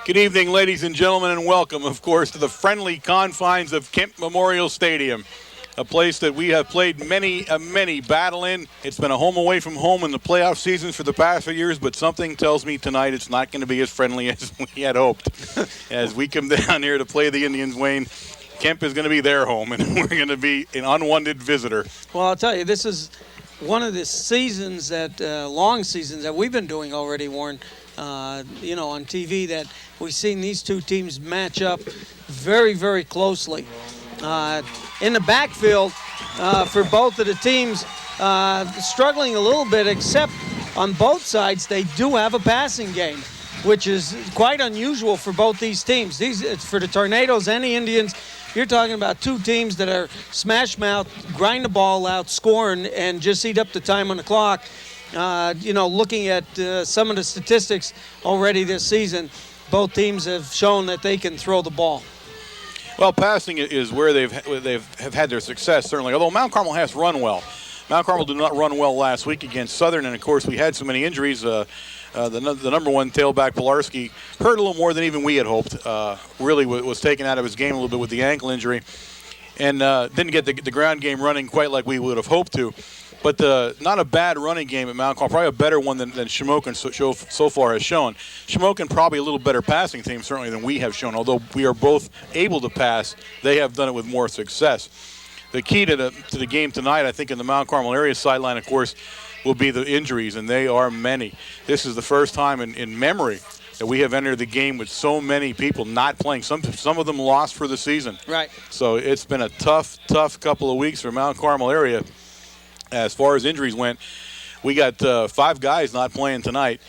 Good evening, ladies and gentlemen, and welcome, of course, to the friendly confines of Kemp Memorial Stadium, a place that we have played many battle in. It's been a home away from home in the playoff seasons for the past few years, but something tells me tonight it's not going to be as friendly as we had hoped. As we come down here to play the Indians, Wayne, Kemp is going to be their home, and we're going to be an unwanted visitor. Well, I'll tell you, this is one of the seasons that, long seasons that we've been doing already, Warren, on TV, that we've seen these two teams match up very, very closely. In the backfield for both of the teams, struggling a little bit, except on both sides, they do have a passing game, which is quite unusual for both these teams. For the Tornadoes and the Indians, you're talking about two teams that are smash mouth, grind the ball out, score, and just eat up the time on the clock. Looking at some of the statistics already this season, both teams have shown that they can throw the ball. Well, passing is where they've had their success, certainly, although Mount Carmel has run well. Mount Carmel did not run well last week against Southern, and, of course, we had so many injuries. The number one tailback, Pilarski, hurt a little more than even we had hoped. Really was taken out of his game a little bit with the ankle injury, and didn't get the ground game running quite like we would have hoped to. But not a bad running game at Mount Carmel, probably a better one than Shamokin so far has shown. Shamokin probably a little better passing team certainly than we have shown. Although we are both able to pass, they have done it with more success. The key to the game tonight, I think, in the Mount Carmel area sideline, of course, will be the injuries, and they are many. This is the first time in memory that we have entered the game with so many people not playing. Some of them lost for the season. Right. So it's been a tough couple of weeks for Mount Carmel area. As far as injuries went, we got 5 guys not playing tonight.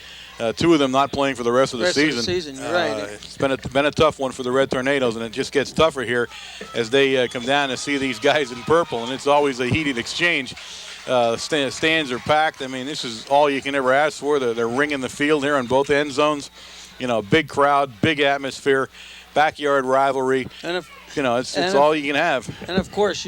2 of them not playing for the rest of the season. You're right. It's been a tough one for the Red Tornadoes, and it just gets tougher here as they come down to see these guys in purple, and it's always a heated exchange. Stands are packed. I mean, this is all you can ever ask for. They're ringing the field here on both end zones. Big crowd, big atmosphere, backyard rivalry. And it's all you can have. And of course,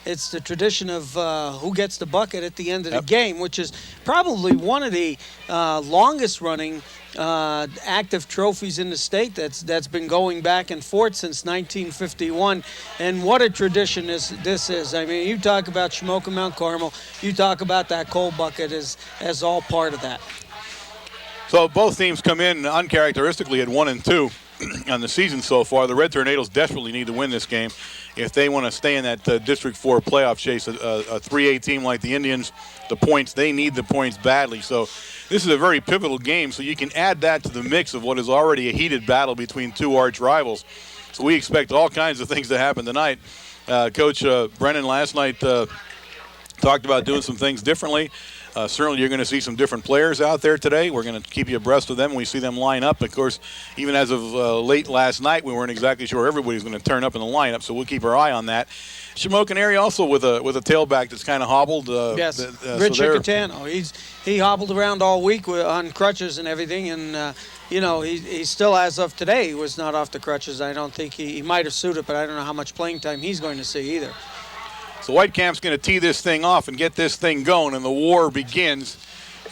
it's the tradition of who gets the bucket at the end of the game, which is probably one of the longest-running active trophies in the state that's been going back and forth since 1951. And what a tradition this is. I mean, you talk about Shamokin Mount Carmel, you talk about that coal bucket as all part of that. So both teams come in uncharacteristically at 1-2 on the season so far. The Red Tornadoes desperately need to win this game if they want to stay in that District 4 playoff chase. A 3A team like the Indians, they need the points badly. So this is a very pivotal game, so you can add that to the mix of what is already a heated battle between 2 arch rivals. So we expect all kinds of things to happen tonight. Coach Brennan last night talked about doing some things differently. Certainly you're going to see some different players out there today. We're going to keep you abreast of them when we see them line up. Of course, even as of late last night, we weren't exactly sure everybody's going to turn up in the lineup, so we'll keep our eye on that. Shamokin area also with a tailback that's kind of hobbled. Yes, Rich Icatano. He hobbled around all week on crutches and everything, and he still, as of today, was not off the crutches. I don't think he might have suited, but I don't know how much playing time he's going to see either. So Whitecamp's going to tee this thing off and get this thing going, and the war begins.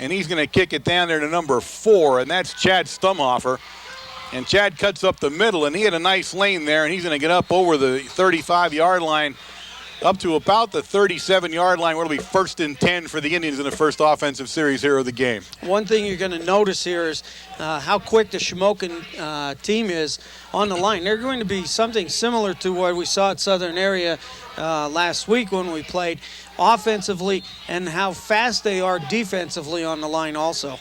And he's going to kick it down there to number 4, and that's Chad Stumhofer. And Chad cuts up the middle, and he had a nice lane there, and he's going to get up over the 35-yard line up to about the 37-yard line, where it'll be 1st and 10 for the Indians in the first offensive series here of the game. One thing you're going to notice here is how quick the Shamokin team is on the line. They're going to be something similar to what we saw at Southern area last week when we played offensively, and how fast they are defensively on the line also.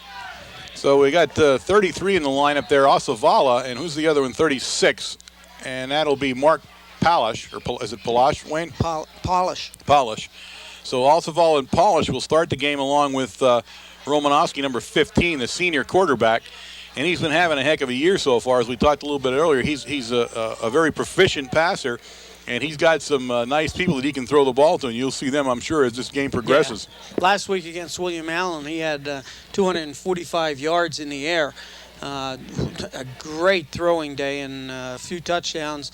So we got 33 in the lineup there, Osavala, and who's the other one, 36? And that'll be Mark Polish, or is it Polish, Wayne? Polish. So Osavala and Polish will start the game along with Romanowski, number 15, the senior quarterback. And he's been having a heck of a year so far. As we talked a little bit earlier, he's a very proficient passer. And he's got some nice people that he can throw the ball to, and you'll see them, I'm sure, as this game progresses. Yeah. Last week against William Allen, he had 245 yards in the air. A great throwing day and a few touchdowns.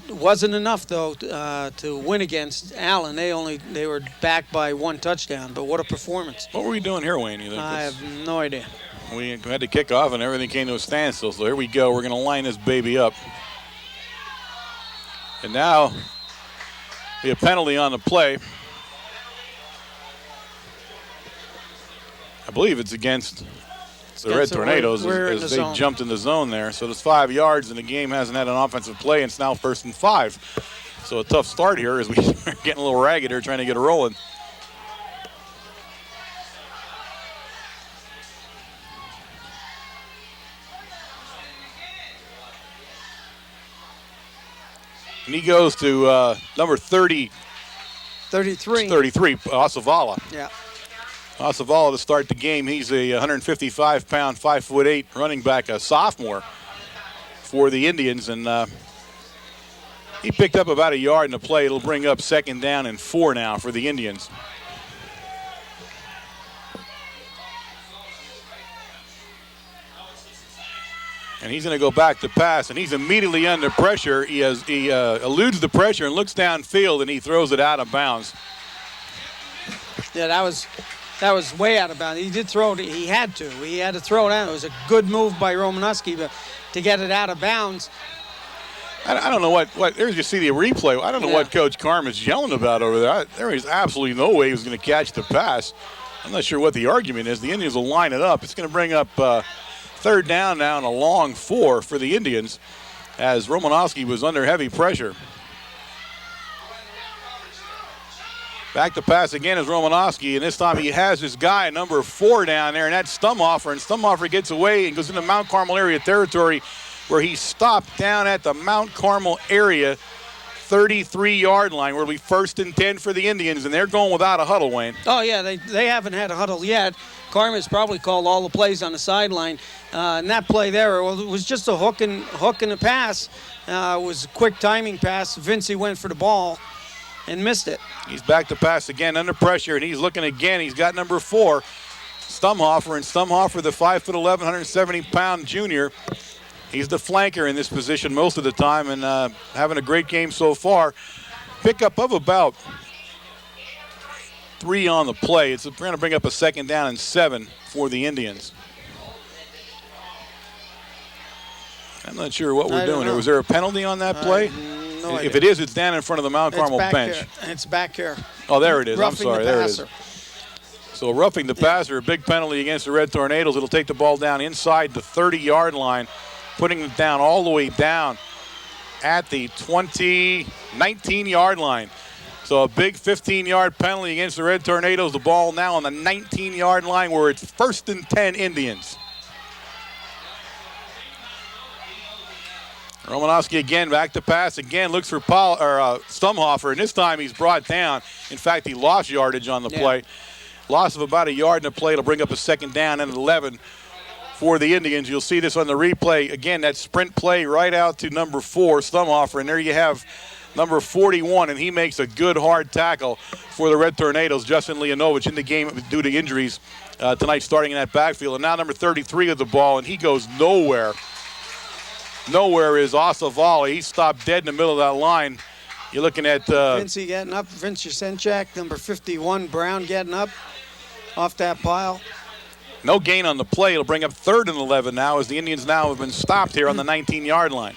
Wasn't enough, though, to win against Allen. They were back by 1 touchdown, but what a performance. What were we doing here, Wayne, you think? I have no idea. We had to kick off, and everything came to a standstill. So here we go. We're going to line this baby up. And now, be a penalty on the play. I believe it's against the Red Tornadoes as they jumped in the zone there. So it's 5 yards, and the game hasn't had an offensive play, and it's now 1st and 5. So a tough start here as we're getting a little ragged here trying to get it rolling. And he goes to number 33, Asavala. Yeah. Asavala to start the game. He's a 155-pound, 5'8" running back, a sophomore for the Indians. And he picked up about a yard in the play. It'll bring up 2nd down and 4 now for the Indians. And he's going to go back to pass, and he's immediately under pressure. He eludes the pressure and looks downfield, and he throws it out of bounds. Yeah, that was way out of bounds. He did throw it. He had to. He had to throw it out. It was a good move by Romanowski, but to get it out of bounds. I don't know what. There's you see the replay. I don't know what Coach Carm is yelling about over there. There is absolutely no way he was going to catch the pass. I'm not sure what the argument is. The Indians will line it up. It's going to bring up 3rd down now and a long 4 for the Indians as Romanowski was under heavy pressure. Back to pass again is Romanowski, and this time he has his guy, number 4 down there, and that's Stumhofer. And Stumhofer gets away and goes into Mount Carmel area territory where he stopped down at the Mount Carmel area 33-yard line where it'll be 1st and 10 for the Indians, and they're going without a huddle, Wayne. Oh, yeah, they haven't had a huddle yet. Carmen's probably called all the plays on the sideline. And that play there, well, it was just a hook and a pass. It was a quick timing pass. Vincey went for the ball and missed it. He's back to pass again under pressure, and he's looking again. He's got number 4, Stumhofer, and Stumhofer, the 5'11", 170-pound junior. He's the flanker in this position most of the time and having a great game so far. Pickup of about 3 on the play. It's going to bring up a 2nd down and 7 for the Indians. I'm not sure what we're doing here. Was there a penalty on that play? No idea. If it is, it's down in front of the Mount Carmel bench. It's back here. Oh, there it is. I'm sorry. There it is. Passer. So roughing the passer, a big penalty against the Red Tornadoes. It'll take the ball down inside the 30-yard line, putting it down all the way down at the 19-yard line. So a big 15-yard penalty against the Red Tornadoes. The ball now on the 19-yard line where it's 1st and 10 Indians. Romanowski again, back to pass again, looks for Stumhofer, and this time he's brought down. In fact, he lost yardage on the play. Loss of about a yard in the play. It'll bring up a 2nd down and 11 for the Indians. You'll see this on the replay. Again, that sprint play right out to number 4, Stumhofer, and there you have number 41, and he makes a good hard tackle for the Red Tornadoes. Justin Leonovich in the game due to injuries tonight starting in that backfield. And now number 33 with the ball, and he goes nowhere. Nowhere is Asavala. He stopped dead in the middle of that line. You're looking at Vincey getting up. Vince Jasenchak, number 51, Brown getting up off that pile. No gain on the play. It'll bring up 3rd and 11 now as the Indians now have been stopped here on the 19-yard line.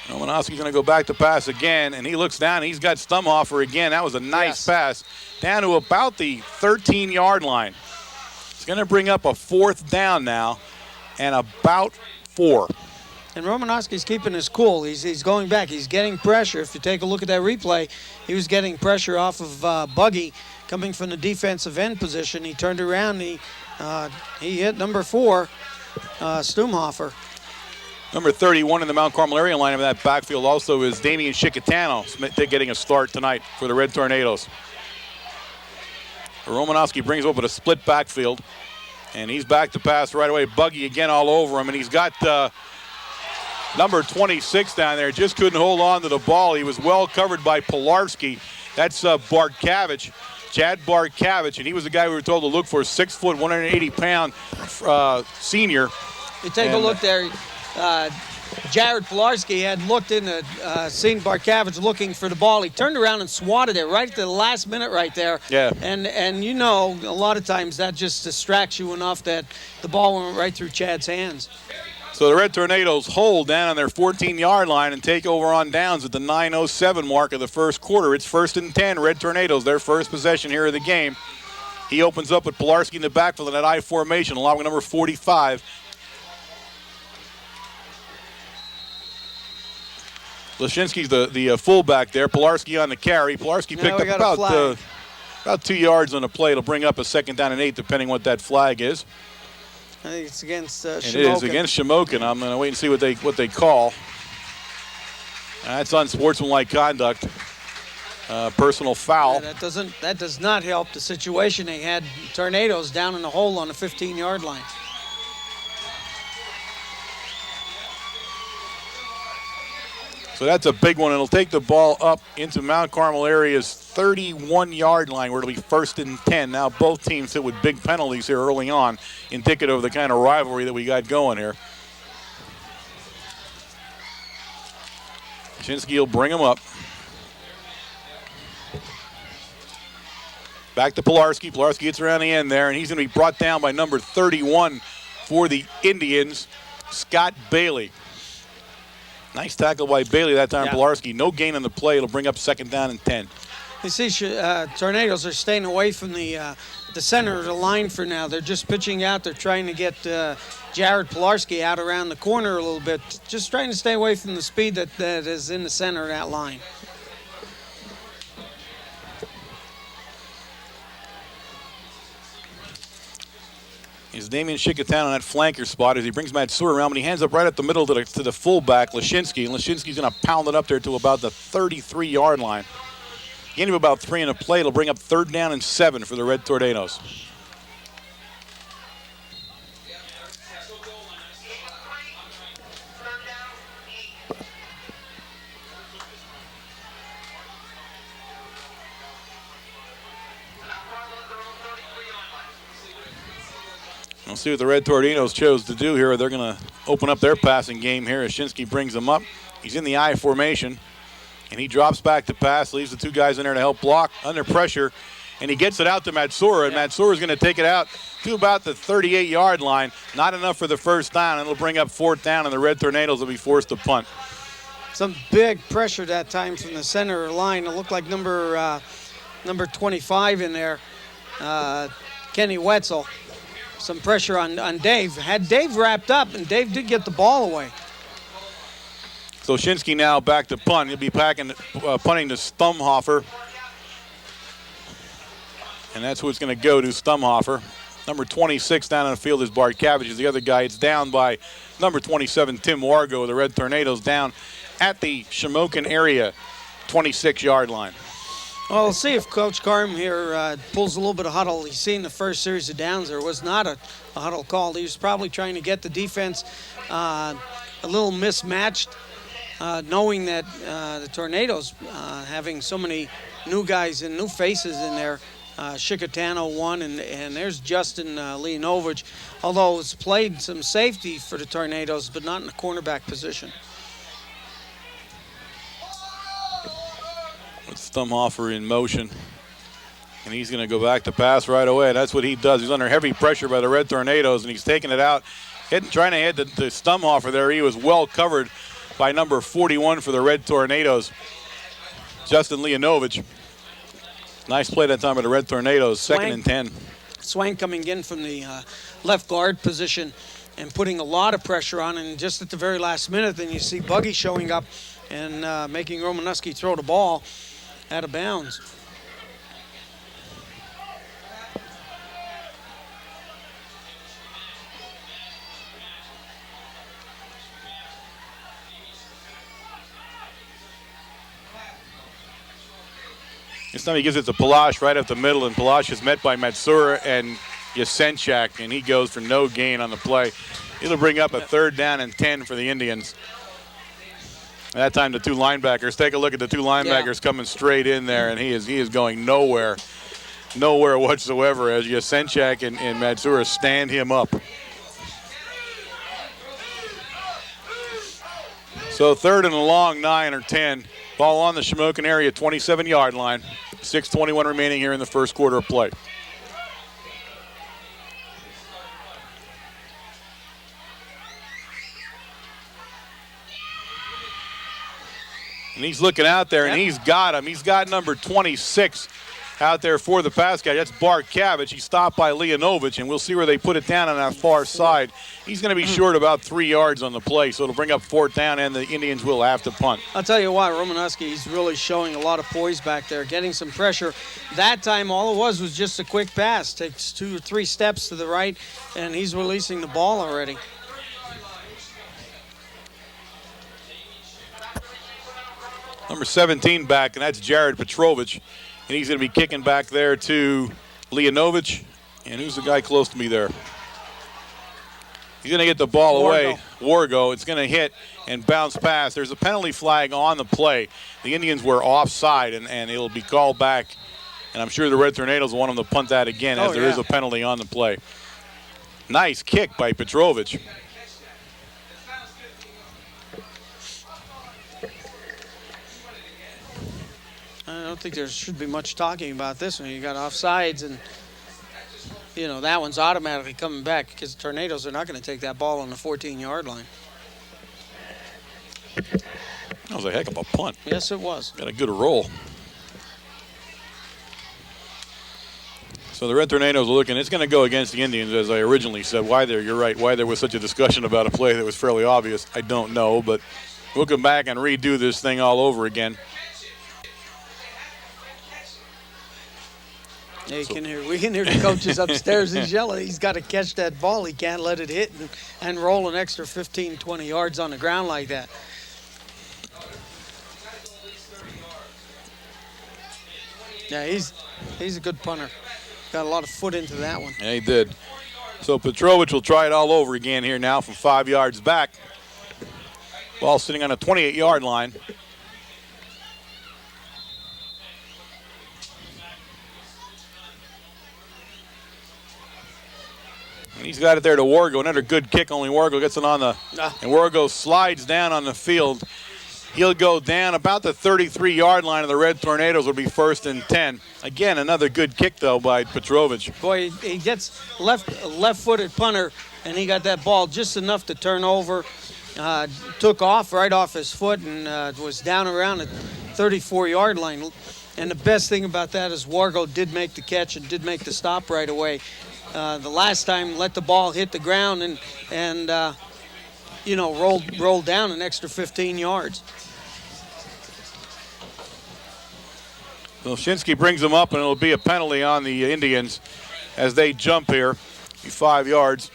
Romanowski's going to go back to pass again, and he looks down. He's got Stumhofer again. That was a nice pass down to about the 13-yard line. It's going to bring up a 4th down now and about 4. And Romanowski's keeping his cool. He's going back. He's getting pressure. If you take a look at that replay, he was getting pressure off of Buggy coming from the defensive end position. He turned around. He hit number 4, Stumhofer. Number 31 in the Mount Carmel area line of that backfield also is Damian Chicatano getting a start tonight for the Red Tornadoes. Romanowski brings over a split backfield, and he's back to pass right away. Buggy again all over him, and he's got number 26 down there. Just couldn't hold on to the ball. He was well covered by Pilarski. That's Bartkavich, Chad Bartkavich, and he was the guy we were told to look for, 6 foot, 180-pound senior. You take a look there. Jared Pilarski had looked into, seen Barkavich looking for the ball. He turned around and swatted it right at the last minute right there. Yeah. And you know, a lot of times that just distracts you enough that the ball went right through Chad's hands. So the Red Tornadoes hold down on their 14-yard line and take over on downs at the 9:07 mark of the first quarter. It's 1st and 10, Red Tornadoes, their first possession here of the game. He opens up with Pilarski in the backfield in that I formation, along with number 45. Lashinsky's the fullback there. Pilarski on the carry. Pilarski picked up about 2 yards on the play. It'll bring up a 2nd down and 8, depending what that flag is. I think it's against Shamokin. It is against Shamokin. I'm going to wait and see what they call. That's unsportsmanlike conduct. Personal foul. Yeah, that does not help the situation. They had Tornadoes down in the hole on the 15-yard line. So that's a big one. It'll take the ball up into Mount Carmel area's 31-yard line, where it'll be 1st and 10. Now both teams hit with big penalties here early on, indicative of the kind of rivalry that we got going here. Chinsky will bring him up. Back to Pilarski. Pilarski gets around the end there, and he's going to be brought down by number 31 for the Indians, Scott Bailey. Nice tackle by Bailey that time. Yeah. Pilarski, no gain on the play. It'll bring up 2nd down and 10. You see, Tornadoes are staying away from the center of the line for now. They're just pitching out. They're trying to get Jared Pilarski out around the corner a little bit, just trying to stay away from the speed that is in the center of that line. Is Damian Chickatown on that flanker spot as he brings Matsura around, but he hands up right up the middle to the fullback, Lashinsky, and Lashinsky's going to pound it up there to about the 33-yard line. Gain of about 3 in a play. It'll bring up 3rd down and 7 for the Red Tornadoes. We'll see what the Red Tornadoes chose to do here. They're going to open up their passing game here as Shinsky brings them up. He's in the I formation, and he drops back to pass, leaves the 2 guys in there to help block under pressure, and he gets it out to Matsura, and Matsura's going to take it out to about the 38-yard line. Not enough for the 1st down, and it'll bring up 4th down, and the Red Tornadoes will be forced to punt. Some big pressure that time from the center of the line. It looked like number 25 in there, Kenny Wetzel. Some pressure on Dave. Had Dave wrapped up, and Dave did get the ball away. So Shinsky now back to punt. He'll be punting to Stumhofer. And that's who it's going to go to, Stumhofer. Number 26 down on the field is Barkavich. Is the other guy. It's down by number 27, Tim Wargo. The Red Tornadoes down at the Shamokin area, 26-yard line. Well, we'll see if Coach Carm here pulls a little bit of huddle. He's seen the first series of downs. There was not a huddle called. He was probably trying to get the defense a little mismatched, knowing that the Tornadoes having so many new guys and new faces in there. Chickatano won, and there's Justin Leonovich, although it's played some safety for the Tornadoes, but not in the cornerback position. Stumhofer in motion, and he's going to go back to pass right away. That's what he does. He's under heavy pressure by the Red Tornadoes, and he's taking it out, trying to head to Stumhofer there. He was well covered by number 41 for the Red Tornadoes, Justin Leonovich. Nice play that time by the Red Tornadoes, Swank, 2nd and 10. Swank coming in from the left guard position and putting a lot of pressure on, and just at the very last minute, then you see Buggy showing up and making Romanowski throw the ball out of bounds. This time he gives it to Palash right up the middle, and Palash is met by Matsura and Yasenchak, and he goes for no gain on the play. It'll bring up a 3rd down and 10 for the Indians. That time the 2 linebackers, take a look at the 2 linebackers coming straight in there, and he is going nowhere whatsoever as Yasenchak and Matsura stand him up. So 3rd and a long, 9 or 10. Ball on the Shamokin area, 27-yard line. 6:21 remaining here in the first quarter of play. And he's looking out there, and he's got him. He's got number 26 out there for the pass guy. That's Bart Cabbage. He's stopped by Leonovich, and we'll see where they put it down on that far side. He's going to be short about 3 yards on the play, so it'll bring up 4th down, and the Indians will have to punt. I'll tell you what, Romanowski, he's really showing a lot of poise back there, getting some pressure. That time, all it was just a quick pass. Takes 2 or 3 steps to the right, and he's releasing the ball already. Number 17 back, and that's Jared Petrovich. And he's going to be kicking back there to Leonovich. And who's the guy close to me there? He's going to get the ball away. Wargo. It's going to hit and bounce past. There's a penalty flag on the play. The Indians were offside, and it'll be called back. And I'm sure the Red Tornadoes will want them to punt that again, as there is a penalty on the play. Nice kick by Petrovich. I don't think there should be much talking about this one. You got offsides, and that one's automatically coming back because the Tornadoes are not going to take that ball on the 14-yard line. That was a heck of a punt. Yes, it was. Got a good roll. So the Red Tornadoes are looking. It's going to go against the Indians, as I originally said. You're right. Why there was such a discussion about a play that was fairly obvious, I don't know. But we'll come back and redo this thing all over again. Yeah, we can hear the coaches upstairs. He's yelling. He's got to catch that ball. He can't let it hit and roll an extra 15, 20 yards on the ground like that. Yeah, he's a good punter. Got a lot of foot into that one. Yeah, he did. So Petrovich will try it all over again here now from 5 yards back. Ball sitting on a 28-yard line. And he's got it there to Wargo. Another good kick, only Wargo gets it on the... And Wargo slides down on the field. He'll go down about the 33-yard line of the Red Tornadoes. Will be 1st and 10. Again, another good kick, though, by Petrovich. Boy, he gets left-footed punter, and he got that ball just enough to turn over. Took off right off his foot and was down around the 34-yard line. And the best thing about that is Wargo did make the catch and did make the stop right away. The last time, let the ball hit the ground and rolled down an extra 15 yards. So Shinsky brings them up, and it'll be a penalty on the Indians as they jump here. 5 yards.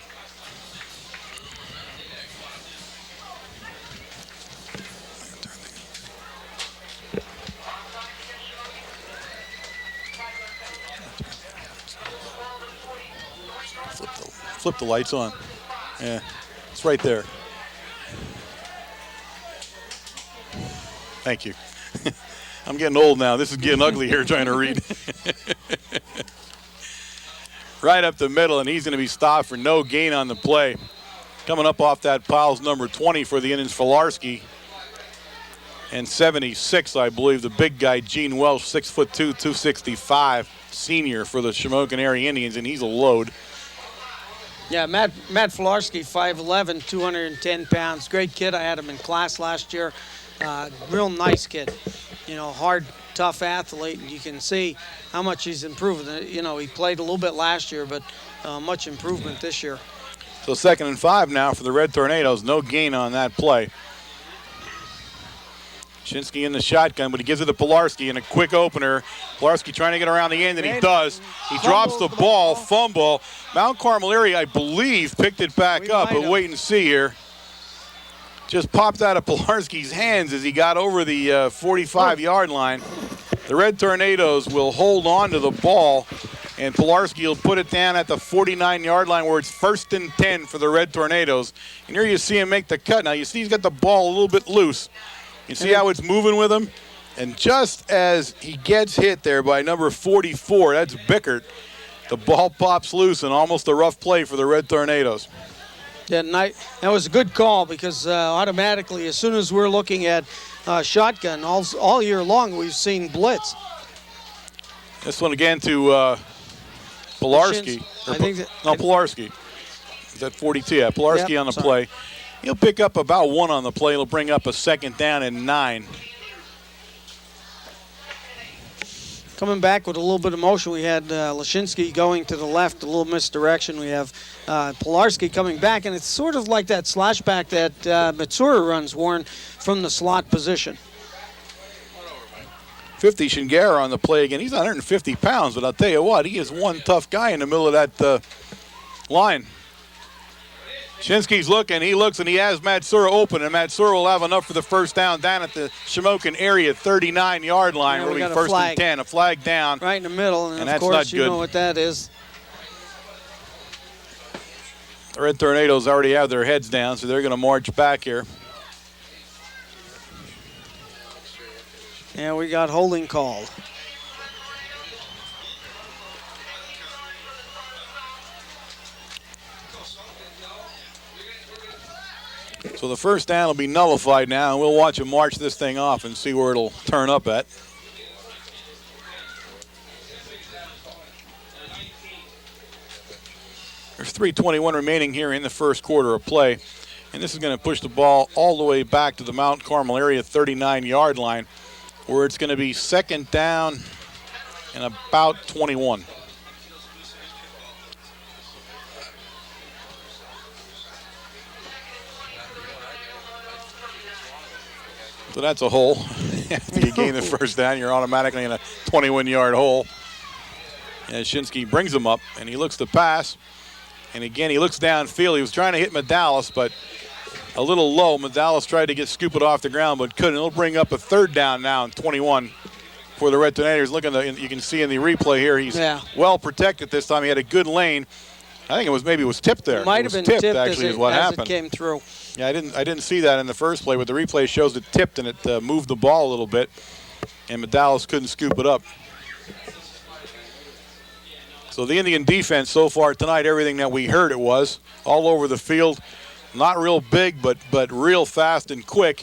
Flip the lights on. Yeah, it's right there. Thank you. I'm getting old now. This is getting ugly here trying to read. Right up the middle, and he's going to be stopped for no gain on the play. Coming up off that pile's number 20 for the Indians, Filarski. And 76, I believe, the big guy, Gene Welsh, 6'2", 265, senior for the Shamokin area Indians, and he's a load. Yeah, Matt Filarski, 5'11", 210 pounds. Great kid. I had him in class last year. Real nice kid. Hard, tough athlete. And you can see how much he's improved. He played a little bit last year, but much improvement this year. So 2nd and 5 now for the Red Tornadoes. No gain on that play. Shinsky in the shotgun, but he gives it to Pilarski in a quick opener. Pilarski trying to get around the end, and he does. He drops the ball, fumble. Mount Carmel area, I believe, picked it back up, but wait and see here. Just popped out of Pilarski's hands as he got over the 45-yard line. The Red Tornadoes will hold on to the ball, and Pilarski will put it down at the 49-yard line where it's 1st and 10 for the Red Tornadoes. And here you see him make the cut. Now you see he's got the ball a little bit loose. You see how it's moving with him? And just as he gets hit there by number 44, that's Bickert, the ball pops loose and almost a rough play for the Red Tornadoes. That was a good call because automatically, as soon as we're looking at shotgun, all year long we've seen blitz. This one again to Pilarski. Pilarski. Is that 42? Yeah, Pilarski on the play. He'll pick up about 1 on the play. He'll bring up a 2nd down and 9. Coming back with a little bit of motion, we had Lashinsky going to the left, a little misdirection. We have Pilarski coming back, and it's sort of like that slash back that Matsura runs, Warren, from the slot position. 50 Shingara on the play again. He's 150 pounds, but I'll tell you what, he is one tough guy in the middle of that line. Shinsky's looking, he looks, and he has Matsura open, and Matsura will have enough for the first down at the Shamokin area, 39-yard line. We'll be 1st and 10, a flag down. Right in the middle, and of that's course not you good. know what that is. The Red Tornadoes already have their heads down, so they're going to march back here. And we got holding called. So the first down will be nullified now, and we'll watch them march this thing off and see where it'll turn up at. There's 3:21 remaining here in the first quarter of play, and this is going to push the ball all the way back to the Mount Carmel area 39-yard line, where it's going to be 2nd down and about 21. So that's a hole. After you gain the first down, you're automatically in a 21-yard hole. And Shinsky brings him up, and he looks to pass. And again, he looks downfield. He was trying to hit Medalis, but a little low. Medalis tried to scoop it off the ground, but couldn't. He'll bring up a 3rd down now and 21 for the Red Tornadoes. Look you can see in the replay here, he's well protected this time. He had a good lane. I think it was tipped there. It might have been tipped actually, is what happened. It came through. Yeah, I didn't see that in the first play, but the replay shows it tipped and it moved the ball a little bit, and Medalis couldn't scoop it up. So the Indian defense so far tonight, everything that we heard it was, all over the field, not real big, but real fast and quick.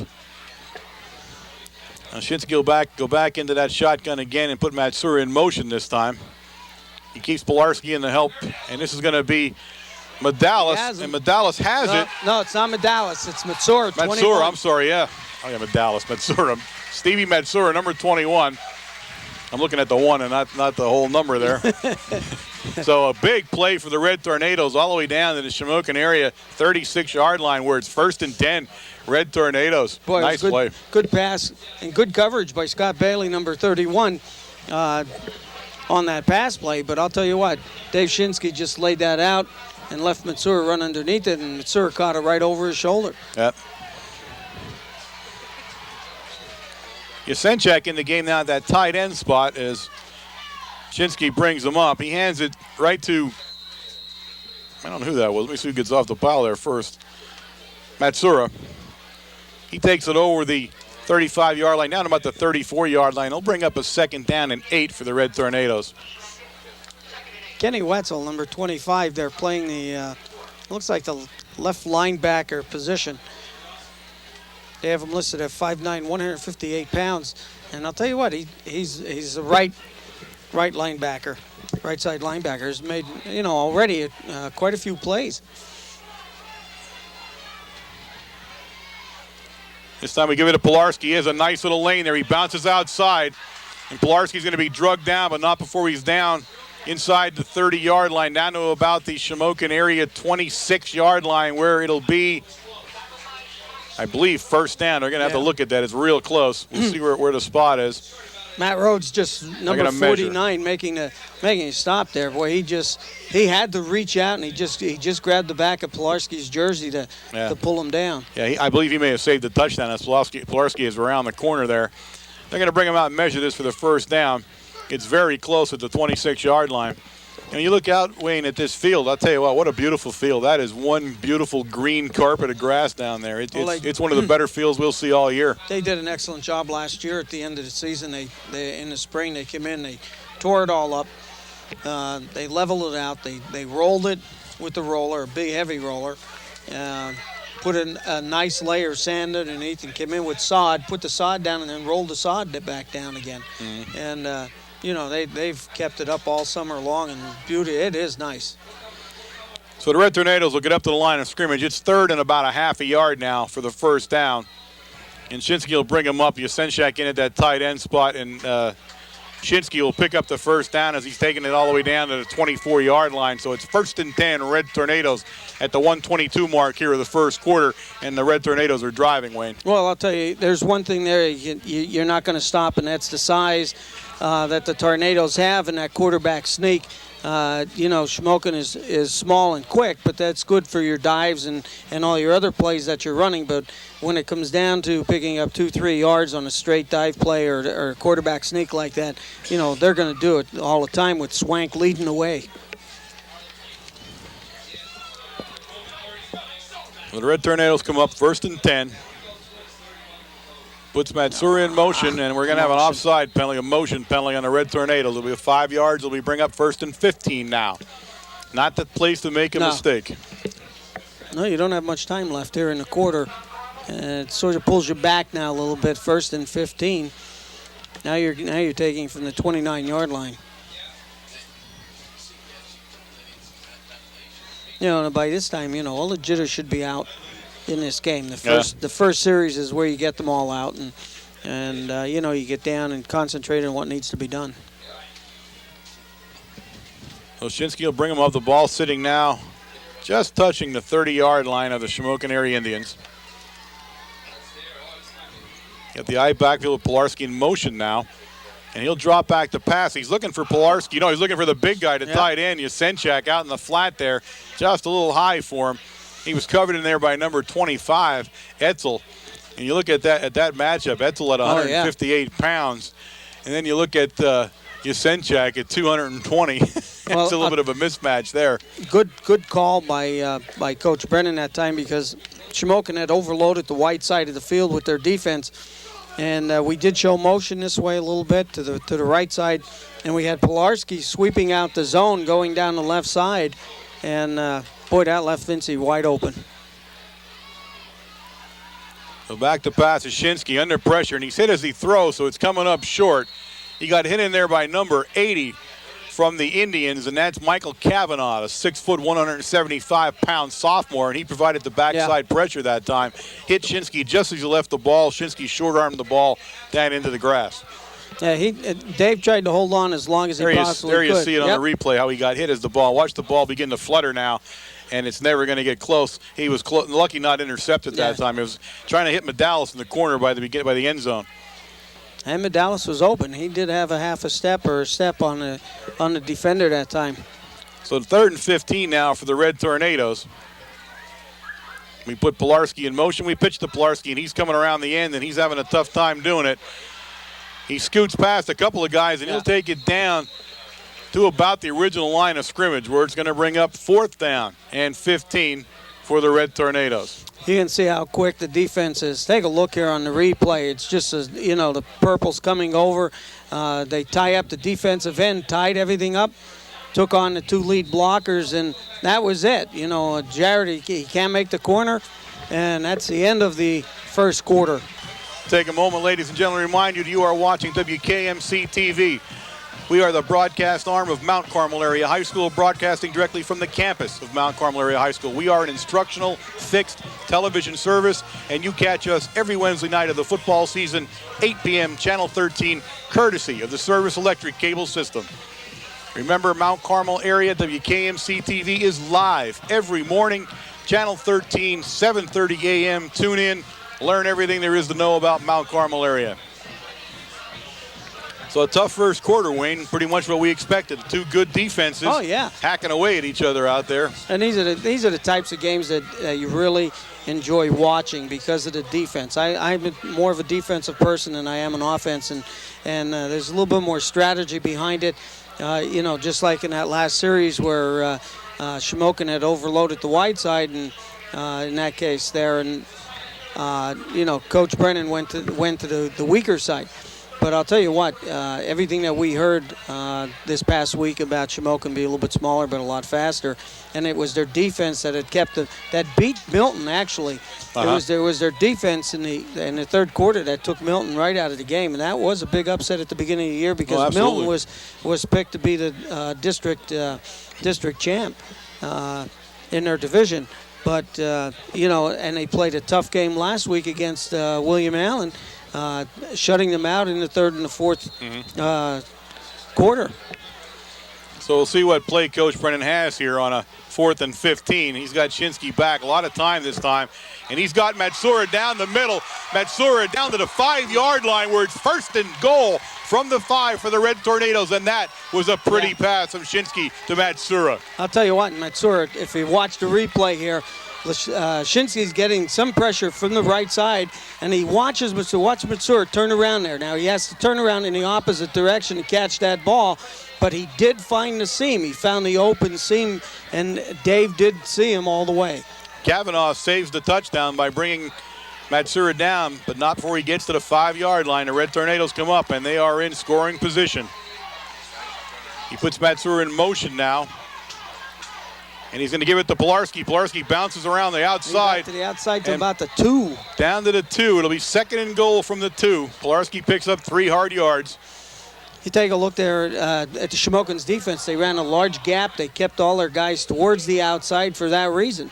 Now Shinsky go back into that shotgun again and put Matsura in motion this time. He keeps Pilarski in the help, and this is going to be Medalis, and Medalis has it. No, it's not Medalis. It's Matsura, 21. Matsura, I'm sorry, yeah. Oh, yeah, Medalis, Matsura. Stevie Matsura, number 21. I'm looking at the 1 and not the whole number there. So a big play for the Red Tornadoes all the way down to the Shamokin area, 36-yard line where it's 1st and 10. Red Tornadoes. Boy, nice play. Good pass and good coverage by Scott Bailey, number 31, on that pass play. But I'll tell you what, Dave Shinsky just laid that out and left Matsura run underneath it, and Matsura caught it right over his shoulder. Yep. Yasenchak in the game now at that tight end spot as Shinsky brings him up. He hands it right to, I don't know who that was. Let me see who gets off the pile there first. Matsura. He takes it over the 35-yard line, down about the 34-yard line. He'll bring up a 2nd down and 8 for the Red Tornadoes. Kenny Wetzel, number 25, they're playing the, looks like the left linebacker position. They have him listed at 5'9", 158 pounds. And I'll tell you what, he's a right linebacker, right side linebacker. He's made, already quite a few plays. This time we give it to Pilarski. He has a nice little lane there. He bounces outside, and Pilarski's going to be drugged down, but not before he's down inside the 30-yard line, down to about the Shamokin area 26-yard line, where it'll be, I believe, 1st down. They're going to have to look at that. It's real close. We'll see where the spot is. Matt Rhodes just number 49 making a stop there. Boy, he had to reach out, and he just grabbed the back of Pilarski's jersey to pull him down. Yeah, I believe he may have saved the touchdown as Pilarski is around the corner there. They're going to bring him out and measure this for the 1st down. It's very close at the 26-yard line. And you look out, Wayne, at this field, I'll tell you what a beautiful field. That is one beautiful green carpet of grass down there. It's one of the better fields we'll see all year. They did an excellent job last year at the end of the season. They in the spring, they came in, they tore it all up. They leveled it out. They rolled it with the roller, a big, heavy roller. put a nice layer of sand underneath and came in with sod, put the sod down, and then rolled the sod back down again. And, they've kept it up all summer long, and beauty, it is nice. So the Red Tornadoes will get up to the line of scrimmage. It's third and about a half a yard now for the first down. And Shinsky will bring him up. Yasenchak in at that tight end spot, and Shinsky will pick up the first down as he's taking it all the way down to the 24-yard line. So it's 1st and 10, Red Tornadoes at the 1:22 mark here of the first quarter, and the Red Tornadoes are driving, Wayne. Well, I'll tell you, there's one thing there you're not going to stop, and that's the size that the Tornadoes have in that quarterback sneak. Shamokin is small and quick, but that's good for your dives and all your other plays that you're running. But when it comes down to picking up 2-3 yards on a straight dive play or a quarterback sneak like that, they're going to do it all the time with Swank leading the way. Well, the Red Tornadoes come up 1st and 10. Puts Matsuri in motion, and we're going to have an offside penalty, a motion penalty on the Red Tornadoes. It'll be 5 yards. It'll be bring up 1st and 15 now. Not the place to make a mistake. No, you don't have much time left here in the quarter. It sort of pulls you back now a little bit. 1st and 15. Now you're taking from the 29-yard line. And by this time, all the jitters should be out in this game. The first series is where you get them all out, and you get down and concentrate on what needs to be done. Oshinsky will bring him up. The ball sitting now just touching the 30-yard line of the Shamokin area Indians. Got the eye backfield with Pilarski in motion now, and he'll drop back to pass. He's looking for Pilarski. He's looking for the big guy to tight end. Yasenchak out in the flat there, just a little high for him. He was covered in there by number 25, Etzel. And you look at that matchup, Etzel at 158 pounds. And then you look at Yasenchak at 220. It's a little bit of a mismatch there. Good call by Coach Brennan that time, because Shamokin had overloaded the white side of the field with their defense. And we did show motion this way a little bit to the right side. And we had Pilarski sweeping out the zone going down the left side. And boy, that left Vinci wide open. So back to pass is Shinsky under pressure, and he's hit as he throws, so it's coming up short. He got hit in there by number 80 from the Indians, and that's Michael Kavanaugh, a 6', 175-pound sophomore, and he provided the backside pressure that time. Hit Shinsky just as he left the ball. Shinsky short-armed the ball down into the grass. Yeah, Dave tried to hold on as long as he possibly could. There you see it on the replay, how he got hit as the ball. Watch the ball begin to flutter now, and it's never going to get close. He was lucky not intercepted that time. He was trying to hit Medalis in the corner by the end zone. And Medalis was open. He did have a half a step or a step on the defender that time. So 3rd and 15 now for the Red Tornadoes. We put Pilarski in motion. We pitch to Pilarski, and he's coming around the end, and he's having a tough time doing it. He scoots past a couple of guys, and he'll take it down to about the original line of scrimmage, where it's going to bring up 4th down and 15 for the Red Tornadoes. You can see how quick the defense is. Take a look here on the replay. It's just, the purple's coming over. They tie up the defensive end, tied everything up, took on the 2 lead blockers, and that was it. Jared, he can't make the corner, and that's the end of the first quarter. Take a moment, ladies and gentlemen, to remind you are watching WKMC TV. We are the broadcast arm of Mount Carmel Area High School, broadcasting directly from the campus of Mount Carmel Area High School. We are an instructional, fixed television service, and you catch us every Wednesday night of the football season, 8 p.m., Channel 13, courtesy of the Service Electric Cable System. Remember, Mount Carmel Area WKMC TV is live every morning, Channel 13, 7:30 a.m. Tune in. Learn everything there is to know about Mount Carmel area. So a tough first quarter, Wayne. Pretty much what we expected. 2 good defenses hacking away at each other out there. And these are the types of games that you really enjoy watching because of the defense. I'm more of a defensive person than I am an offense, and there's a little bit more strategy behind it. Just like in that last series where Shamokin had overloaded the wide side, and in that case there, and Coach Brennan went to the weaker side. But I'll tell you what, everything that we heard this past week about Shamokin being a little bit smaller but a lot faster, and it was their defense that had kept that beat Milton actually. It was their defense in the third quarter that took Milton right out of the game, and that was a big upset at the beginning of the year because Milton was picked to be the district champ in their division. But and they played a tough game last week against William Allen. Shutting them out in the third and the fourth quarter. So we'll see what play coach Brennan has here on a 4th and 15. He's got Shinsky back a lot of time this time, and he's got Matsura down the middle. Matsura down to the 5-yard line where it's 1st and goal from the 5 for the Red Tornadoes, and that was a pretty pass from Shinsky to Matsura. I'll tell you what, Matsura, if you watch the replay here, Shinsky's getting some pressure from the right side, and he watches Matsura turn around there. Now he has to turn around in the opposite direction to catch that ball, but he did find the seam. He found the open seam, and Dave did see him all the way. Kavanaugh saves the touchdown by bringing Matsura down, but not before he gets to the 5-yard line. The Red Tornadoes come up, and they are in scoring position. He puts Matsura in motion now. And he's going to give it to Pilarski. Pilarski bounces around the outside. To the outside to about the 2. Down to the 2. It'll be 2nd and goal from the 2. Pilarski picks up 3 hard yards. You take a look there at the Shamokin's defense. They ran a large gap. They kept all their guys towards the outside for that reason.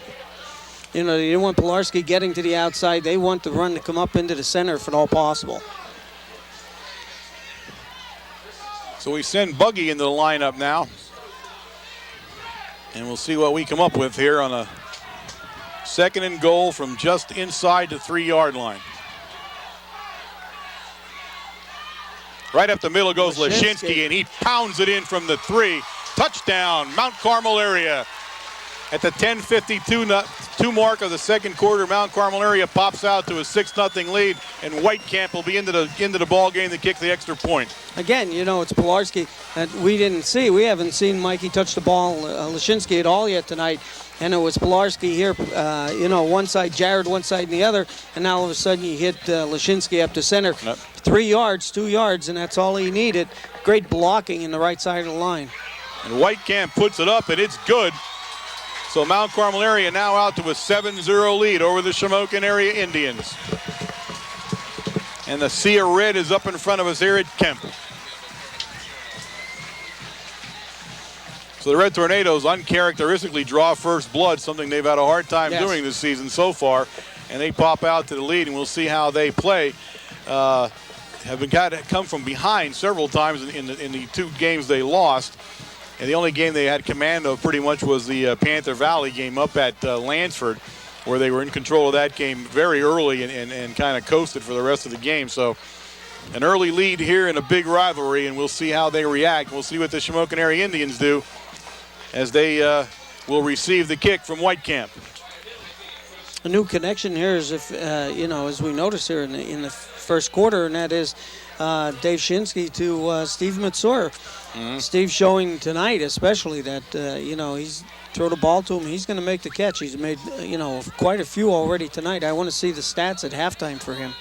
They didn't want Pilarski getting to the outside. They want the run to come up into the center if at all possible. So we send Buggy into the lineup now. And we'll see what we come up with here on a 2nd and goal from just inside the 3-yard line. Right up the middle goes Lashinsky, and he pounds it in from the 3. Touchdown, Mount Carmel area. At the 10:52 mark of the 2nd quarter, Mount Carmel area pops out to a 6-0 lead, and Whitecamp will be into the ball game to kick the extra point. Again, it's Pilarski that we didn't see. We haven't seen Mikey touch the ball, Lashinsky at all yet tonight, and it was Pilarski here, one side, Jared one side and the other, and now all of a sudden you hit Lashinsky up to center. 3 yards, 2 yards, and that's all he needed. Great blocking in the right side of the line. And Whitecamp puts it up, and it's good. So Mount Carmel area now out to a 7-0 lead over the Shamokin area Indians. And the sea of red is up in front of us here at Kemp. So the Red Tornadoes uncharacteristically draw first blood, something they've had a hard time doing this season so far. And they pop out to the lead, and we'll see how they play. Have been got to come from behind several times in the 2 games they lost. And the only game they had command of pretty much was the Panther Valley game up at Lansford, where they were in control of that game very early and kind of coasted for the rest of the game. So an early lead here in a big rivalry, and we'll see how they react. We'll see what the Shamokin area Indians do as they will receive the kick from Whitecamp. A new connection here is, as we notice here in the first quarter, and that is Dave Shinsky to Steve Matsura. Steve showing tonight especially that, he's throw the ball to him. He's going to make the catch. He's made, quite a few already tonight. I want to see the stats at halftime for him.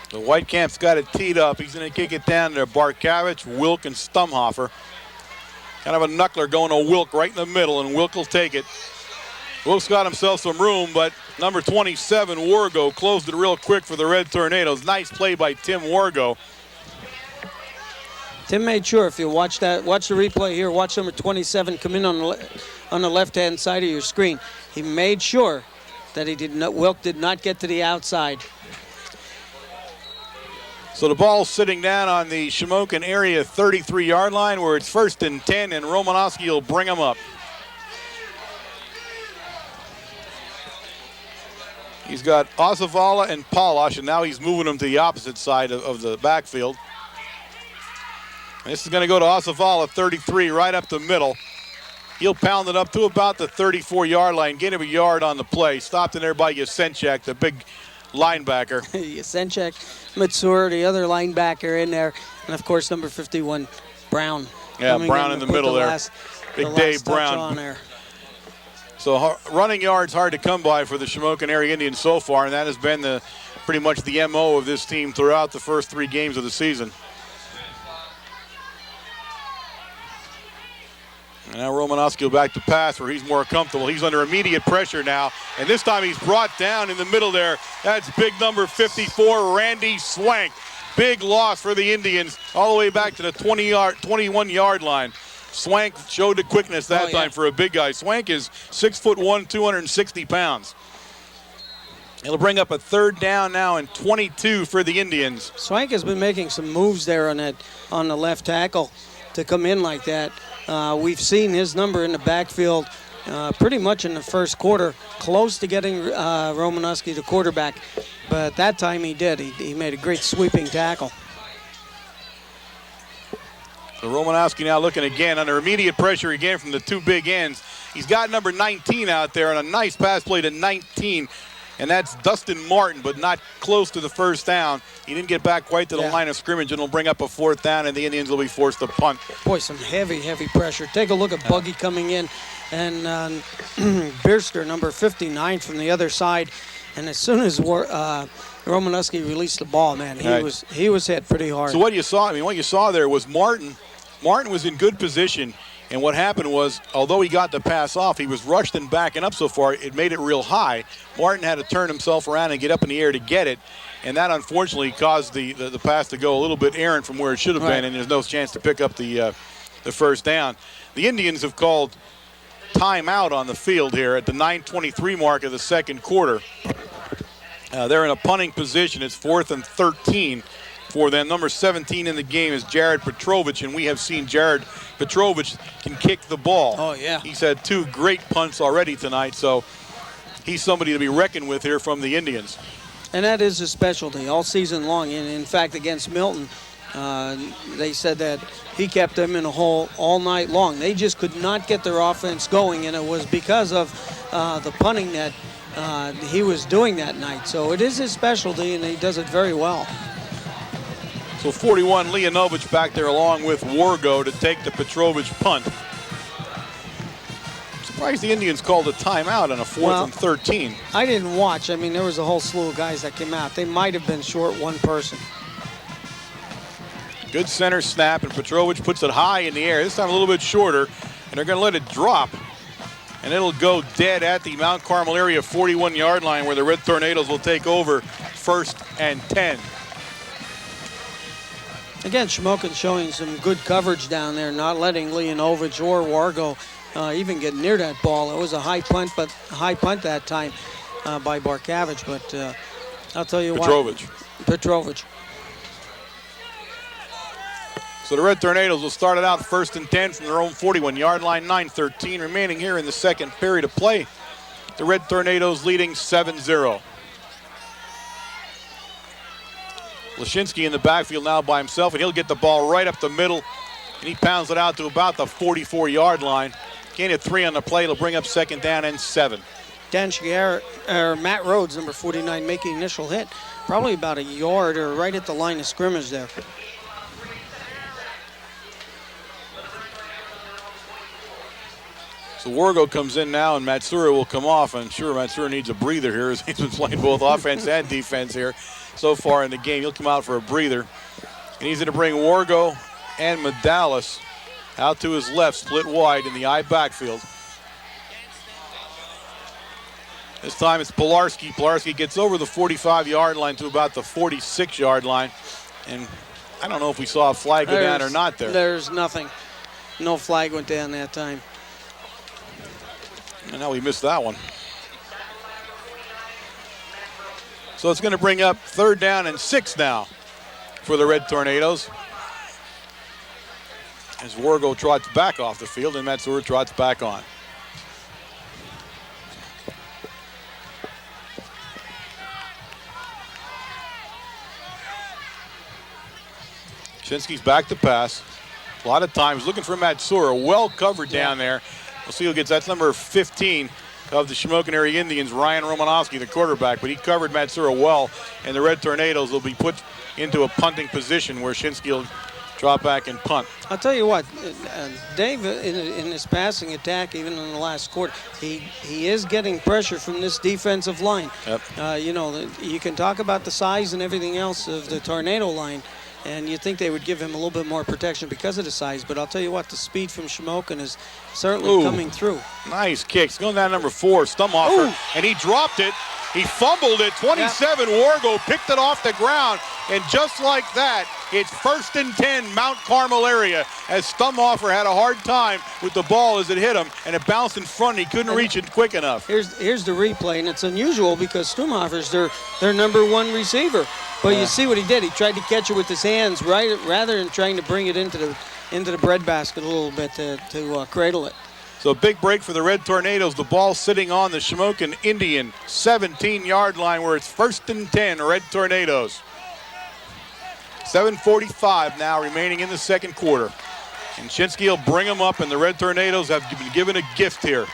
The Whitecamp's got it teed up. He's going to kick it down to Barkavich, Wilk, and Stumhofer. Kind of a knuckler going to Wilk right in the middle, and Wilk will take it. Wilk's got himself some room, but number 27, Wargo, closed it real quick for the Red Tornadoes. Nice play by Tim Wargo. Tim made sure, if you watch the replay here, watch number 27 come in on the left-hand side of your screen. He made sure that Wilk did not get to the outside. So the ball's sitting down on the Shamokin area 33-yard line where it's 1st and 10, and Romanowski will bring them up. He's got Ozavala and Palash, and now he's moving them to the opposite side of the backfield. This is going to go to Ozavala, 33, right up the middle. He'll pound it up to about the 34-yard line, get him a yard on the play. Stopped in there by Yasenchak, the big linebacker. Yasenchak, Matsura, the other linebacker in there, and of course number 51, Brown. Yeah, Brown in the middle there. Big Dave Brown. On there. So running yards hard to come by for the Shamokin area Indians so far, and that has been the pretty much the MO of this team throughout the first 3 games of the season. And now Romanowski will back to pass where he's more comfortable. He's under immediate pressure now. And this time he's brought down in the middle there. That's big number 54, Randy Swank. Big loss for the Indians all the way back to the 21-yard line. Swank showed the quickness that time for a big guy. Swank is 6'1", 260 pounds. It'll bring up a 3rd down now and 22 for the Indians. Swank has been making some moves there on the left tackle to come in like that. We've seen his number in the backfield pretty much in the first quarter, close to getting Romanowski the quarterback. But that time he did. He made a great sweeping tackle. So Romanowski now looking again under immediate pressure again from the 2 big ends. He's got number 19 out there on a nice pass play to 19. And that's Dustin Martin, but not close to the first down. He didn't get back quite to the line of scrimmage, and it'll bring up a 4th down, and the Indians will be forced to punt. Boy, some heavy, heavy pressure. Take a look at Buggy coming in, and Bierster, number 59, from the other side. And as soon as Romanowski released the ball, man, he was hit pretty hard. So what you saw there was Martin was in good position. And what happened was, although he got the pass off, he was rushed and backing up so far, it made it real high. Martin had to turn himself around and get up in the air to get it. And that, unfortunately, caused the pass to go a little bit errant from where it should have been, and there's no chance to pick up the first down. The Indians have called timeout on the field here at the 9:23 mark of the second quarter. They're in a punting position. It's 4th and 13 for them. Number 17 in the game is Jared Petrovich, and we have seen Jared Petrovich can kick the ball. Oh, yeah. He's had 2 great punts already tonight, so he's somebody to be reckoned with here from the Indians. And that is his specialty all season long. And in fact, against Milton, they said that he kept them in a hole all night long. They just could not get their offense going, and it was because of the punting that he was doing that night. So it is his specialty, and he does it very well. So 41, Leonovich back there along with Wargo to take the Petrovich punt. Surprised the Indians called a timeout on a 4th and 13. I didn't watch. I mean, there was a whole slew of guys that came out. They might have been short one person. Good center snap, and Petrovich puts it high in the air. This time a little bit shorter, and they're going to let it drop. And it'll go dead at the Mount Carmel area 41-yard line where the Red Tornadoes will take over 1st and 10. Again, Shamokin showing some good coverage down there, not letting Leonovich or Wargo even get near that ball. It was a high punt that time by Barkavich, but I'll tell you Petrovich. Petrovich. So the Red Tornadoes will start it out 1st and 10 from their own 41-yard line. 9:13 remaining here in the second period of play. The Red Tornadoes leading 7-0. Lashinsky in the backfield now by himself, and he'll get the ball right up the middle, and he pounds it out to about the 44-yard line. Gain of 3 on the play. It'll bring up 2nd down and 7. Dan Shigeru, Matt Rhodes, number 49, making initial hit. Probably about a yard or right at the line of scrimmage there. So Wargo comes in now, and Matsura will come off. I'm sure Matsura needs a breather here as he's been playing both offense and defense here so far in the game. He'll come out for a breather. And he's going to bring Wargo and Medalis out to his left, split wide in the I backfield. This time it's Pilarski. Pilarski gets over the 45-yard line to about the 46-yard line. And I don't know if we saw a flag go down or not there. There's nothing. No flag went down that time. And now we missed that one. So it's going to bring up 3rd down and 6 now for the Red Tornadoes. As Wargo trots back off the field and Matsura trots back on. Shinsky's back to pass. A lot of times looking for Matsura. Well covered down there. We'll see who gets that's number 15 of the Shamokin area Indians, Ryan Romanowski, the quarterback, but he covered Matsura well, and the Red Tornadoes will be put into a punting position where Shinsky will Drop back and punt. I'll tell you what, Dave, in his passing attack, even in the last quarter, he is getting pressure from this defensive line. Yep. You know, you can talk about the size and everything else of the Tornado line, and you think they would give him a little bit more protection because of the size. But I'll tell you what, the speed from Shamokin is certainly coming through. Nice kicks. Going down number 4, Stumhofer, and he dropped it. He fumbled it. 27, Wargo picked it off the ground. And just like that, it's 1st and 10, Mount Carmel area, as Stumhofer had a hard time with the ball as it hit him, and it bounced in front, and he couldn't reach it quick enough. Here's the replay, and it's unusual because Stumhofer's their number 1 receiver. But you see what he did. He tried to catch it with his hands rather than trying to bring it into the breadbasket a little bit to cradle it. So big break for the Red Tornadoes. The ball sitting on the Shamokin Indian 17-yard line where it's 1st and 10, Red Tornadoes. 7:45 now remaining in the second quarter. And Shinsky will bring them up, and the Red Tornadoes have been given a gift here.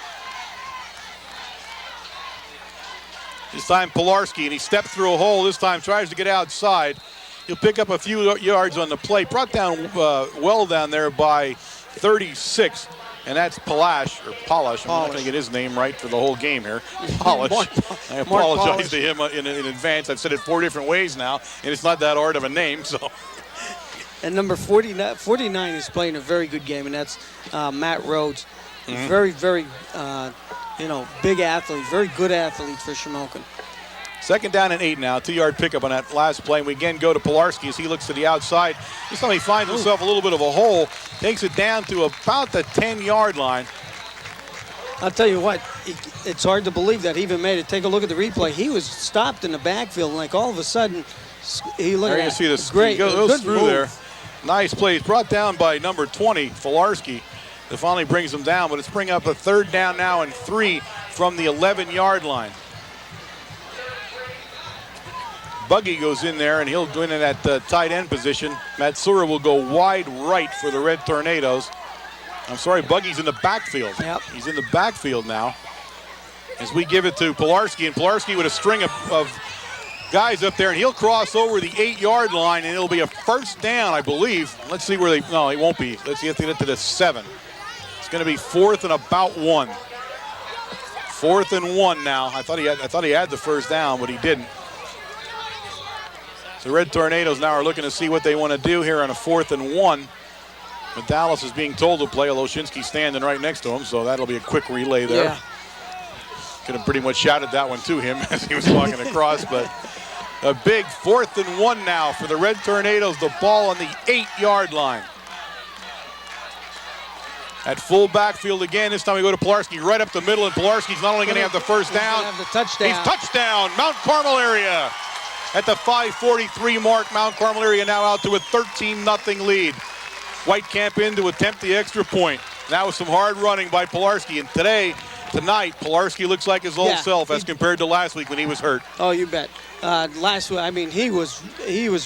This time Pilarski, and he stepped through a hole. This time tries to get outside. He'll pick up a few yards on the play. Brought down well down there by 36. And that's Polish. I'm not going to get his name right for the whole game here. Polish. I apologize to him in advance. I've said it 4 different ways now, and it's not that hard of a name. So. And number 49 is playing a very good game, and that's Matt Rhodes. Very, very, big athlete, very good athlete for Shamokin. 2nd down and 8 now. 2-yard pickup on that last play. And we again go to Pilarski as he looks to the outside. This time he finds himself a little bit of a hole. Takes it down to about the 10-yard line. I'll tell you what, it's hard to believe that he even made it. Take a look at the replay. He was stopped in the backfield, and like all of a sudden, he looked at you see this. Great. He goes through move. there. Nice play. He's brought down by number 20, Filarski. That finally brings him down, but it's bringing up a 3rd down now and 3 from the 11-yard line. Buggy goes in there, and he'll go in at the tight end position. Matsura will go wide right for the Red Tornadoes. I'm sorry, Buggy's in the backfield. Yep. He's in the backfield now. As we give it to Pilarski, and Pilarski with a string of guys up there, and he'll cross over the 8-yard line, and it'll be a 1st down, I believe. Let's see where no, it won't be. Let's see if they get to the 7. It's going to be 4th and about 1. 4th and 1 now. I thought he had the 1st down, but he didn't. The Red Tornadoes now are looking to see what they want to do here on a 4th and 1. But Dallas is being told to play, although Shinsky's standing right next to him, so that'll be a quick relay there. Yeah. Could have pretty much shouted that one to him as he was walking across, but a big 4th and 1 now for the Red Tornadoes. The ball on the 8-yard line. At full backfield again. This time we go to Pilarski right up the middle, and Pilarski's not only going to have the 1st down, have the touchdown. He's touchdown, Mount Carmel area. At the 5:43 mark, Mount Carmel area now out to a 13-0 lead. Whitecamp in to attempt the extra point. That was some hard running by Pilarski, and tonight, Pilarski looks like his old self as compared to last week when he was hurt. Oh, you bet. Last week, I mean, he was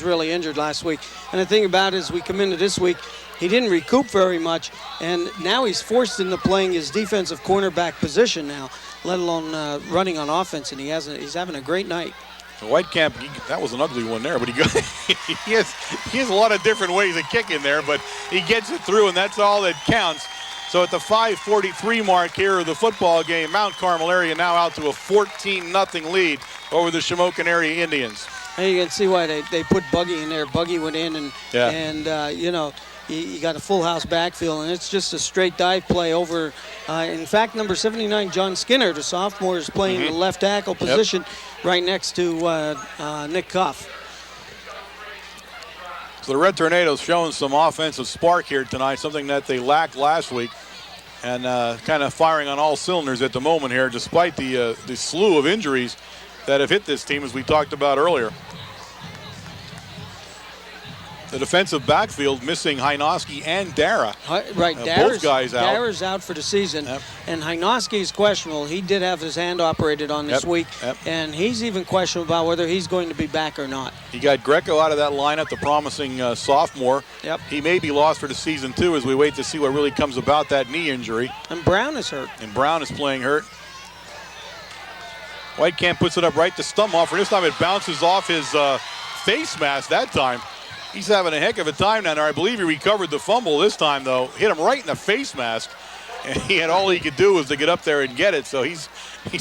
really injured last week. And the thing about it is, we come into this week, he didn't recoup very much, and now he's forced into playing his defensive cornerback position now, let alone running on offense, and he's having a great night. Whitecamp, that was an ugly one there, but he has a lot of different ways of kicking there, but he gets it through, and that's all that counts. So at the 5:43 mark here of the football game, Mount Carmel area now out to a 14-0 lead over the Shamokin area Indians. And you can see why they put Buggy in there. Buggy went in, and you got a full house backfield, and it's just a straight dive play over. In fact, number 79, John Skinner, the sophomore, is playing the left tackle position right next to Nick Cuff. So the Red Tornadoes showing some offensive spark here tonight, something that they lacked last week, and kind of firing on all cylinders at the moment here, despite the slew of injuries that have hit this team, as we talked about earlier. The defensive backfield missing Hynoski and Dara. Right, both guys out. Dara's out for the season, and Hynoski is questionable. He did have his hand operated on this week, and he's even questionable about whether he's going to be back or not. He got Greco out of that lineup, the promising sophomore. He may be lost for the season, too, as we wait to see what really comes about that knee injury. And Brown is hurt. And Brown is playing hurt. Whitecamp puts it up right to Stumhofer. This time it bounces off his face mask that time. He's having a heck of a time down there. I believe he recovered the fumble this time, though. Hit him right in the face mask. And he had all he could do was to get up there and get it. So he's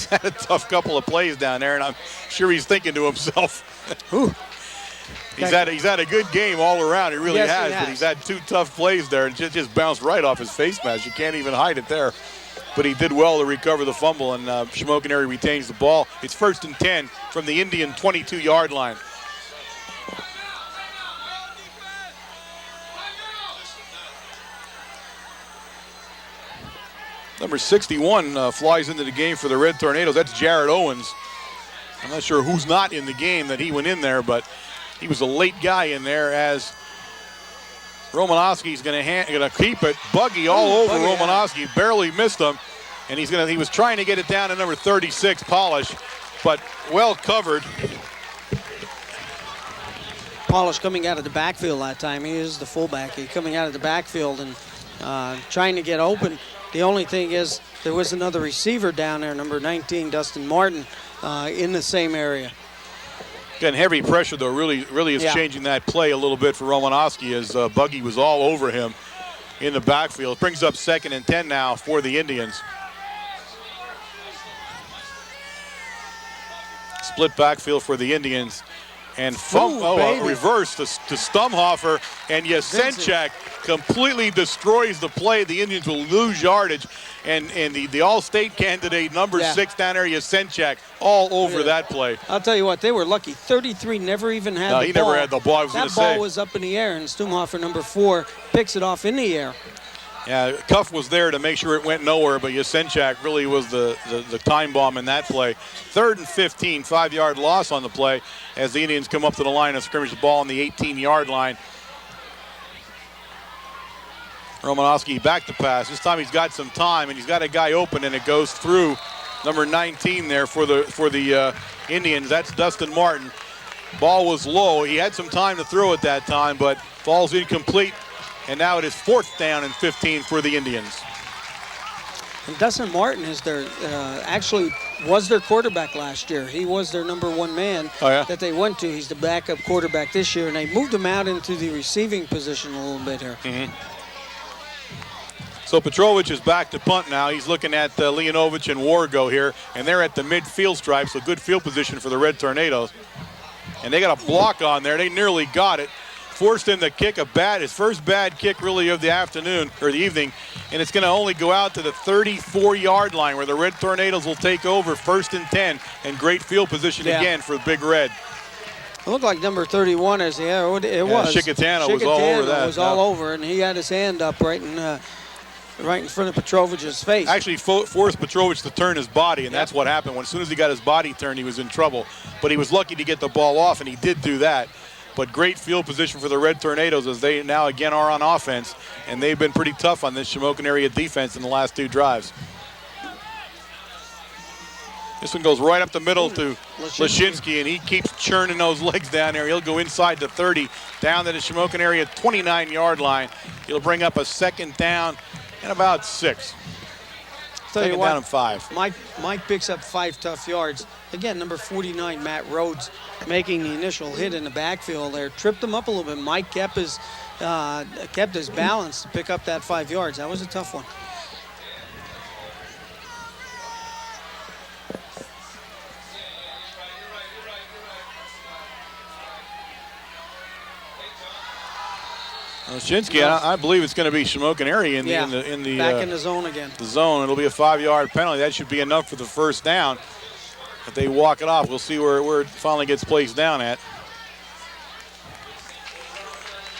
had a tough couple of plays down there, and I'm sure he's thinking to himself. He's had a good game all around. He really has, but he's had 2 tough plays there, and just bounced right off his face mask. You can't even hide it there. But he did well to recover the fumble, and Shamokin area retains the ball. It's 1st and 10 from the Indian 22-yard line. Number 61 flies into the game for the Red Tornadoes. That's Jared Owens. I'm not sure who's not in the game that he went in there, but he was a late guy in there as Romanowski's going to keep it. Buggy all over Romanowski. Barely missed him. And he was trying to get it down to number 36, Polish, but well covered. Polish coming out of the backfield that time. He is the fullback. He's coming out of the backfield and trying to get open. The only thing is there was another receiver down there, number 19, Dustin Martin, in the same area. Again, heavy pressure, though, really is changing that play a little bit for Romanowski as Buggy was all over him in the backfield. Brings up 2nd and 10 now for the Indians. Split backfield for the Indians. And reverse to Stumhofer, and Yasenchak completely destroys the play. The Indians will lose yardage, and the All-State candidate, number 6 down there, Yasenchak, all over that play. I'll tell you what, they were lucky. 33 never even had the ball. No, he never had the ball. That ball was up in the air, and Stumhofer, number 4, picks it off in the air. Yeah, Cuff was there to make sure it went nowhere, but Yasenchak really was the time bomb in that play. 3rd and 15, 5-yard loss on the play as the Indians come up to the line of scrimmage, the ball on the 18-yard line. Romanowski back to pass. This time he's got some time, and he's got a guy open, and it goes through number 19 there for the Indians. That's Dustin Martin. Ball was low. He had some time to throw it that time, but falls incomplete. And now it is 4th down and 15 for the Indians. And Dustin Martin is actually was their quarterback last year. He was their number 1 man that they went to. He's the backup quarterback this year, and they moved him out into the receiving position a little bit here. So Petrovich is back to punt now. He's looking at Leonovich and Wargo here, and they're at the midfield stripe, so good field position for the Red Tornadoes. And they got a block on there. They nearly got it. Forced him to kick his first bad kick really of the afternoon or the evening, and it's going to only go out to the 34-yard line where the Red Tornadoes will take over. 1st and 10, and great field position again for Big Red. It looked like number 31 was. Shikatana was all over that. Was all over, and he had his hand up right in front of Petrovich's face. Actually forced Petrovich to turn his body, and that's what happened. As soon as he got his body turned, he was in trouble. But he was lucky to get the ball off, and he did do that. But great field position for the Red Tornadoes as they now again are on offense, and they've been pretty tough on this Shamokin area defense in the last 2 drives. This one goes right up the middle to Lashinsky, and he keeps churning those legs down there. He'll go inside the 30, down to the Shamokin area 29-yard line. He'll bring up a 2nd down and about 6. Second down and 5. Mike picks up 5 tough yards. Again, number 49, Matt Rhodes, making the initial hit in the backfield there. Tripped him up a little bit. Mike kept his balance to pick up that 5 yards. That was a tough one. Shinsky, I believe it's going to be Shamokin area in the back in the zone again. The zone. It'll be a 5-yard penalty. That should be enough for the 1st down. If they walk it off, we'll see where it finally gets placed down at.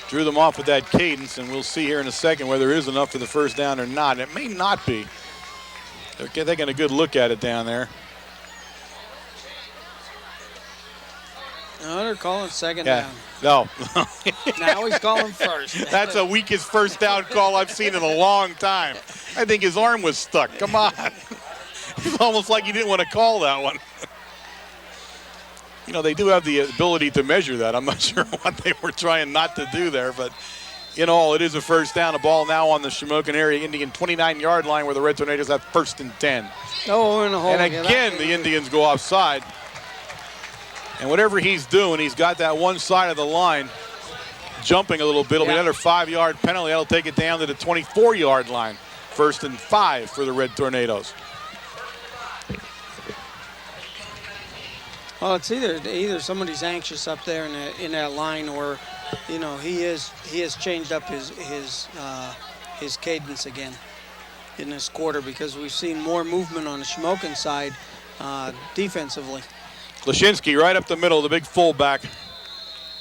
Drew them off with that cadence, and we'll see here in a second whether there is enough for the 1st down or not. It may not be. They're taking a good look at it down there. No, they're calling 2nd down. No. Now he's calling 1st. That's the weakest 1st down call I've seen in a long time. I think his arm was stuck. Come on. It's almost like he didn't want to call that one. You know, they do have the ability to measure that. I'm not sure what they were trying not to do there, but in all, it is a 1st down. A ball now on the Shamokin area Indian 29-yard line where the Red Tornadoes have 1st and 10. Oh, in the hole. And again, the Indians go offside. And whatever he's doing, he's got that one side of the line jumping a little bit. It'll be another 5-yard penalty. That'll take it down to the 24-yard line. 1st and 5 for the Red Tornadoes. Well, it's either somebody's anxious up there in that line, or, you know, he has changed up his cadence again in this quarter, because we've seen more movement on the Shamokin side defensively. Lashinsky right up the middle, the big fullback.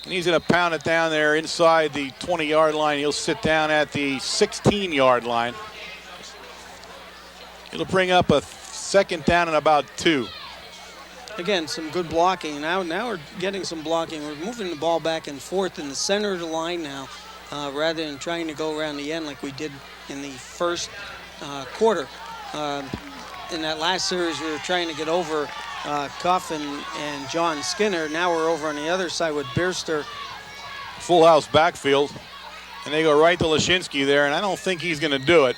And he's going to pound it down there inside the 20-yard line. He'll sit down at the 16-yard line. It'll bring up a 2nd down and about 2. Again, some good blocking. Now we're getting some blocking. We're moving the ball back and forth in the center of the line now, rather than trying to go around the end like we did in the first quarter. In that last series, we were trying to get over Cuff and John Skinner. Now we're over on the other side with Bierster. Full house backfield. And they go right to Lashinsky there, and I don't think he's going to do it.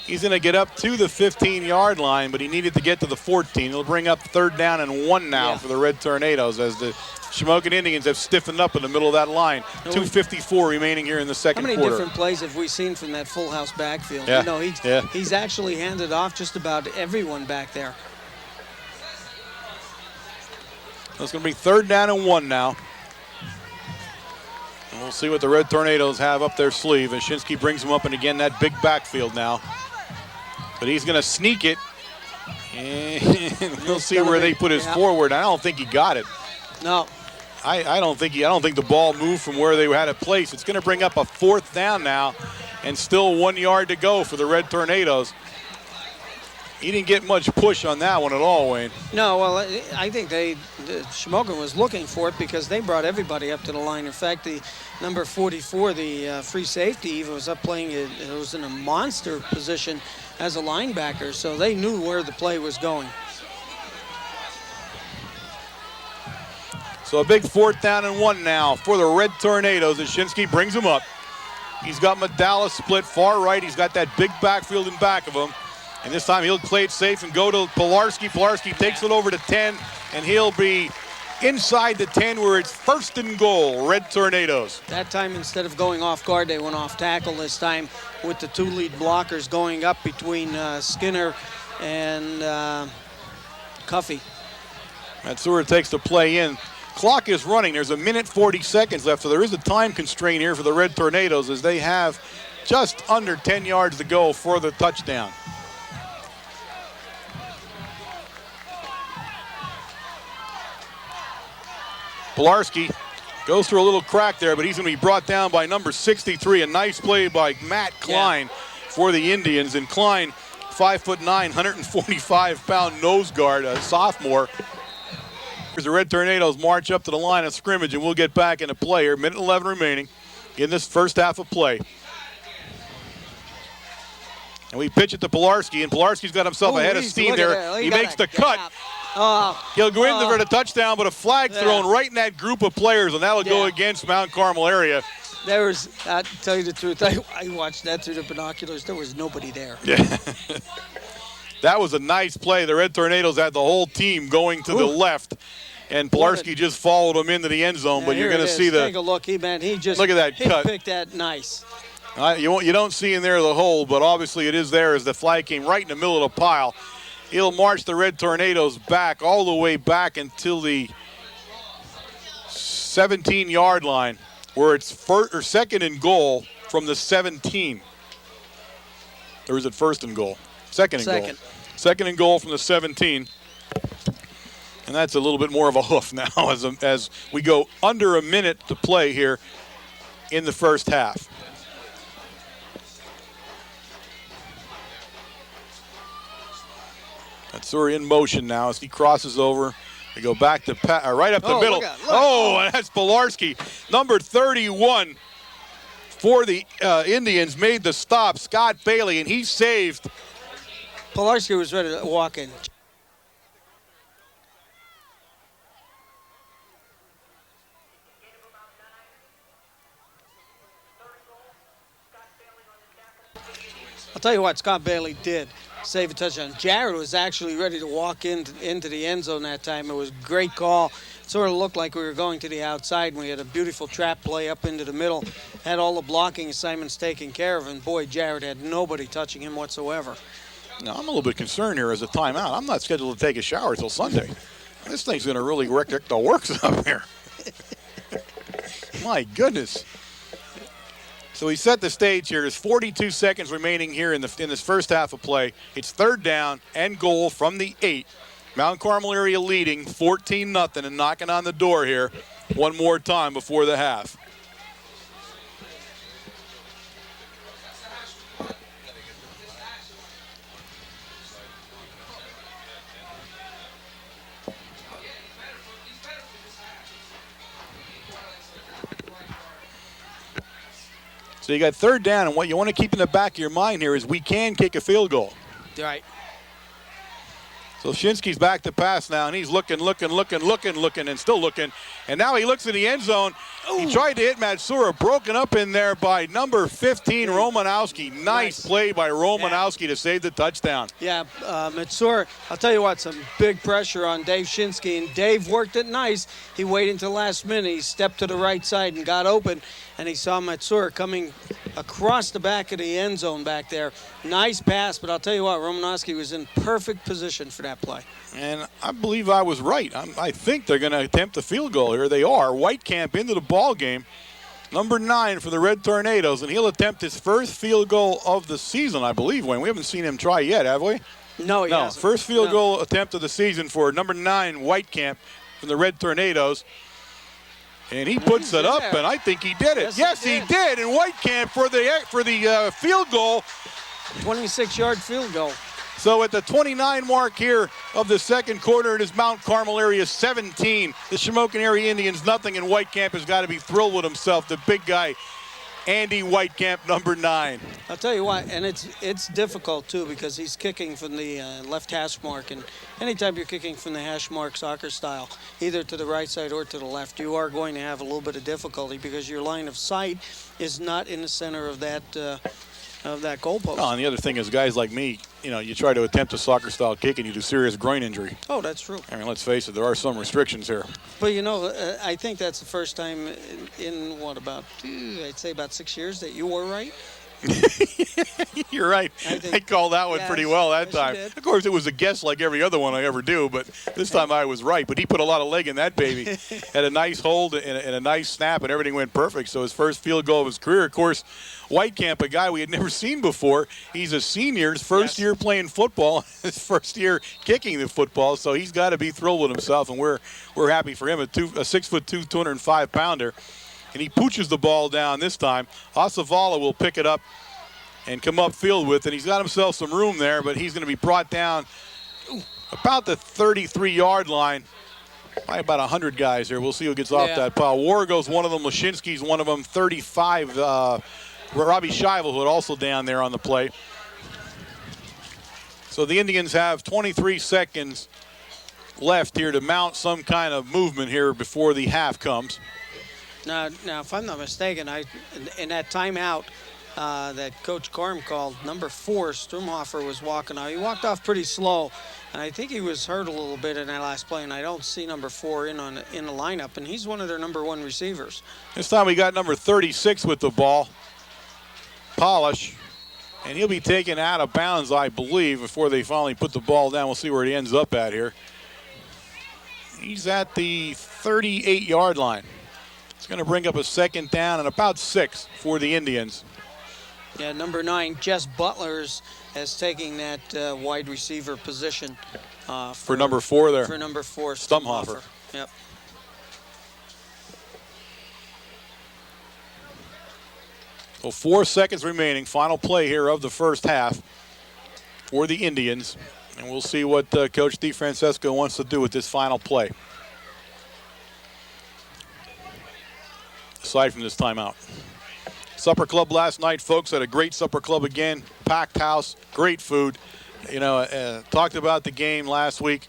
He's going to get up to the 15-yard line, but he needed to get to the 14. He'll bring up 3rd down and 1 now for the Red Tornadoes, as the Shamokin Indians have stiffened up in the middle of that line. 2:54 remaining here in the second quarter. How many different plays have we seen from that full house backfield? Yeah. You know, he's actually handed off just about everyone back there. So it's going to be 3rd down and 1 now. And we'll see what the Red Tornadoes have up their sleeve. Ashinsky brings them up, and again, that big backfield now. But he's going to sneak it, and we'll see where they put his forward. I don't think he got it. No. I don't think the ball moved from where they had it placed. It's going to bring up a 4th down now, and still 1 yard to go for the Red Tornadoes. He didn't get much push on that one at all, Wayne. No, well, I think Shamokin was looking for it, because they brought everybody up to the line. In fact, the number 44, the free safety, even was up playing. It was in a monster position as a linebacker, so they knew where the play was going. So a big 4th down and 1 now for the Red Tornadoes. Ashinsky brings him up. He's got Medalla split far right. He's got that big backfield in back of him. And this time he'll play it safe and go to Pilarski. Pilarski takes it over to 10, and he'll be inside the 10 where it's 1st and goal, Red Tornadoes. That time, instead of going off guard, they went off tackle this time, with the 2 lead blockers going up between Skinner and Cuffy. Matsura takes the play in. Clock is running. There's 1:40 seconds left, so there is a time constraint here for the Red Tornadoes, as they have just under 10 yards to go for the touchdown. Pilarski goes through a little crack there, but he's going to be brought down by number 63. A nice play by Matt Klein for the Indians. And Klein, 5'9", 145-pound nose guard, a sophomore. As the Red Tornadoes march up to the line of scrimmage, and we'll get back into play here. 1:11 remaining in this first half of play. And we pitch it to Pilarski, and Pilarski's got himself a head of steam there. He makes the cut. He'll go in for the touchdown, but a flag thrown right in that group of players, and that'll go against Mount Carmel area. There was, to tell you the truth, I watched that through the binoculars. There was nobody there. Yeah. That was a nice play. The Red Tornadoes had the whole team going to the left, and Pilarski just followed them into the end zone. But you're going to see the. Take a look. He just look at that cut. Picked that nice. You don't see in there the hole, but obviously it is there as the flag came right in the middle of the pile. He'll march the Red Tornadoes back, all the way back until the 17-yard line, where it's 2nd and goal from the 17. Or is it 1st and goal? 2nd and goal. 2nd and goal from the 17. And that's a little bit more of a hoof now as we go under a minute to play here in the first half. Matsura in motion now as he crosses over. They go back to right up the middle. And that's Pilarski. Number 31 for the Indians made the stop, Scott Bailey, and he saved. Pilarski was ready to walk in. I'll tell you what, Scott Bailey did save a touchdown. Jared was actually ready to walk into the end zone that time. It was a great call sort of looked like we were going to the outside, and we had a beautiful trap play up into the middle. Had all the blocking assignments taken care of, and boy, Jared had nobody touching him whatsoever. Now, I'm a little bit concerned here as a timeout. I'm not scheduled to take a shower till Sunday. This thing's going to really wreck the works up here. My goodness. So we set the stage here. There's 42 seconds remaining here in this first half of play. It's 3rd down and goal from the 8. Mount Carmel area leading 14-0 and knocking on the door here one more time before the half. So you got 3rd down, and what you want to keep in the back of your mind here is we can kick a field goal. Right. So Shinsky's back to pass now, and he's looking, and still looking. And now he looks in the end zone. Ooh. He tried to hit Matsura, broken up in there by number 15, Romanowski. Nice play by Romanowski to save the touchdown. Yeah, Matsura, I'll tell you what, some big pressure on Dave Shinsky, and Dave worked it nice. He waited until last minute. He stepped to the right side and got open, and he saw Matsura coming across the back of the end zone back there. Nice pass, but I'll tell you what, Romanowski was in perfect position for that play. And I believe I was right. I think they're going to attempt a field goal here. They are. Whitecamp into the ball game. Number 9 for the Red Tornadoes, and he'll attempt his first field goal of the season, I believe, Wayne. We haven't seen him try yet, have we? No, he hasn't. First field goal attempt of the season for number 9, Whitecamp from the Red Tornadoes. And he puts it up, and I think he did it. Yes, he did. And Whitecamp for the field goal. 26-yard field goal. So at the 29 mark here of the second quarter, it is Mount Carmel area 17. The Shamokin area Indians nothing, and Whitecamp has got to be thrilled with himself. The big guy, Andy Whitecamp, number 9. I'll tell you what, and it's difficult too because he's kicking from the left hash mark, and anytime you're kicking from the hash mark soccer style, either to the right side or to the left, you are going to have a little bit of difficulty because your line of sight is not in the center of that goalpost. Oh, and the other thing is, guys like me, you try to attempt a soccer-style kick and you do serious groin injury. Oh, that's true. I mean, let's face it, there are some restrictions here. But, I think that's the first time in I'd say about 6 years that you were right. You're right. I called that one pretty well that time. Of course, it was a guess like every other one I ever do, but this time I was right. But he put a lot of leg in that baby. Had a nice hold and a nice snap, and everything went perfect. So his first field goal of his career. Of course, Whitecamp, a guy we had never seen before. He's a senior, his first year playing football, his first year kicking the football. So he's got to be thrilled with himself, and we're happy for him. A 6'2", 205-pounder. And he pooches the ball down this time. Asavala will pick it up and come upfield with it. He's got himself some room there, but he's going to be brought down about the 33-yard line by about 100 guys here. We'll see who gets off that pile. Wargo's one of them. Lashinsky's one of them. 35. Robbie Shivel, who had also down there on the play. So the Indians have 23 seconds left here to mount some kind of movement here before the half comes. Now, if I'm not mistaken, in that timeout that Coach Corm called, number 4, Strumhofer was walking out. He walked off pretty slow, and I think he was hurt a little bit in that last play, and I don't see number 4 in the lineup, and he's one of their number 1 receivers. This time we got number 36 with the ball, Polish, and he'll be taken out of bounds, I believe, before they finally put the ball down. We'll see where he ends up at here. He's at the 38-yard line. It's going to bring up a second down and about 6 for the Indians. Yeah, number 9, Jess Butlers, has taken that wide receiver position. For number 4 there. For number 4, Stumhofer. Yep. So 4 seconds remaining. Final play here of the first half for the Indians. And we'll see what Coach DeFrancesco wants to do with this final play. Aside from this timeout. Supper club last night, folks. Had a great supper club again. Packed house, great food. Talked about the game last week.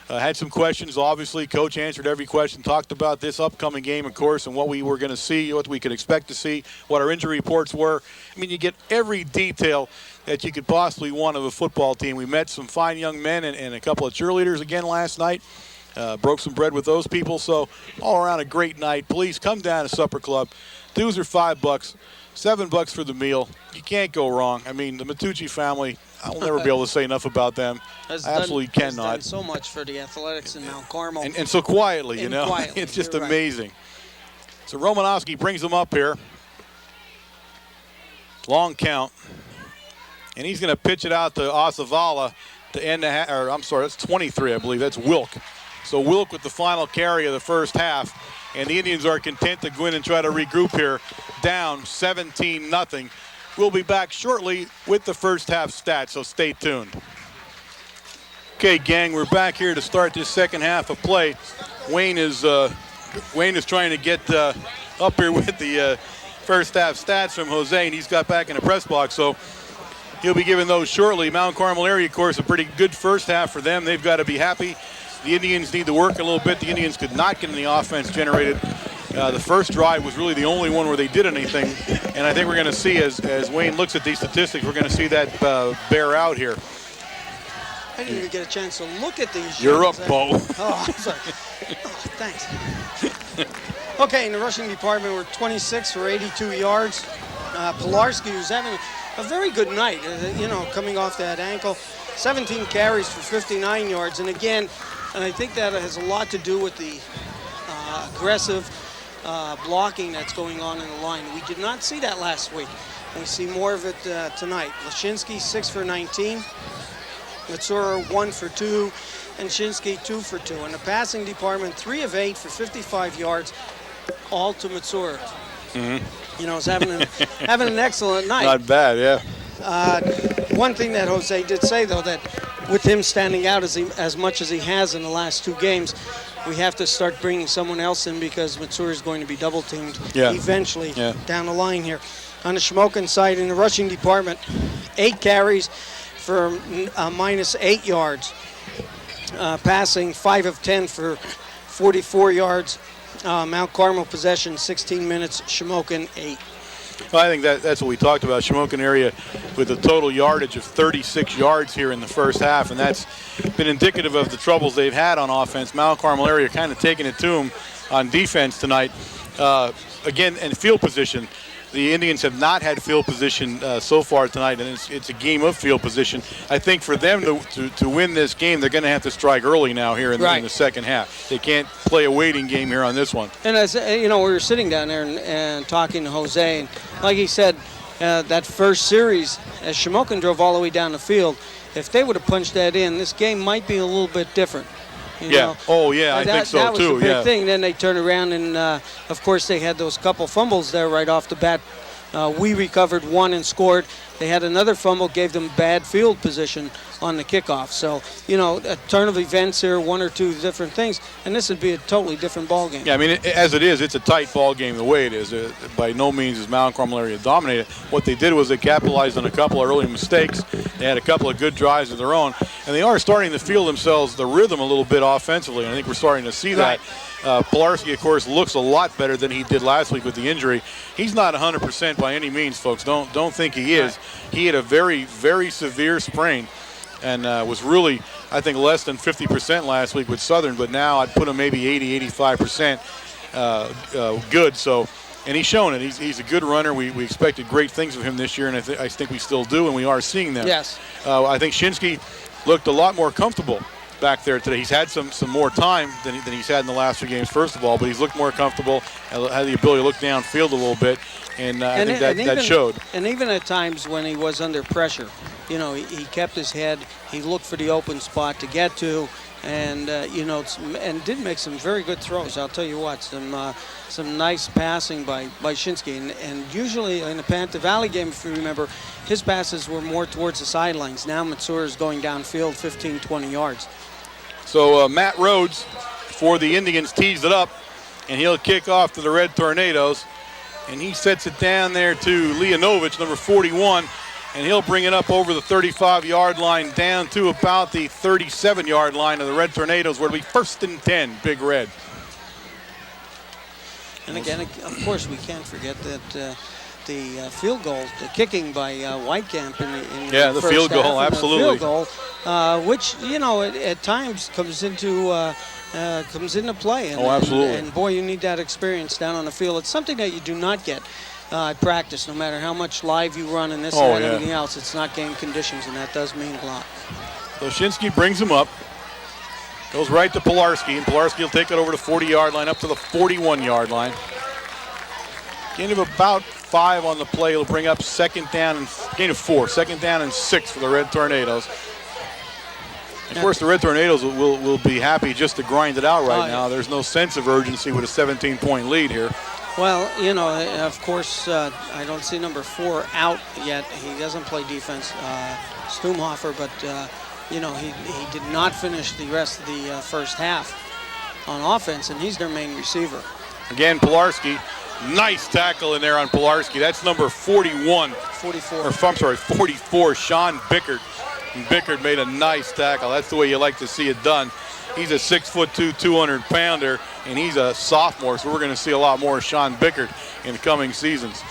Had some questions. Obviously, Coach answered every question. Talked about this upcoming game, of course, and what we were going to see, what we could expect to see, what our injury reports were. I mean, you get every detail that you could possibly want of a football team. We met some fine young men and a couple of cheerleaders again last night. Broke some bread with those people. So all around a great night. Please come down to Supper Club. Dues are $5, $7 for the meal. You can't go wrong. I mean, the Matucci family, I will never be able to say enough about them. I absolutely cannot. Has done so much for the athletics in Mount Carmel. And so quietly, you know. Quietly, it's just right. amazing. So Romanowski brings them up here. Long count. And he's going to pitch it out to Asavala to end the or I'm sorry, that's 23, I believe. That's Wilk. So Wilk with the final carry of the first half. And the Indians are content to go in and try to regroup here, down 17-0. We'll be back shortly with the first half stats, so stay tuned. Okay, gang, we're back here to start this second half of play. Wayne is trying to get up here with the first half stats from Jose, and he's got back in the press box, so he'll be giving those shortly. Mount Carmel area, of course, a pretty good first half for them. They've got to be happy. The Indians need to work a little bit. The Indians could not get any offense generated. The first drive was really the only one where they did anything, and I think we're going to see, as Wayne looks at these statistics, we're going to see that bear out here. I didn't even get a chance to look at these. You're up, Bo. Oh, I'm sorry. Oh, thanks. Okay, in the rushing department, we're 26 for 82 yards. Pilarski, who's having a very good night, coming off that ankle. 17 carries for 59 yards. And again, I think that has a lot to do with the aggressive blocking that's going on in the line. We did not see that last week. We see more of it tonight. Lashinsky, 6 for 19. Matsura, 1 for 2. And Shinsky, 2 for 2. In the passing department, 3 of 8 for 55 yards, all to Matsura. Mm-hmm. He's having an excellent night. Not bad, yeah. One thing that Jose did say, though, that with him standing out as much as he has in the last 2 games, we have to start bringing someone else in because Matsura is going to be double-teamed eventually down the line here. On the Shamokin side, in the rushing department, 8 carries for minus 8 yards. Passing 5 of 10 for 44 yards. Mount Carmel possession 16 minutes. Shamokin 8. Well, I think that's what we talked about. Shamokin area with a total yardage of 36 yards here in the first half, and that's been indicative of the troubles they've had on offense. Mount Carmel area kind of taking it to them on defense tonight. Again, in field position, the Indians have not had field position so far tonight, and it's a game of field position. I think for them to win this game, they're going to have to strike early now here in the second half. They can't play a waiting game here on this one. And as we were sitting down there and talking to Jose, and like he said, that first series, as Shamokin drove all the way down the field, if they would have punched that in, this game might be a little bit different. You know? Oh, yeah, I think so, that too. was the big thing. Then they turned around, and, of course, they had those couple fumbles there right off the bat. We recovered one and scored. They had another fumble, gave them bad field position on the kickoff. So, a turn of events here, 1 or 2 different things, and this would be a totally different ball game. Yeah, I mean, as it is, it's a tight ball game the way it is. By no means is Mount Carmel area dominated. What they did was they capitalized on a couple of early mistakes. They had a couple of good drives of their own, and they are starting to feel themselves the rhythm a little bit offensively. And I think we're starting to see that. Pilarski, of course, looks a lot better than he did last week with the injury. He's not 100% by any means, folks. Don't think he is. He had a very, very severe sprain and was really, I think, less than 50% last week with Southern, but now I'd put him maybe 80, 85% good. So, and he's shown it. He's a good runner. We expected great things of him this year, and I think we still do, and we are seeing them. Yes. I think Shinsky looked a lot more comfortable back there today. He's had some more time than he's had in the last 2 games, first of all, but he's looked more comfortable, had the ability to look downfield a little bit, and I think that showed. And even at times when he was under pressure, he kept his head, he looked for the open spot to get to, and and did make some very good throws. I'll tell you what, some nice passing by Shinsky, and usually in the Panther Valley game, if you remember, his passes were more towards the sidelines. Now Matsura is going downfield 15, 20 yards. So Matt Rhodes for the Indians tees it up, and he'll kick off to the Red Tornadoes, and he sets it down there to Leonovich, number 41, and he'll bring it up over the 35-yard line down to about the 37-yard line of the Red Tornadoes, where it'll be 1st and 10, Big Red. And again, of course, we can't forget that the field goal, the kicking by Whitecamp in the first field goal, half, absolutely. The field goal, which at times comes into comes into play. And, absolutely. And boy, you need that experience down on the field. It's something that you do not get at practice, no matter how much live you run and this and everything else. It's not game conditions, and that does mean a lot. Lashinsky brings him up. Goes right to Pilarski, and Pilarski will take it over to the 40-yard line, up to the 41-yard line. Gain of about 5 on the play. It'll bring up gain of 4. Second down and 6 for the Red Tornadoes. Of course, the Red Tornadoes will be happy just to grind it out right now. There's no sense of urgency with a 17-point lead here. Well, of course, I don't see number 4 out yet. He doesn't play defense, Stumhofer, but he did not finish the rest of the first half on offense, and he's their main receiver. Again, Pilarski, nice tackle in there on Pilarski. That's number 41. 44. I'm sorry, 44, Sean Bickert. And Bickert made a nice tackle. That's the way you like to see it done. He's a 6'2", 200-pounder, and he's a sophomore, so we're going to see a lot more of Sean Bickert in the coming seasons.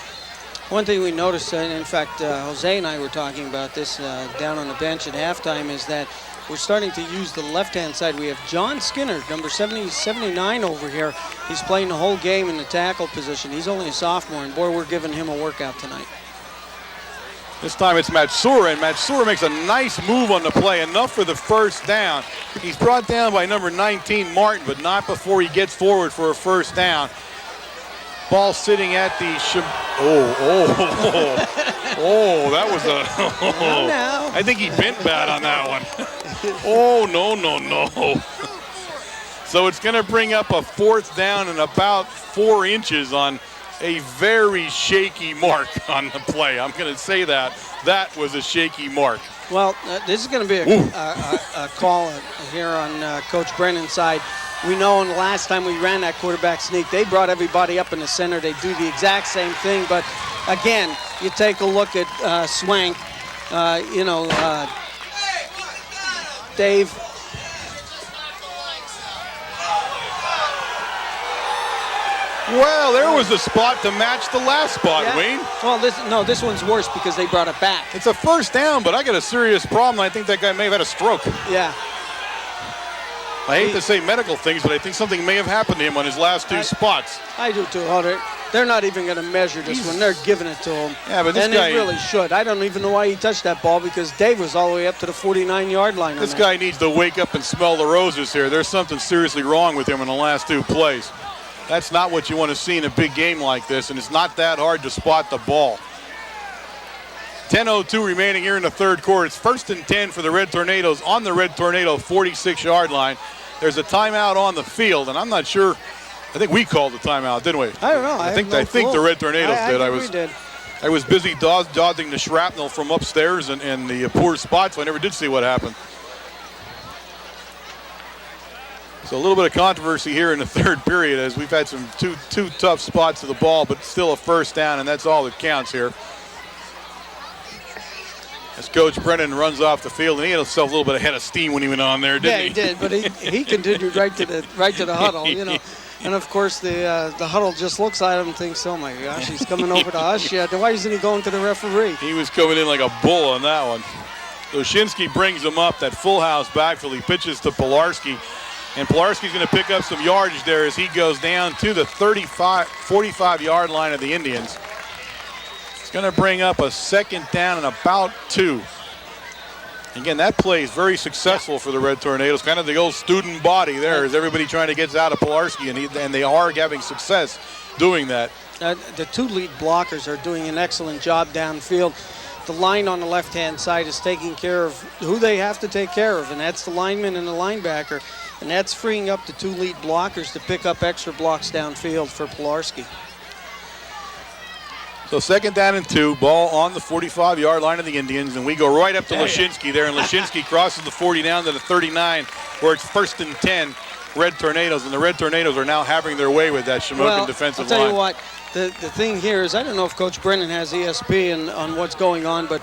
One thing we noticed, and in fact, Jose and I were talking about this down on the bench at halftime, is that we're starting to use the left-hand side. We have John Skinner, number 79 over here. He's playing the whole game in the tackle position. He's only a sophomore, and boy, we're giving him a workout tonight. This time it's Matsura, and Matsura makes a nice move on the play, enough for the first down. He's brought down by number 19, Martin, but not before he gets forward for a first down. Ball sitting at the that was a I think he bent bad on that one. No. So it's going to bring up a fourth down and about 4 inches on a very shaky mark on the play. I'm going to say that. That was a shaky mark. Well, this is going to be a call here on Coach Brennan's side. We know in the last time we ran that quarterback sneak, they brought everybody up in the center. They do the exact same thing. But, again, you take a look at Swank, Dave. Well, there was a spot to match the last spot, Wayne. Well, this one's worse because they brought it back. It's a first down, but I got a serious problem. I think that guy may have had a stroke. Yeah. I hate to say medical things, but I think something may have happened to him on his last 2 spots. I do too, Hunter. They're not even going to measure this one. They're giving it to him. Yeah, but this and guy... they really should. I don't even know why he touched that ball because Dave was all the way up to the 49-yard line. This guy needs to wake up and smell the roses here. There's something seriously wrong with him in the last 2 plays. That's not what you want to see in a big game like this, and it's not that hard to spot the ball. 10:02 remaining here in the third quarter. It's 1st and 10 for the Red Tornadoes on the Red Tornado 46-yard line. There's a timeout on the field, and I'm not sure. I think we called the timeout, didn't we? I don't know. I think the Red Tornadoes did. I was busy dodging the shrapnel from upstairs and the poor spots, so I never did see what happened. So a little bit of controversy here in the third period as we've had some two tough spots to the ball, but still a first down, and that's all that counts here. As Coach Brennan runs off the field, and he had himself a little bit of head of steam when he went on there, didn't he? Yeah, he did, but he continued right to the huddle, And of course, the huddle just looks at him and thinks, "Oh my gosh, he's coming over to us yet. Why isn't he going to the referee?" He was coming in like a bull on that one. Lashinsky brings him up, that full house backfield. He pitches to Pilarski, and Pilarski's going to pick up some yardage there as he goes down to the 45-yard line of the Indians. It's going to bring up a second down and about 2. Again, that play is very successful for the Red Tornadoes. Kind of the old student body there as everybody trying to get out of Pilarski, and they are having success doing that. The 2 lead blockers are doing an excellent job downfield. The line on the left-hand side is taking care of who they have to take care of, and that's the lineman and the linebacker. And that's freeing up the 2 lead blockers to pick up extra blocks downfield for Pilarski. So 2nd down and 2, ball on the 45-yard line of the Indians, and we go right up to Lashinsky there, and Lashinsky crosses the 40 down to the 39, where it's 1st and 10, Red Tornadoes, and the Red Tornadoes are now having their way with that Shamokin defensive line. I'll tell you what, the thing here is, I don't know if Coach Brennan has ESP on what's going on, but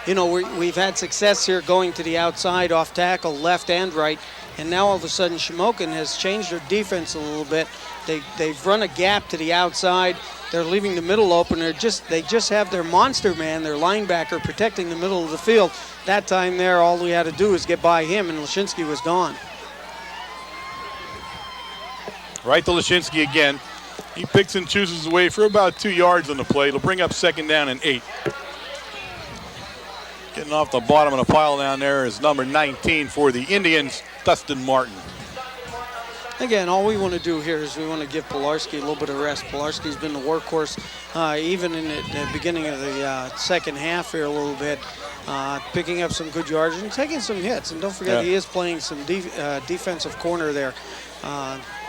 we've had success here going to the outside, off tackle, left and right, and now all of a sudden Shamokin has changed their defense a little bit. They've run a gap to the outside. They're leaving the middle open. They just have their monster man, their linebacker, protecting the middle of the field. That time there, all we had to do was get by him, and Lashinsky was gone. Right to Lashinsky again. He picks and chooses away for about 2 yards on the play. It'll bring up 2nd down and 8. Getting off the bottom of the pile down there is number 19 for the Indians, Dustin Martin. Again, all we want to do here is we want to give Pilarski a little bit of rest. Pilarski's been the workhorse even in the beginning of the second half here a little bit, picking up some good yards and taking some hits. And don't forget, he is playing some defensive corner there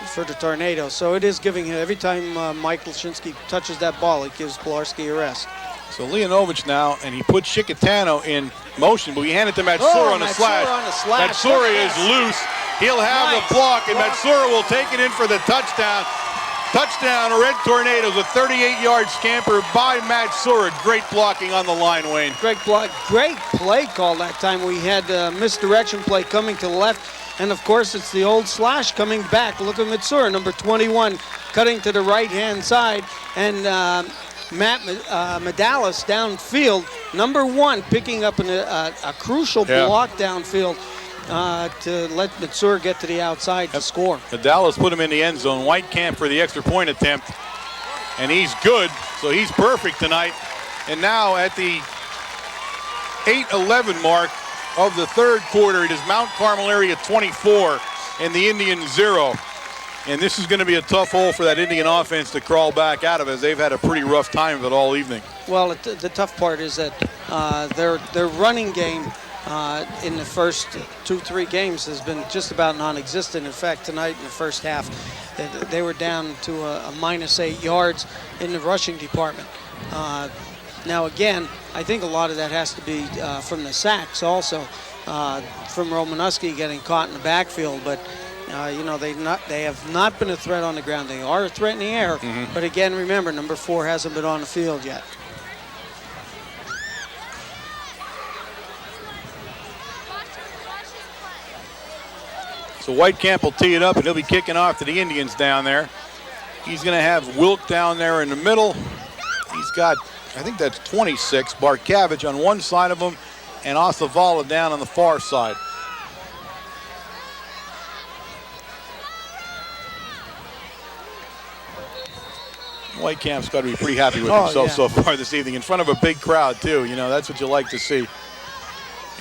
for the Tornadoes. So it is giving him, every time Mike Lashinsky touches that ball, it gives Pilarski a rest. So Leonovich now, and he put Shikatano in motion, but we hand it to Matsura on the slash. Matsura is loose. He'll have the block, and Matsura will take it in for the touchdown. Touchdown, Red Tornadoes, a 38-yard scamper by Matsura. Great blocking on the line, Wayne. Great block, great play call that time. We had misdirection play coming to the left, and of course it's the old slash coming back. Look at Matsura, number 21, cutting to the right-hand side, and Matt Medalis downfield, number 1, picking up a crucial block downfield to let Matsura get to the outside to score. Medalis put him in the end zone. Whitecamp for the extra point attempt, and he's good, so he's perfect tonight. And now at the 8:11 mark of the 3rd quarter, it is Mount Carmel area 24 and the Indians 0. And this is going to be a tough hole for that Indian offense to crawl back out of, as they've had a pretty rough time of it all evening. Well, the tough part is that their running game in the first 2-3 games has been just about non-existent. In fact, tonight in the first half, they were down to a -8 yards in the rushing department. Now, again, I think a lot of that has to be from the sacks also, from Romanowski getting caught in the backfield, but you know, they have not been a threat on the ground. They are a threat in the air, but again, remember, number 4 hasn't been on the field yet. So Whitecamp will tee it up, and he'll be kicking off to the Indians down there. He's going to have Wilk down there in the middle. He's got, I think that's 26, Barkavich on one side of him, and Osavala down on the far side. Whitecamp's got to be pretty happy with himself so far this evening, in front of a big crowd too. You know, that's what you like to see.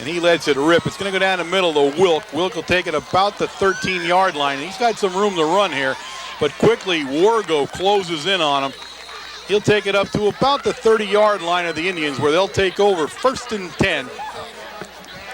And he lets it rip. It's going to go down the middle to Wilk. Wilk will take it about the 13-yard line. And he's got some room to run here, but quickly Wargo closes in on him. He'll take it up to about the 30-yard line of the Indians, where they'll take over 1st and 10.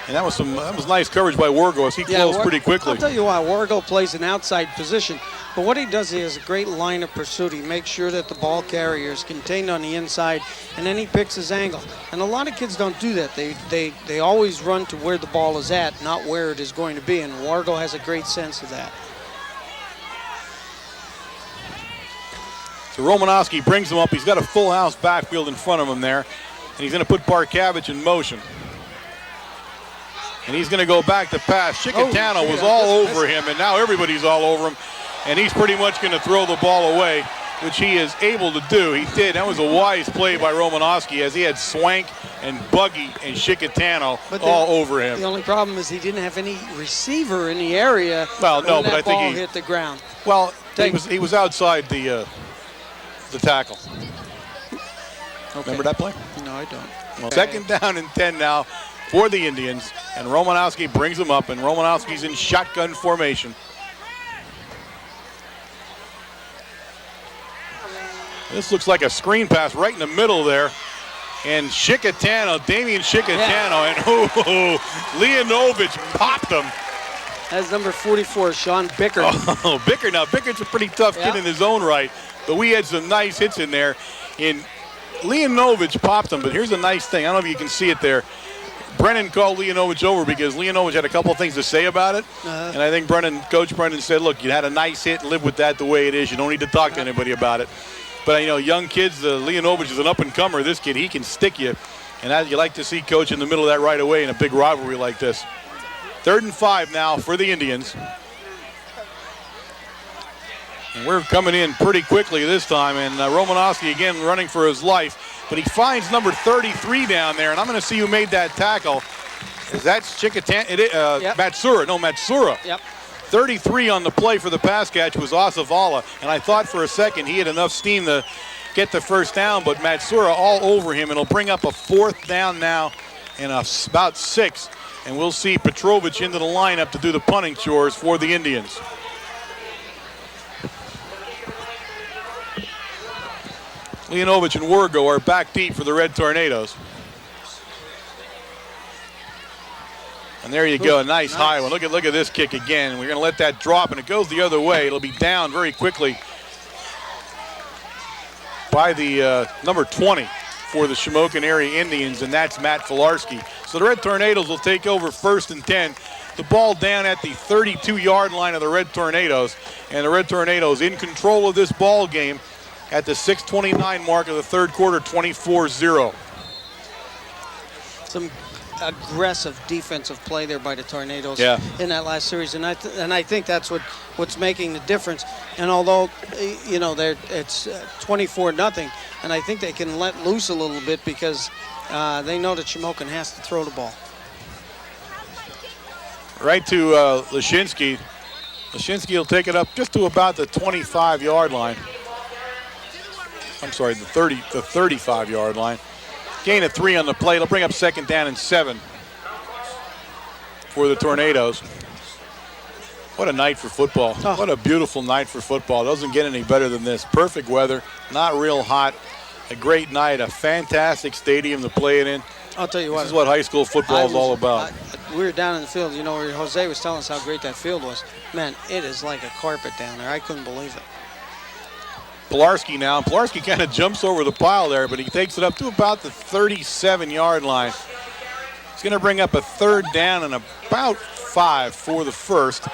And that was nice coverage by Wargo as he closed pretty quickly. I'll tell you why. Wargo plays an outside position, but what he does, he has a great line of pursuit. He makes sure that the ball carrier is contained on the inside, and then he picks his angle. And a lot of kids don't do that. They always run to where the ball is at, not where it is going to be, and Wargo has a great sense of that. So Romanowski brings him up. He's got a full house backfield in front of him there, and he's going to put Barkavich in motion. And he's going to go back to pass. Shikatano was all over him, and now everybody's all over him. And he's pretty much going to throw the ball away, which he is able to do. He did. That was a wise play by Romanowski, as he had Swank and Buggy and Shikatano all over him. The only problem is he didn't have any receiver in the area. Well, no, but I think ball hit the ground. Well, he was outside the tackle. Okay. Remember that play? No, I don't. Well, 2nd down and 10 now for the Indians, and Romanowski brings him up, and Romanowski's in shotgun formation. This looks like a screen pass right in the middle there. And Shikatano, Damian Shikatano, and Leonovich popped him. That's number 44, Sean Bickert. Oh, Bickert. Now, Bickert's a pretty tough kid in his own right, but we had some nice hits in there. And Leonovich popped him, but here's a nice thing. I don't know if you can see it there. Brennan called Leonovich over because Leonovich had a couple of things to say about it. And I think Coach Brennan said, look, you had a nice hit, live with that the way it is. You don't need to talk to anybody about it. But, you know, young kids, Leonovich is an up-and-comer. This kid, he can stick you. And you like to see Coach in the middle of that right away in a big rivalry like this. 3rd and 5 now for the Indians. And we're coming in pretty quickly this time. And Romanowski again running for his life. But he finds number 33 down there. And I'm going to see who made that tackle. That's Matsura. No, Matsura. Yep. 33 on the play for the pass catch was Asavala, and I thought for a second he had enough steam to get the first down, but Matsura all over him, and it'll bring up a 4th down now and about 6, and we'll see Petrovic into the lineup to do the punting chores for the Indians. Leonovich and Wergo are back deep for the Red Tornadoes. And there you go, a nice high one. Look at this kick again. We're going to let that drop, and it goes the other way. It'll be down very quickly by the number 20 for the Shamokin area Indians, and that's Matt Filarski. So the Red Tornadoes will take over 1st and 10. The ball down at the 32-yard line of the Red Tornadoes, and the Red Tornadoes in control of this ball game at the 6:29 mark of the 3rd quarter, 24-0. Some aggressive defensive play there by the Tornadoes in that last series, and I think that's what's making the difference. And although it's 24-0, and I think they can let loose a little bit because they know that Shamokin has to throw the ball. Right to Lashinsky. Lashinsky will take it up just to about the 25-yard line. I'm sorry, the 35-yard line. Gain of 3 on the play. It'll bring up 2nd down and 7 for the Tornadoes. What a night for football. Oh. What a beautiful night for football. Doesn't get any better than this. Perfect weather, not real hot. A great night, a fantastic stadium to play it in. I'll tell you what. This is what high school football is all about. We were down in the field, where Jose was telling us how great that field was. Man, it is like a carpet down there. I couldn't believe it. Pilarski now. Pilarski kind of jumps over the pile there, but he takes it up to about the 37-yard line. It's going to bring up a 3rd down and about 5 for the 1st.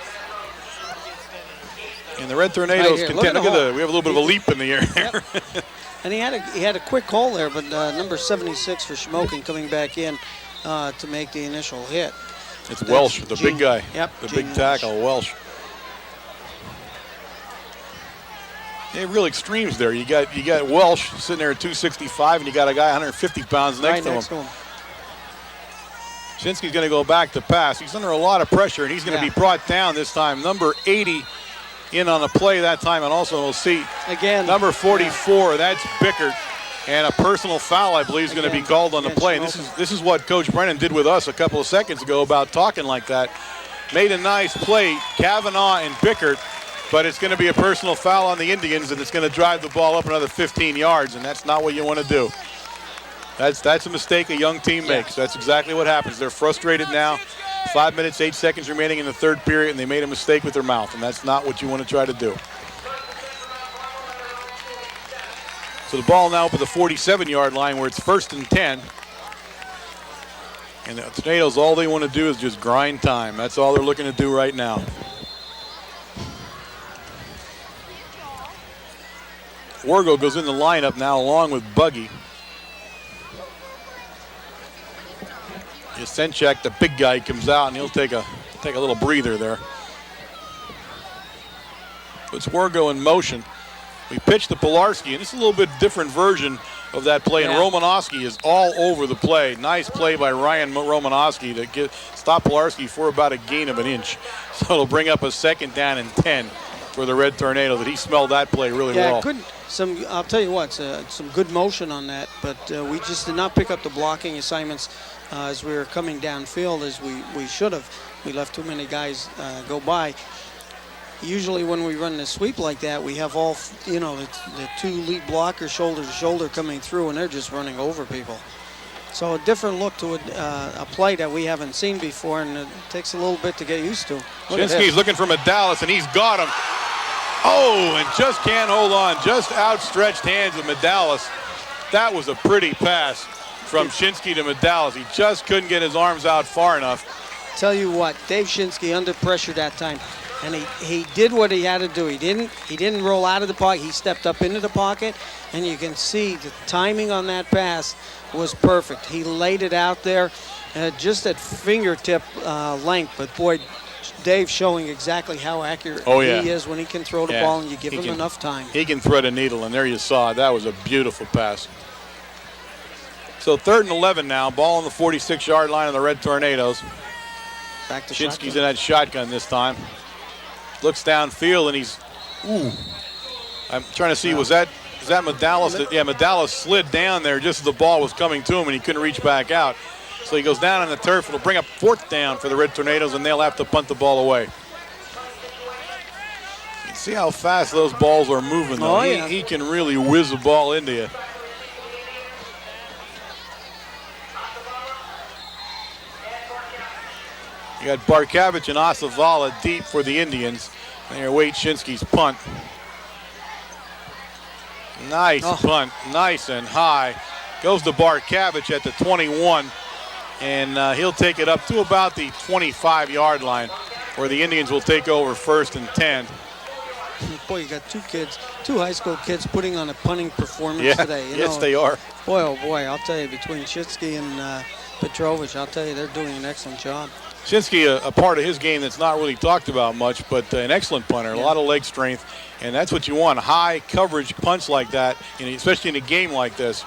And the Red Tornadoes contend. Look at we have a little bit of a leap in the air. Yep. And he had a quick hole there, but number 76 for Shamokin coming back in to make the initial hit. It's Welsh, the big guy. Yep, the big tackle, Welsh. They have real extremes there. You got Welsh sitting there at 265, and you got a guy 150 pounds next to him. Shinsky's going to go back to pass. He's under a lot of pressure, and he's going to be brought down this time. Number 80 in on the play that time, and also we'll see again number 44. That's Bickert, and a personal foul, I believe, is going to be called on the play. And this is what Coach Brennan did with us a couple of seconds ago about talking like that. Made a nice play, Kavanaugh and Bickert. But it's going to be a personal foul on the Indians, and it's going to drive the ball up another 15 yards, and that's not what you want to do. That's a mistake a young team makes. That's exactly what happens. They're frustrated now. 5 minutes, 8 seconds remaining in the 3rd period, and they made a mistake with their mouth, and that's not what you want to try to do. So the ball now up at the 47-yard line where it's 1st and 10. And the Tornadoes, all they want to do is just grind time. That's all they're looking to do right now. Wergo goes in the lineup now along with Buggy. Yasenchak, the big guy, comes out and he'll take a little breather there. Puts Wergo in motion. We pitch to Pilarski, and it's a little bit different version of that play. And Romanowski is all over the play. Nice play by Ryan Romanowski to stop Pilarski for about a gain of an inch. So it'll bring up a 2nd down and 10 for the Red Tornado. That he smelled that play really well. I'll tell you what, some good motion on that, but we just did not pick up the blocking assignments as we were coming downfield as we should have. We left too many guys go by. Usually when we run the sweep like that, we have all, the 2 lead blockers shoulder to shoulder coming through, and they're just running over people. So a different look to a play that we haven't seen before, and it takes a little bit to get used to. Shinsky's looking for Medalis, and he's got him. Oh, and just can't hold on. Just outstretched hands of Medalis. That was a pretty pass from Shinsky to Medalis. He just couldn't get his arms out far enough. Tell you what, Dave Shinsky under pressure that time, and he did what he had to do. He didn't roll out of the pocket. He stepped up into the pocket, and you can see the timing on that pass was perfect. He laid it out there just at fingertip length, but boy, Dave showing exactly how accurate he is when he can throw the ball and you give him enough time. He can thread a needle, and there you saw it. That was a beautiful pass. So 3rd and 11 now. Ball on the 46-yard line of the Red Tornadoes. Back to Shinsky's in that shotgun this time. Looks downfield, and he's, I'm trying to see, is that Medalis? Yeah, Medalis slid down there just as the ball was coming to him, and he couldn't reach back out. So he goes down on the turf. It'll bring up 4th down for the Red Tornadoes, and they'll have to punt the ball away. You see how fast those balls are moving, though. Oh, yeah. He can really whiz the ball into you. You got Barkavich and Asavala deep for the Indians. There, Wade Shinsky's punt. Nice punt, nice and high. Goes to Barkavich at the 21, and he'll take it up to about the 25-yard line, where the Indians will take over 1st and 10. Boy, you got two high school kids putting on a punting performance today. Yes, they are. Boy, oh boy, I'll tell you, between Shinsky and Petrovich, I'll tell you, they're doing an excellent job. Shinsky, a part of his game that's not really talked about much, but an excellent punter, a lot of leg strength, and that's what you want, high coverage punts like that, especially in a game like this.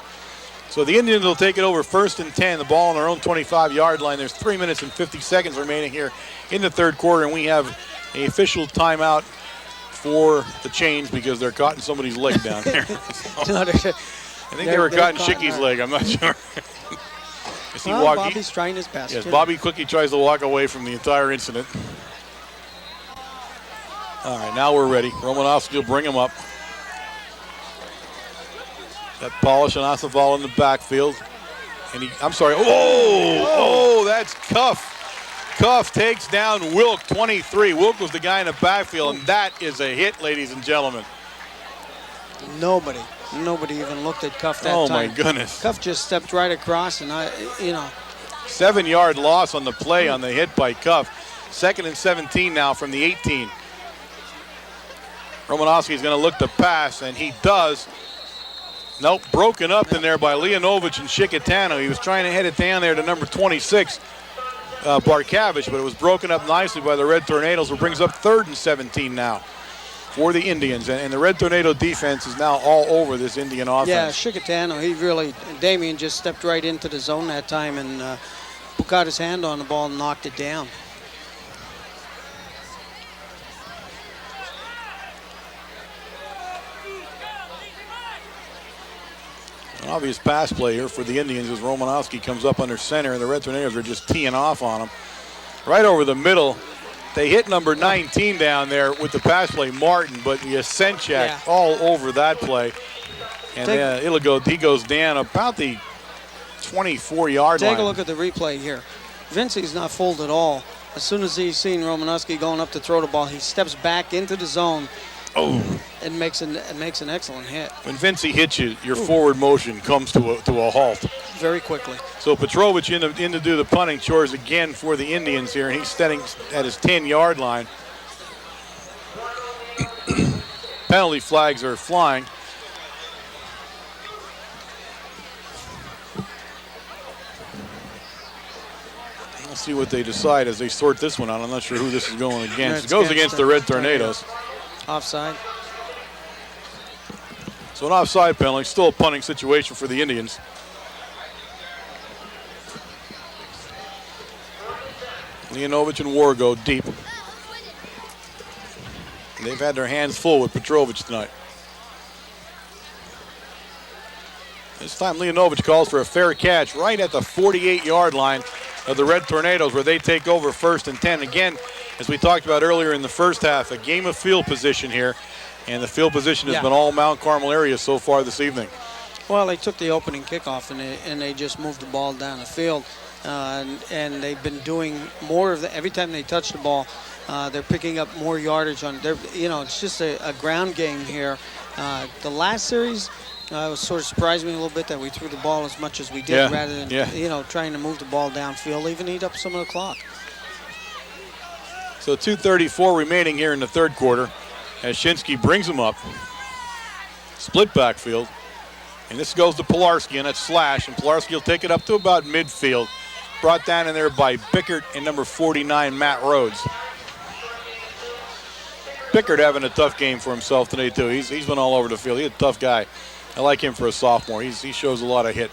So the Indians will take it over 1st and 10, the ball on their own 25-yard line. There's 3 minutes and 50 seconds remaining here in the 3rd quarter, and we have an official timeout for the chains because they're caught in somebody's leg down there. I think they were caught in Shicky's leg, I'm not sure. Bobby's trying his best. Yes, Bobby quickly tries to walk away from the entire incident. All right, now we're ready. Romanowski will bring him up. Got Polish and Asaval in the backfield. And that's Cuff. Cuff takes down Wilk, 23. Wilk was the guy in the backfield, and that is a hit, ladies and gentlemen. Nobody even looked at Cuff that time. Oh, my goodness. Cuff just stepped right across, and 7-yard loss on the play on the hit by Cuff. 2nd and 17 now from the 18. Romanowski is going to look to pass, and he does. Nope, broken up in there by Leonovich and Shikatano. He was trying to head it down there to number 26, Barkavich, but it was broken up nicely by the Red Tornadoes, which brings up 3rd and 17 now for the Indians. And the Red Tornado defense is now all over this Indian offense. Yeah, Shikatano, Damien just stepped right into the zone that time and got his hand on the ball and knocked it down. An obvious pass play here for the Indians as Romanowski comes up under center, and the Red Tornadoes are just teeing off on him. Right over the middle. They hit number 19 down there with the pass play, Martin, but the ascent check all over that play. And he goes down about the 24-yard line. Take a look at the replay here. Vincey's not fooled at all. As soon as he's seen Romanowski going up to throw the ball, he steps back into the zone. And makes an excellent hit. When Vincey hits you, your forward motion comes to a halt. Very quickly. So Petrovich in to do the punting chores again for the Indians here, and he's standing at his 10-yard line. Penalty flags are flying. We'll see what they decide as they sort this one out. I'm not sure who this is going against. It goes against the Red Tornadoes. Offside. So an offside penalty, still a punting situation for the Indians. Leonovich and Wargo deep. They've had their hands full with Petrovich tonight. This time Leonovich calls for a fair catch right at the 48-yard line of the Red Tornadoes, where they take over 1st and 10. Again, as we talked about earlier in the first half, a game of field position here. And the field position has been all Mount Carmel area so far this evening. Well, they took the opening kickoff and they just moved the ball down the field. And they've been doing more of that. Every time they touch the ball, they're picking up more yardage on their, it's just a ground game here. The last series, it was sort of surprised me a little bit that we threw the ball as much as we did rather than, trying to move the ball downfield, even eat up some of the clock. So 2:34 remaining here in the 3rd quarter as Shinsky brings him up. Split backfield. And this goes to Pilarski on that slash, and Pilarski will take it up to about midfield. Brought down in there by Bickert and number 49, Matt Rhodes. Bickert having a tough game for himself today, too. He's been all over the field. He's a tough guy. I like him for a sophomore. He shows a lot of hit.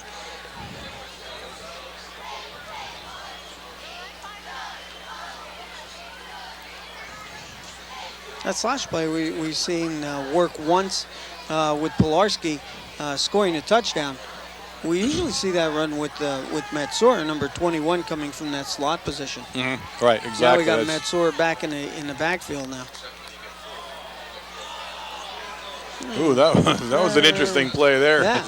That slash play we've seen work once with Pilarski scoring a touchdown. We usually see that run with Matsura, number 21, coming from that slot position. Mm-hmm. Right, exactly. Now we got Matsura back in the backfield now. Ooh, that was an interesting play there. Yeah.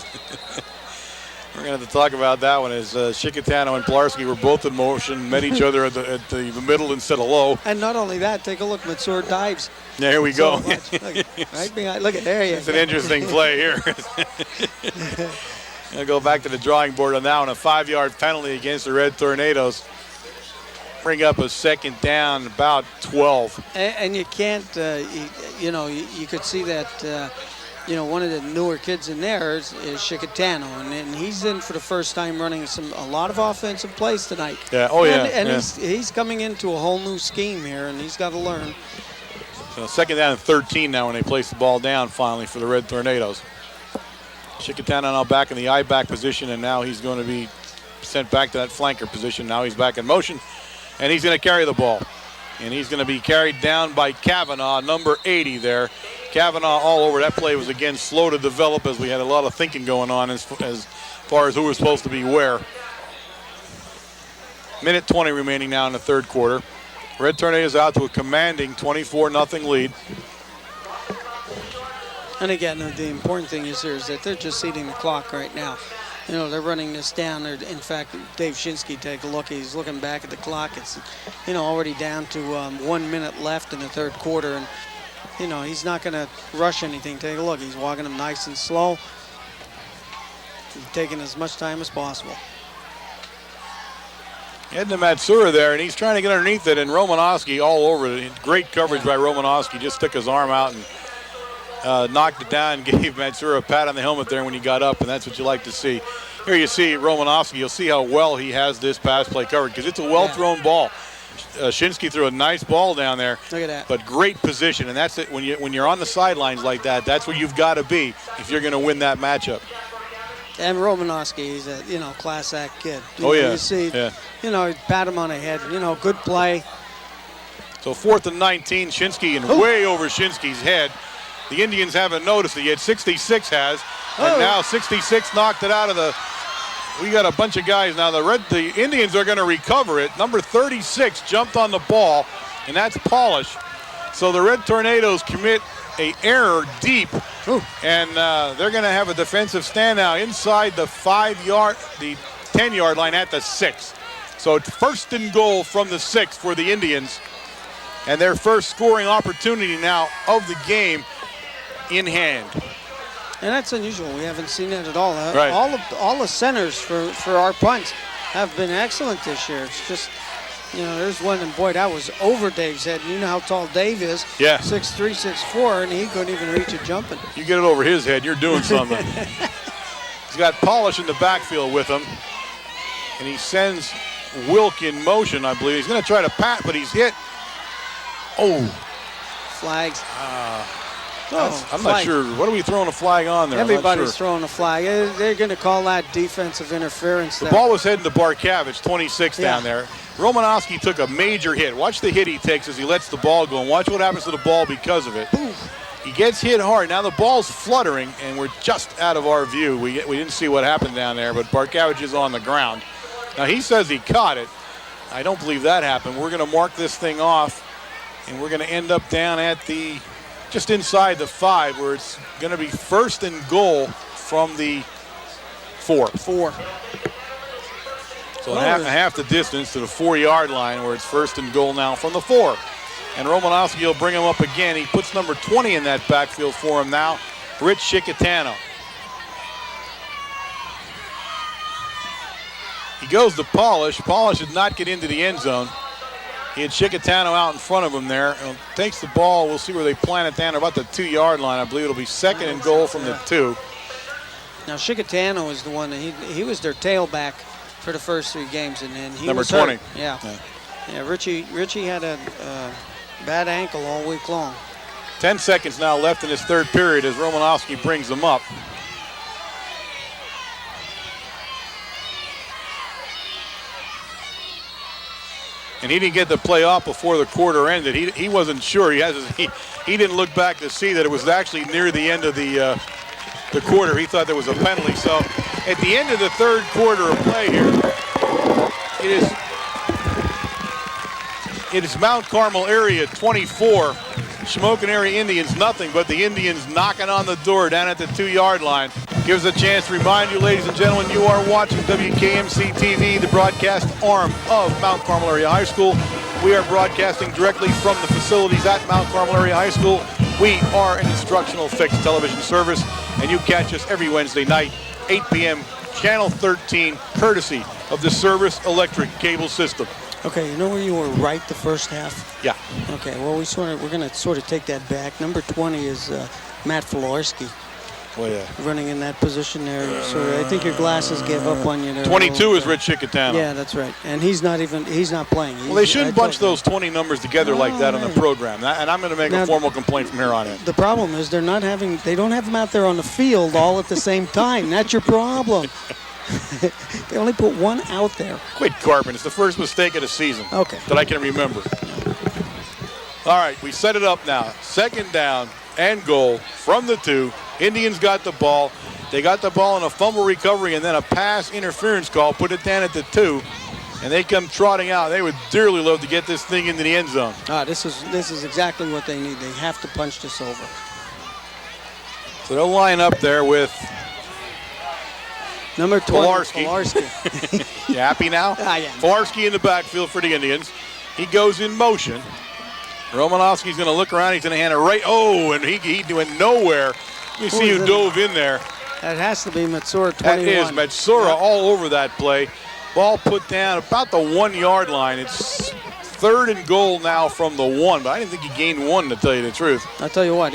We're going to have to talk about that one as Shikatano and Pilarski were both in motion, met each other at the middle instead of low. And not only that, take a look, Matsura dives. Yeah, here we go. Look, right behind, look at there you go. It's an interesting play here. I'll go back to the drawing board on that one. A 5-yard penalty against the Red Tornadoes. Bring up a second down, about 12. And you can't, you could see that, one of the newer kids in there is Shikatano, and he's in for the first time running a lot of offensive plays tonight. Yeah, And he's coming into a whole new scheme here, and he's got to learn. So second down and 13 now when they place the ball down finally for the Red Tornadoes. Shikatano now back in the I-back position, and now he's going to be sent back to that flanker position. Now he's back in motion, and he's going to carry the ball. And he's going to be carried down by Kavanaugh, number 80 there. Kavanaugh all over. That play was, again, slow to develop as we had a lot of thinking going on as far as who was supposed to be where. Minute 20 remaining now in the third quarter. Red Tornadoes out to a commanding 24-0 lead. And again, the important thing is that they're just eating the clock right now. They're running this down. In fact, Dave Shinsky, take a look. He's looking back at the clock. It's, already down to 1 minute left in the third quarter. And, he's not going to rush anything. Take a look. He's walking them nice and slow. He's taking as much time as possible. Heading to Matsura there, and he's trying to get underneath it. And Romanowski all over it. Great coverage by Romanowski. Just took his arm out and knocked it down, gave Matsura a pat on the helmet there when he got up, and that's what you like to see. Here you see Romanowski. You'll see how well he has this pass play covered because it's a well-thrown ball. Shinsky threw a nice ball down there. Look at that. But great position, and that's it. When you're on the sidelines like that, that's where you've got to be if you're going to win that matchup. And Romanowski, he's a class act kid. You see, yeah. Pat him on the head. Good play. So 4th and 19, Shinsky and way over Shinsky's head. The Indians haven't noticed it yet. 66 has, and now 66 knocked it out of the. We got a bunch of guys now. The Indians are going to recover it. Number 36 jumped on the ball, and that's Polish. So the Red Tornadoes commit an error deep, and they're going to have a defensive stand now inside the 10-yard line at the 6. So it's 1st and goal from the 6 for the Indians, and their first scoring opportunity now of the game in hand. And that's unusual. We haven't seen it at all. Right. All the centers for our punts have been excellent this year. It's just, there's one, and boy, that was over Dave's head. You know how tall Dave is. Yeah. 6'3", 6'4", and he couldn't even reach it jumping. You get it over his head, you're doing something. He's got Polish in the backfield with him, and he sends Wilk in motion, I believe. He's going to try to pat, but he's hit. Flags. I'm not sure. What are we throwing a flag on there? Everybody's throwing a flag. They're going to call that defensive interference. The ball was heading to Barkavich, 26 down there. Romanowski took a major hit. Watch the hit he takes as he lets the ball go, and watch what happens to the ball because of it. He gets hit hard. Now the ball's fluttering, and we're just out of our view. We didn't see what happened down there, but Barkavich is on the ground. Now he says he caught it. I don't believe that happened. We're going to mark this thing off, and we're going to end up down at just inside the 5, where it's going to be 1st and goal from the 4. So half the distance to the 4-yard line, where it's 1st and goal now from the 4. And Romanowski will bring him up again. He puts number 20 in that backfield for him now, Rich Shikatano. He goes to Polish. Polish did not get into the end zone. He had Shikatano out in front of him there. Takes the ball. We'll see where they plant it down about the 2-yard line. I believe it'll be 2nd and goal from the 2. Now Shikatano is the one that he was their tailback for the first 3 games, and then he number was 20. Hurt. Yeah. Richie had a bad ankle all week long. 10 seconds now left in this third period as Romanowski brings them up. and he didn't get the play off before the quarter ended. He wasn't sure. He didn't look back to see that it was actually near the end of the quarter. He thought there was a penalty. So at the end of the third quarter of play here, it is Mount Carmel area 24, Shamokin area Indians nothing, but the Indians knocking on the door down at the 2-yard line. Gives us a chance to remind you, ladies and gentlemen, you are watching WKMC TV, the broadcast arm of Mount Carmel Area High School. We are broadcasting directly from the facilities at Mount Carmel Area High School. We are an instructional fixed television service, and you catch us every Wednesday night, 8 p.m., Channel 13, courtesy of the Service Electric Cable System. Okay, you know where you were right the first half? Yeah. Okay, well, we're going to sort of take that back. Number 20 is Matt Filarski. Oh, yeah. Running in that position there. So I think your glasses gave up on you there. 22 is Rich Chicatano. Yeah, that's right. And he's not playing. Well, they shouldn't bunch those 20 numbers together like that on the program. And I'm going to make a formal complaint from here on in. The problem is they don't have them out there on the field all at the same time. That's your problem. They only put one out there. Quit carping. It's the first mistake of the season that I can remember. All right, we set it up now. Second down and goal from the 2. Indians got the ball. They got the ball in a fumble recovery and then a pass interference call. Put it down at the 2. And they come trotting out. They would dearly love to get this thing into the end zone. This is exactly what they need. They have to punch this over. So they'll line up there with number 20, Filarski. You happy now? I am. Filarski in the backfield for the Indians. He goes in motion. Romanowski's going to look around. He's going to hand it right. Oh, and he went nowhere. You see who dove in there. That has to be Matsura 21. That is Matsura all over that play. Ball put down about the 1-yard line. It's third and goal now from the 1, but I didn't think he gained 1, to tell you the truth. I'll tell you what,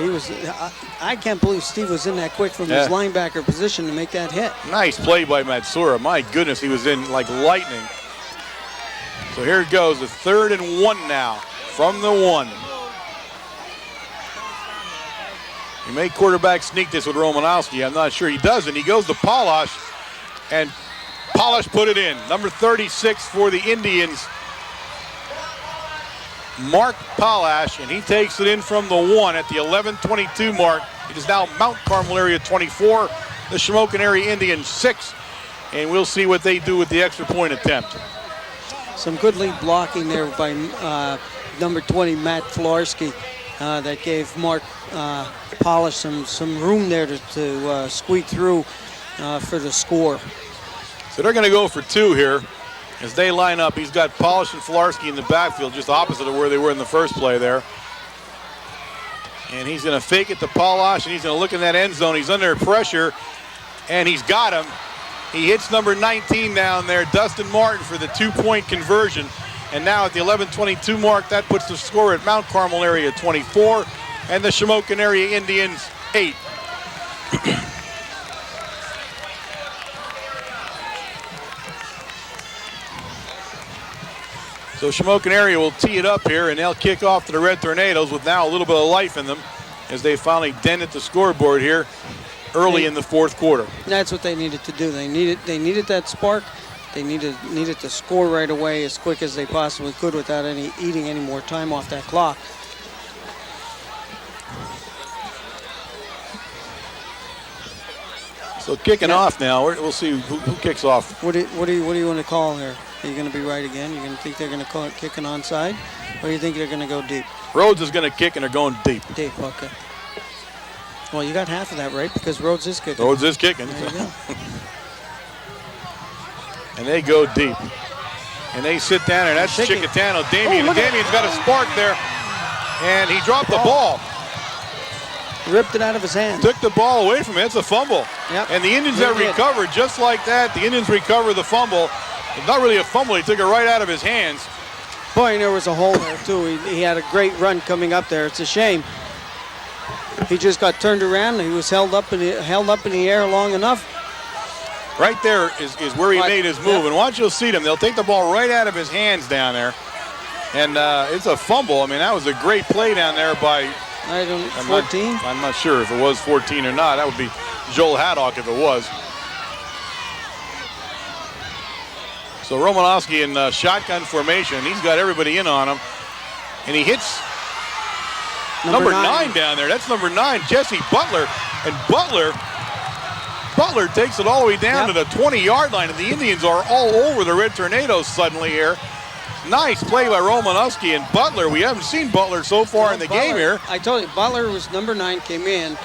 I can't believe Steve was in that quick from his linebacker position to make that hit. Nice play by Matsura. My goodness, he was in like lightning. So here it goes, the 3rd and 1 now from the 1. You may quarterback sneak this with Romanowski. I'm not sure he doesn't. He goes to Polish, and Polish put it in. Number 36 for the Indians, Mark Polish, and he takes it in from the 1 at the 11:22 mark. It is now Mount Carmel area 24, the Shamokin area Indians 6, and we'll see what they do with the extra point attempt. Some good lead blocking there by number 20, Matt Filarski, that gave Mark Polish some room there to squeak through for the score. So they're going to go for 2 here as they line up. He's got Polish and Filarski in the backfield, just opposite of where they were in the first play there. And he's going to fake it to Polish, and he's going to look in that end zone. He's under pressure, and he's got him. He hits number 19 down there, Dustin Martin, for the 2-point conversion. And now at the 11:22 mark, that puts the score at Mount Carmel area 24 and the Shamokin area Indians 8. So Shamokin area will tee it up here, and they'll kick off to the Red Tornadoes with now a little bit of life in them as they finally dented the scoreboard here early in the fourth quarter. That's what they needed to do. They needed that spark. They needed to score right away as quick as they possibly could without eating any more time off that clock. So kicking off now. We'll see who kicks off. What do you want to call here? Are you going to be right again? You're going to think they're going to call it kicking onside, or you think they're going to go deep? Rhodes is going to kick, and they're going deep. Deep, okay. Well, you got half of that right because Rhodes is kicking. Rhodes is kicking. There you go. And they go deep. And they sit down, and that's Chicatano. Damian. And Damian's got a spark there. And he dropped the ball. Ripped it out of his hand. Took the ball away from him. It's a fumble. Yep. And the Indians have recovered just like that. The Indians recover the fumble. It's not really a fumble. He took it right out of his hands. Boy, and there was a hole there, too. He had a great run coming up there. It's a shame. He just got turned around, and he was held up in the air long enough. Right there is where he made his move. And watch, you'll see them. They'll take the ball right out of his hands down there. And it's a fumble. I mean, that was a great play down there by 14? I'm not sure if it was 14 or not. That would be Joel Haddock if it was. So Romanowski in shotgun formation. He's got everybody in on him. And he hits number 9 down there. That's number 9, Jesse Butler. And Butler takes it all the way down to the 20-yard line. And the Indians are all over the Red Tornadoes suddenly here. Nice play by Romanowski and Butler. We haven't seen Butler so far in the game here. I told you, Butler was number 9, came in.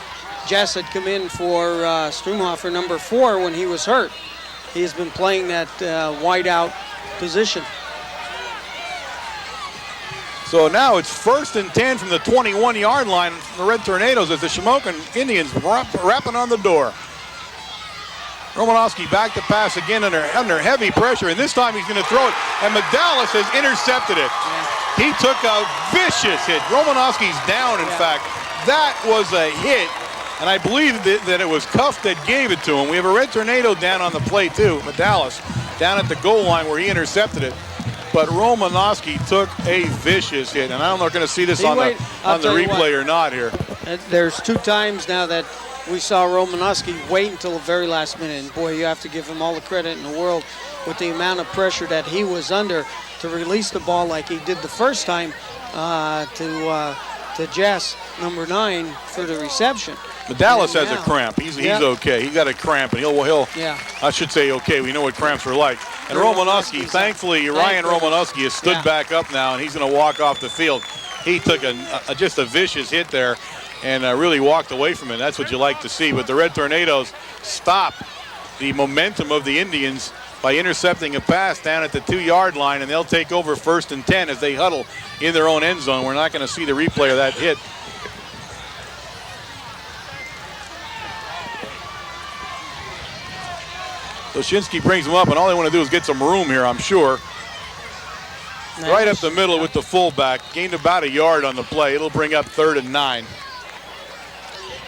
Jess had come in for Strumhofer, number 4, when he was hurt. He has been playing that wide out position. So now it's 1st and 10 from the 21-yard line from the Red Tornadoes as the Shamokin Indians rapping on the door. Romanowski back to pass again under heavy pressure, and this time he's going to throw it, and Medalis has intercepted it. Yeah. He took a vicious hit. Romanowski's down, in fact. That was a hit, and I believe that it was Cuff that gave it to him. We have a Red Tornado down on the play, too, Medalis, down at the goal line where he intercepted it. But Romanowski took a vicious hit, and I don't know if we're going to see this on the replay or not here. There's 2 times now that we saw Romanowski wait until the very last minute, and boy, you have to give him all the credit in the world with the amount of pressure that he was under to release the ball like he did the first time to Jess, number 9, for the reception. Medalis has a cramp. He's okay. He got a cramp, and he'll I should say okay. We know what cramps are like. And Romanowski, thankfully, Ryan Romanowski has stood back up now, and he's going to walk off the field. He took just a vicious hit there and really walked away from it. That's what you like to see. But the Red Tornadoes stop the momentum of the Indians by intercepting a pass down at the 2-yard line, and they'll take over 1st and 10 as they huddle in their own end zone. We're not going to see the replay of that hit. So Shinsky brings them up, and all they want to do is get some room here, I'm sure. Nice. Right up the middle with the fullback. Gained about a yard on the play. It'll bring up 3rd and 9.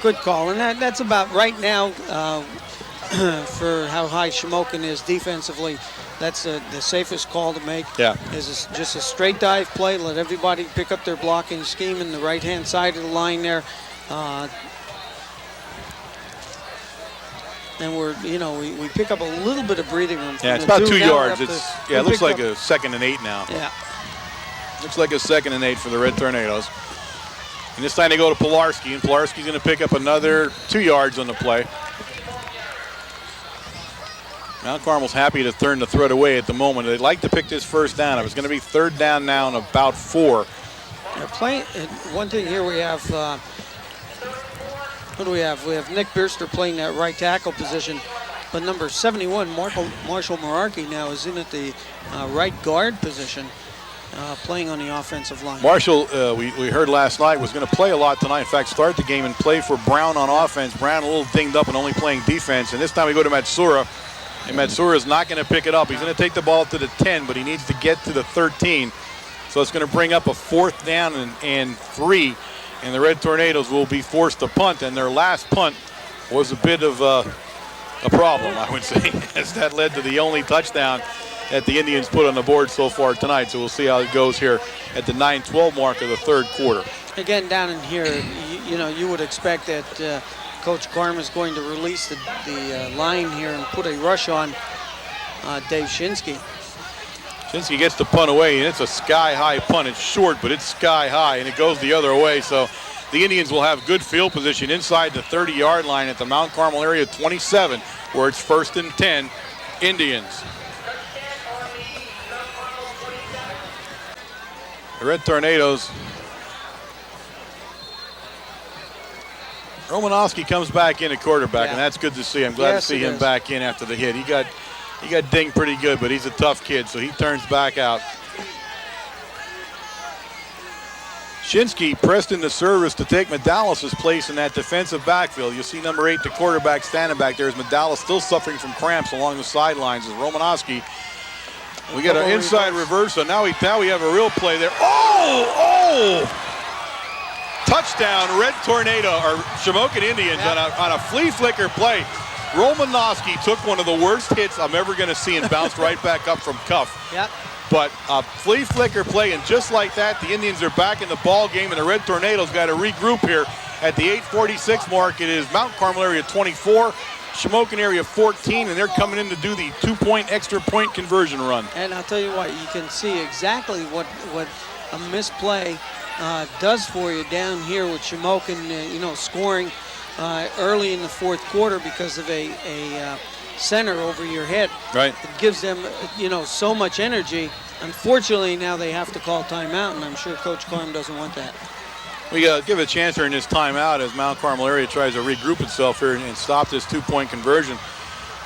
Good call, and that's about right now for how high Shamokin is defensively. That's the safest call to make. Yeah. Is just a straight dive play. Let everybody pick up their blocking scheme in the right-hand side of the line there. And we pick up a little bit of breathing room. Yeah, it's about 2 yards. It looks like a 2nd and 8 now. Yeah. Looks like a 2nd and 8 for the Red Tornadoes. And this time they go to Pilarski, and Pilarski's going to pick up another 2 yards on the play. Mount Carmel's happy to turn the threat away at the moment. They'd like to pick this first down. It was going to be 3rd down now and about 4. One thing here we have. What do we have? We have Nick Bierster playing that right tackle position, but number 71, Marshall Merarkey, now is in at the right guard position, playing on the offensive line. Marshall, we heard last night, was going to play a lot tonight. In fact, start the game and play for Brown on offense. Brown a little dinged up and only playing defense. And this time we go to Matsura, and Matsura is not going to pick it up. He's going to take the ball to the 10, but he needs to get to the 13. So it's going to bring up a 4th down and 3. And the Red Tornadoes will be forced to punt, and their last punt was a bit of a problem, I would say, as that led to the only touchdown that the Indians put on the board so far tonight. So we'll see how it goes here at the 9:12 mark of the 3rd quarter. Again, down in here, you would expect that Coach Carm is going to release the line here and put a rush on Dave Shinsky. Shinsky gets the punt away, and it's a sky-high punt. It's short, but it's sky-high, and it goes the other way. So the Indians will have good field position inside the 30-yard line at the Mount Carmel area 27, where it's 1st and 10, Indians. The Red Tornadoes. Romanowski comes back in at quarterback, and that's good to see. I'm glad to see him back in after the hit. He got dinged pretty good, but he's a tough kid, so he turns back out. Shinsky pressed into service to take Medalis' place in that defensive backfield. You'll see number 8, the quarterback, standing back there as Medalis still suffering from cramps along the sidelines as Romanowski. We got an inside reverse, so now we have a real play there. Oh! Touchdown, Red Tornado, or Shamokin Indians on a flea flicker play. Romanowski took one of the worst hits I'm ever going to see and bounced right back up from Cuff. Yep. But a flea flicker play, and just like that, the Indians are back in the ball game, and the Red Tornadoes got to regroup here At the 8:46 mark, it is Mount Carmel area 24, Shamokin area 14, and they're coming in to do the 2-point extra point conversion run. And I'll tell you what, you can see exactly what a misplay does for you down here with Shamokin, scoring early in the fourth quarter because of a center over your head. Right. It gives them, so much energy. Unfortunately, now they have to call timeout, and I'm sure Coach Carm doesn't want that. We give a chance during this timeout as Mount Carmel area tries to regroup itself here and stop this 2-point conversion.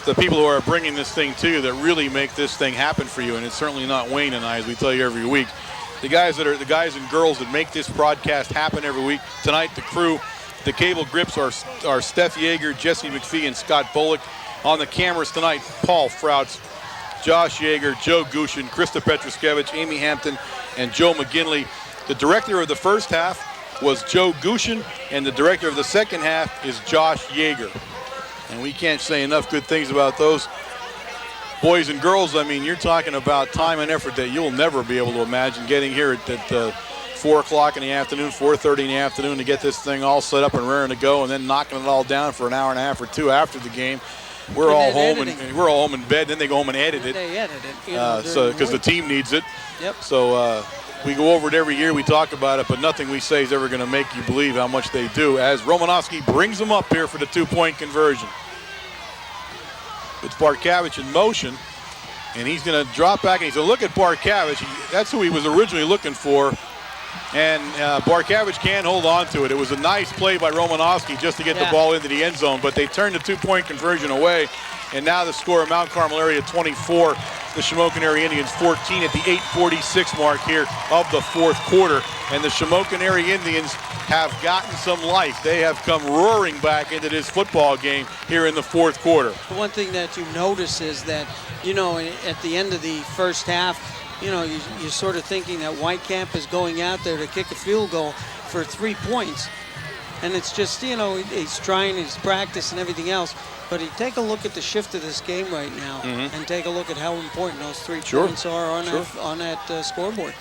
The people who are bringing this thing to you that really make this thing happen for you, and it's certainly not Wayne and I, as we tell you every week. The guys and girls that make this broadcast happen every week. Tonight, the crew, the cable grips are Steph Yeager, Jesse McPhee, and Scott Bullock. On the cameras tonight, Paul Frouts, Josh Yeager, Joe Gushin, Krista Petruskevich, Amy Hampton, and Joe McGinley. The director of the first half was Joe Gushin, and the director of the second half is Josh Yeager. And we can't say enough good things about those boys and girls. I mean, you're talking about time and effort that you'll never be able to imagine getting here at 4 o'clock in the afternoon, 4:30 in the afternoon to get this thing all set up and raring to go, and then knocking it all down for an hour and a half or two after the game. We're all home in bed. Then they go home and edit it. They edit it, so because the team needs it. Yep. So we go over it every year. We talk about it, but nothing we say is ever going to make you believe how much they do. As Romanowski brings them up here for the 2-point conversion. It's Barkavich in motion, and he's going to drop back and he's going to look at Barkavich. That's who he was originally looking for. And Barkavich can't hold on to it. It was a nice play by Romanowski just to get the ball into the end zone, but they turned the 2-point conversion away. And now the score, Mount Carmel area 24, the Shamokin area Indians 14 at the 8:46 mark here of the fourth quarter. And the Shamokin area Indians have gotten some life. They have come roaring back into this football game here in the fourth quarter. The one thing that you notice is that, at the end of the first half, you're sort of thinking that Whitecamp is going out there to kick a field goal for 3 points. And it's just, he's trying, he's practicing everything else. But you take a look at the shift of this game right now and take a look at how important those 3 points are on that scoreboard.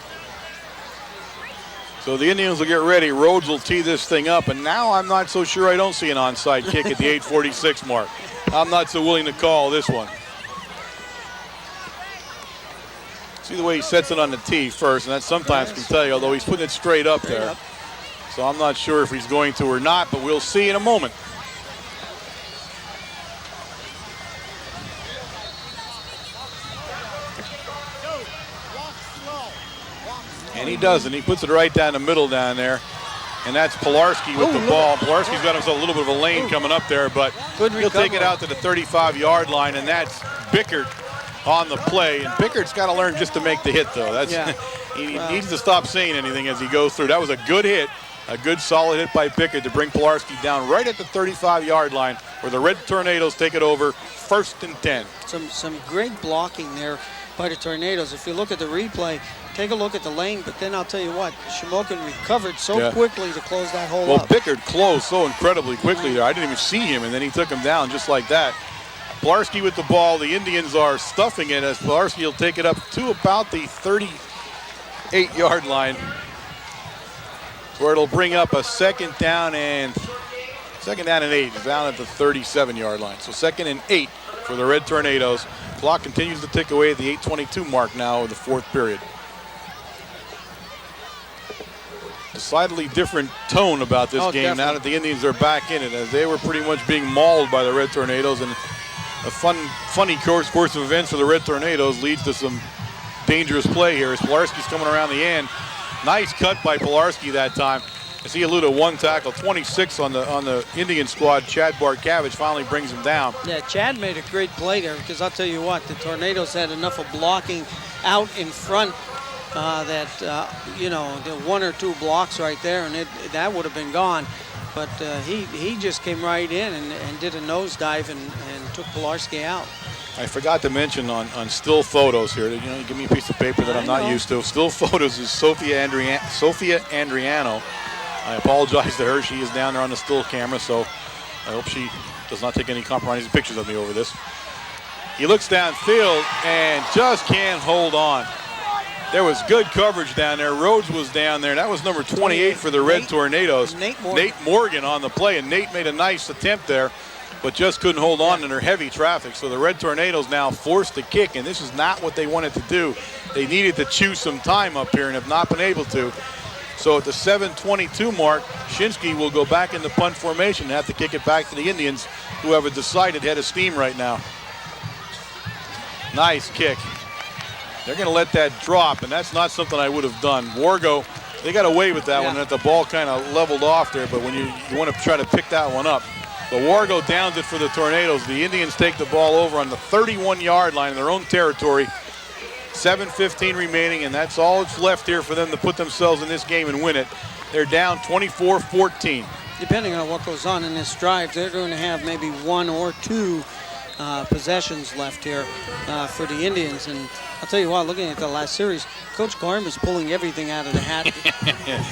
So the Indians will get ready. Rhodes will tee this thing up. And now I'm not so sure I don't see an onside kick at the 8:46 mark. I'm not so willing to call this one. See the way he sets it on the tee first, and that sometimes can tell you, although he's putting it straight up there. So I'm not sure if he's going to or not, but we'll see in a moment. And he doesn't. He puts it right down the middle down there. And that's Pilarski with the ball. Pilarski's got himself a little bit of a lane coming up there, but he'll take it out to the 35-yard line, and that's Bickert on the play. And Bickert's got to learn just to make the hit, though. He needs to stop saying anything as he goes through. That was a good hit, a good solid hit by Bickert to bring Pilarski down right at the 35-yard line where the Red Tornadoes take it over 1st and 10. Some great blocking there by the Tornadoes. If you look at the replay, take a look at the lane, but then I'll tell you what, Shamokin recovered so quickly to close that hole up. Well, Bickert closed so incredibly quickly there. I didn't even see him, and then he took him down just like that. Pilarski with the ball. The Indians are stuffing it as Pilarski will take it up to about the 38-yard line, where it'll bring up a second down and 8, down at the 37-yard line. So 2nd and 8 for the Red Tornadoes. Clock continues to tick away at the 8:22 mark now of the fourth period. Decidedly different tone about this game definitely. now that the Indians are back in it, as they were pretty much being mauled by the Red Tornadoes, and a funny course of events for the Red Tornadoes leads to some dangerous play here as Pilarski's coming around the end. Nice cut by Pilarski that time as he eluded one tackle. 26 on the Indian squad, Chad Barkavich, finally brings him down. Yeah, Chad made a great play there because I'll tell you what, the Tornadoes had enough of blocking out in front that, the 1 or 2 blocks right there, and that would have been gone. But he just came right in and did a nosedive and took Pilarski out. I forgot to mention on still photos here. You give me a piece of paper that I'm not used to. Still photos is Sophia Andriano. I apologize to her. She is down there on the still camera, so I hope she does not take any compromising pictures of me over this. He looks downfield and just can't hold on. There was good coverage down there. Rhodes was down there. That was number 28 for the Red Tornadoes. Nate Morgan on the play, and Nate made a nice attempt there, but just couldn't hold on under heavy traffic. So the Red Tornadoes now forced the kick, and this is not what they wanted to do. They needed to chew some time up here and have not been able to. So at the 7:22 mark, Shinsky will go back into punt formation and have to kick it back to the Indians, who have a decided head of steam right now. Nice kick. They're going to let that drop, and that's not something I would have done. Wargo, they got away with that one, and the ball kind of leveled off there, but when you want to try to pick that one up. But Wargo downs it for the Tornadoes. The Indians take the ball over on the 31-yard line in their own territory. 7:15 remaining, and that's all that's left here for them to put themselves in this game and win it. They're down 24-14. Depending on what goes on in this drive, they're going to have maybe one or two possessions left here for the Indians. And I'll tell you what, looking at the last series, Coach Garm is pulling everything out of the hat.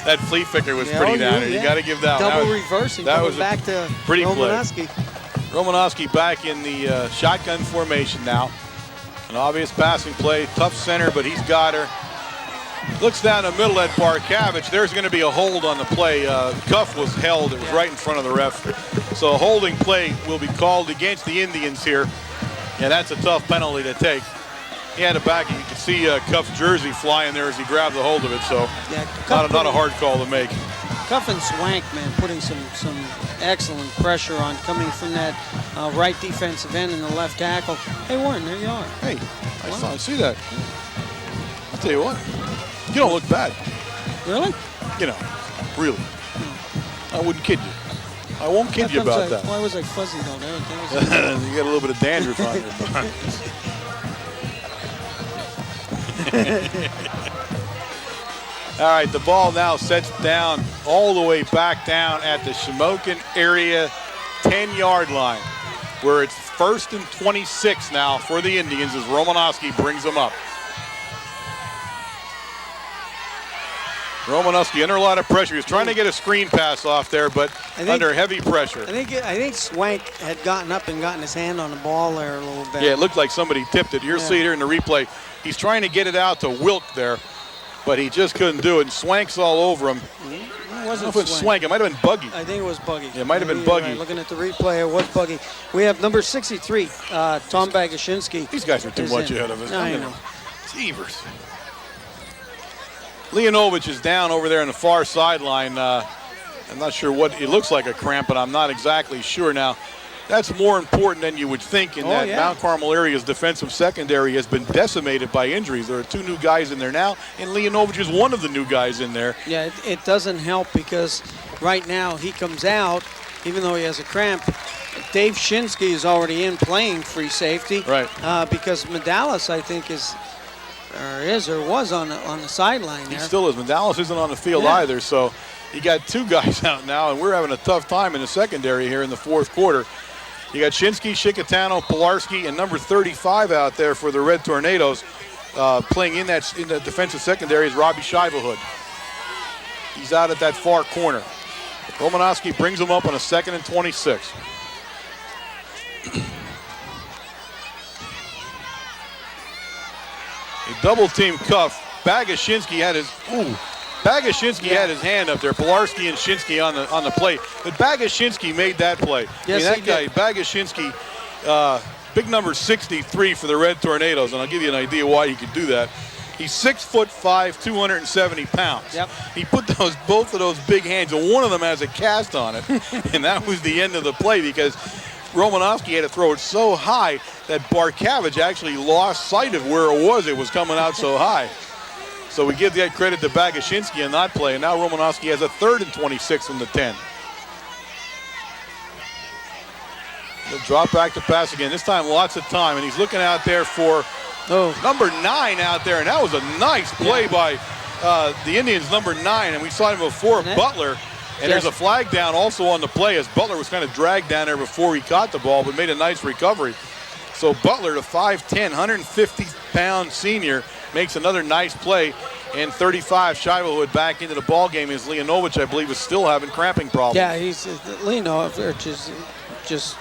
That flea flicker was pretty down there. You got to give that double one. Reversing. That was back to pretty Romanowski. Romanowski back in the shotgun formation now. An obvious passing play, tough center, but he's got her. Looks down the middle at Barkavich. There's going to be a hold on the play. Cuff was held. It was right in front of the ref. So a holding play will be called against the Indians here. And that's a tough penalty to take. He had it back, and you can see Cuff's jersey flying there as he grabbed a hold of it. So not a hard call to make. Cuff and Swank, man, putting some excellent pressure on, coming from that right defensive end and the left tackle. Hey, Warren, there you are. Hey, I see that. I'll tell you what, you don't look bad. Really? You know, really. I wouldn't kid you. I won't kid you about that. Why was I fuzzy though? You got a little bit of dandruff on your butt. All right, the ball now sets down all the way back down at the Shamokin area 10-yard line, where it's 1st and 26 now for the Indians as Romanowski brings them up. Romanowski under a lot of pressure. He was trying to get a screen pass off there, but under heavy pressure. I think Swank had gotten up and gotten his hand on the ball there a little bit. Yeah, it looked like somebody tipped it. You'll see it here in the replay. He's trying to get it out to Wilk there, but he just couldn't do it, and Swank's all over him. It wasn't Swank. It might have been Buggy. I think it was Buggy. Yeah, it might have been Buggy. Right. Looking at the replay, it was Buggy. We have number 63, Tom Bagashinsky. These guys are too much ahead of us. I know. Jeevers. Leonovich is down over there on the far sideline. I'm not sure what it looks like, a cramp, but I'm not exactly sure. Now, that's more important than you would think in that Mount Carmel area's defensive secondary has been decimated by injuries. There are two new guys in there now, and Leonovich is one of the new guys in there. Yeah, it doesn't help because right now he comes out, even though he has a cramp. Dave Shinsky is already in playing free safety. Right. Because Medalis, I think, was on the sideline there. He still is. Medalis isn't on the field either, so you got two guys out now, and we're having a tough time in the secondary here in the fourth quarter. You got Shinsky, Shikatano, Pilarski, and number 35 out there for the Red Tornadoes. Playing in the defensive secondary is Robbie Shivahood. He's out at that far corner. Romanowski brings him up on a 2nd and 26. A double team cuff. Bagashinsky had his had his hand up there. Pilarski and Shinsky on the play. But Bagashinsky made that play. Yes, that guy, Bagashinsky, big number 63 for the Red Tornadoes, and I'll give you an idea why he could do that. He's 6'5", 270 pounds. Yep. He put both of those big hands, and one of them has a cast on it, and that was the end of the play because Romanowski had to throw it so high that Barkavich actually lost sight of where it was. It was coming out so high. So we give that credit to Bagashinsky on that play, and now Romanowski has a 3rd and 26 from the 10. He'll drop back to pass again. This time lots of time, and he's looking out there for number 9 out there, and that was a nice play by the Indians' number 9, and we saw him before, Butler. And there's a flag down also on the play as Butler was kind of dragged down there before he caught the ball, but made a nice recovery. So Butler, the 5'10", 150-pound senior, makes another nice play. And 35, Shivahood back into the ball game as Leonovich, I believe, is still having cramping problems. Yeah, Leonovich is just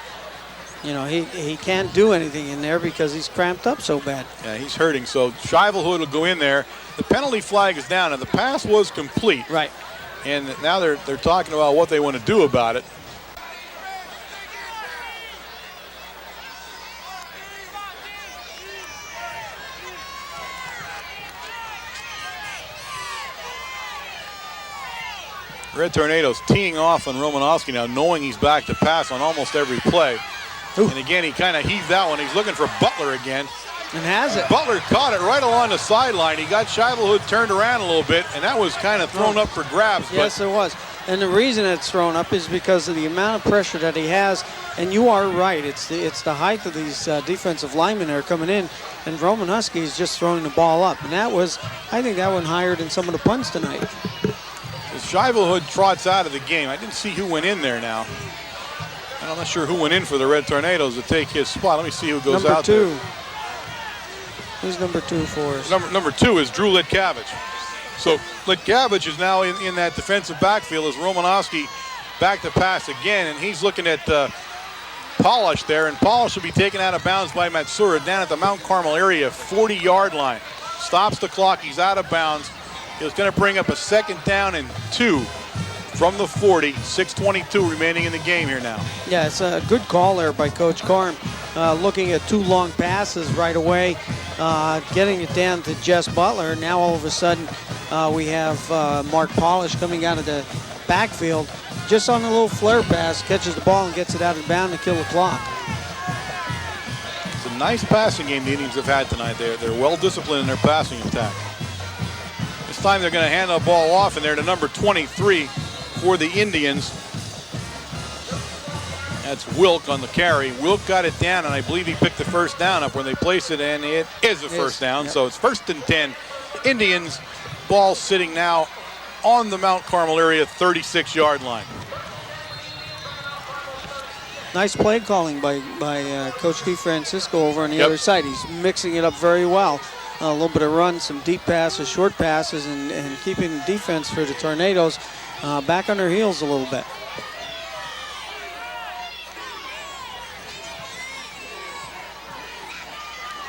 You know, he can't do anything in there because he's cramped up so bad. Yeah, he's hurting. So Shrivelhood will go in there. The penalty flag is down, and the pass was complete. Right. And now they're talking about what they want to do about it. Red Tornadoes teeing off on Romanowski now, knowing he's back to pass on almost every play. Ooh. And again, he kind of heaved that one. He's looking for Butler again. And has it. Butler caught it right along the sideline. He got Shrivelhood turned around a little bit, and that was kind of thrown up for grabs. Yes, it was. And the reason it's thrown up is because of the amount of pressure that he has. And you are right. It's the height of these defensive linemen that are coming in. And Roman Husky is just throwing the ball up. And that was, I think that went higher than some of the punts tonight. As Shrivelhood trots out of the game, I didn't see who went in there now. I'm not sure who went in for the Red Tornadoes to take his spot. Let me see who goes out there. Who's number 2 for us? Number 2 is Drew Litkavich. So Litkavich is now in that defensive backfield as Romanowski back to pass again, and he's looking at Polish there, and Polish will be taken out of bounds by Matsura down at the Mount Carmel area, 40-yard line. Stops the clock, he's out of bounds. It's going to bring up a 2nd down and 2 from the 40, 6:22 remaining in the game here now. Yeah, it's a good call there by Coach Carm. Looking at 2 long passes right away, getting it down to Jess Butler. Now all of a sudden we have Mark Polish coming out of the backfield, just on a little flare pass, catches the ball and gets it out of bounds to kill the clock. It's a nice passing game the Indians have had tonight. They're well disciplined in their passing attack. This time they're going to hand the ball off, and they're to number 23 for the Indians. That's Wilk on the carry. Wilk got it down, and I believe he picked the first down up when they placed it, and it is a first down. Yep. So it's 1st and 10. Indians, ball sitting now on the Mount Carmel area, 36-yard line. Nice play calling by Coach DeFrancisco over on the other side. He's mixing it up very well. A little bit of run, some deep passes, short passes, and keeping the defense for the Tornadoes back on their heels a little bit.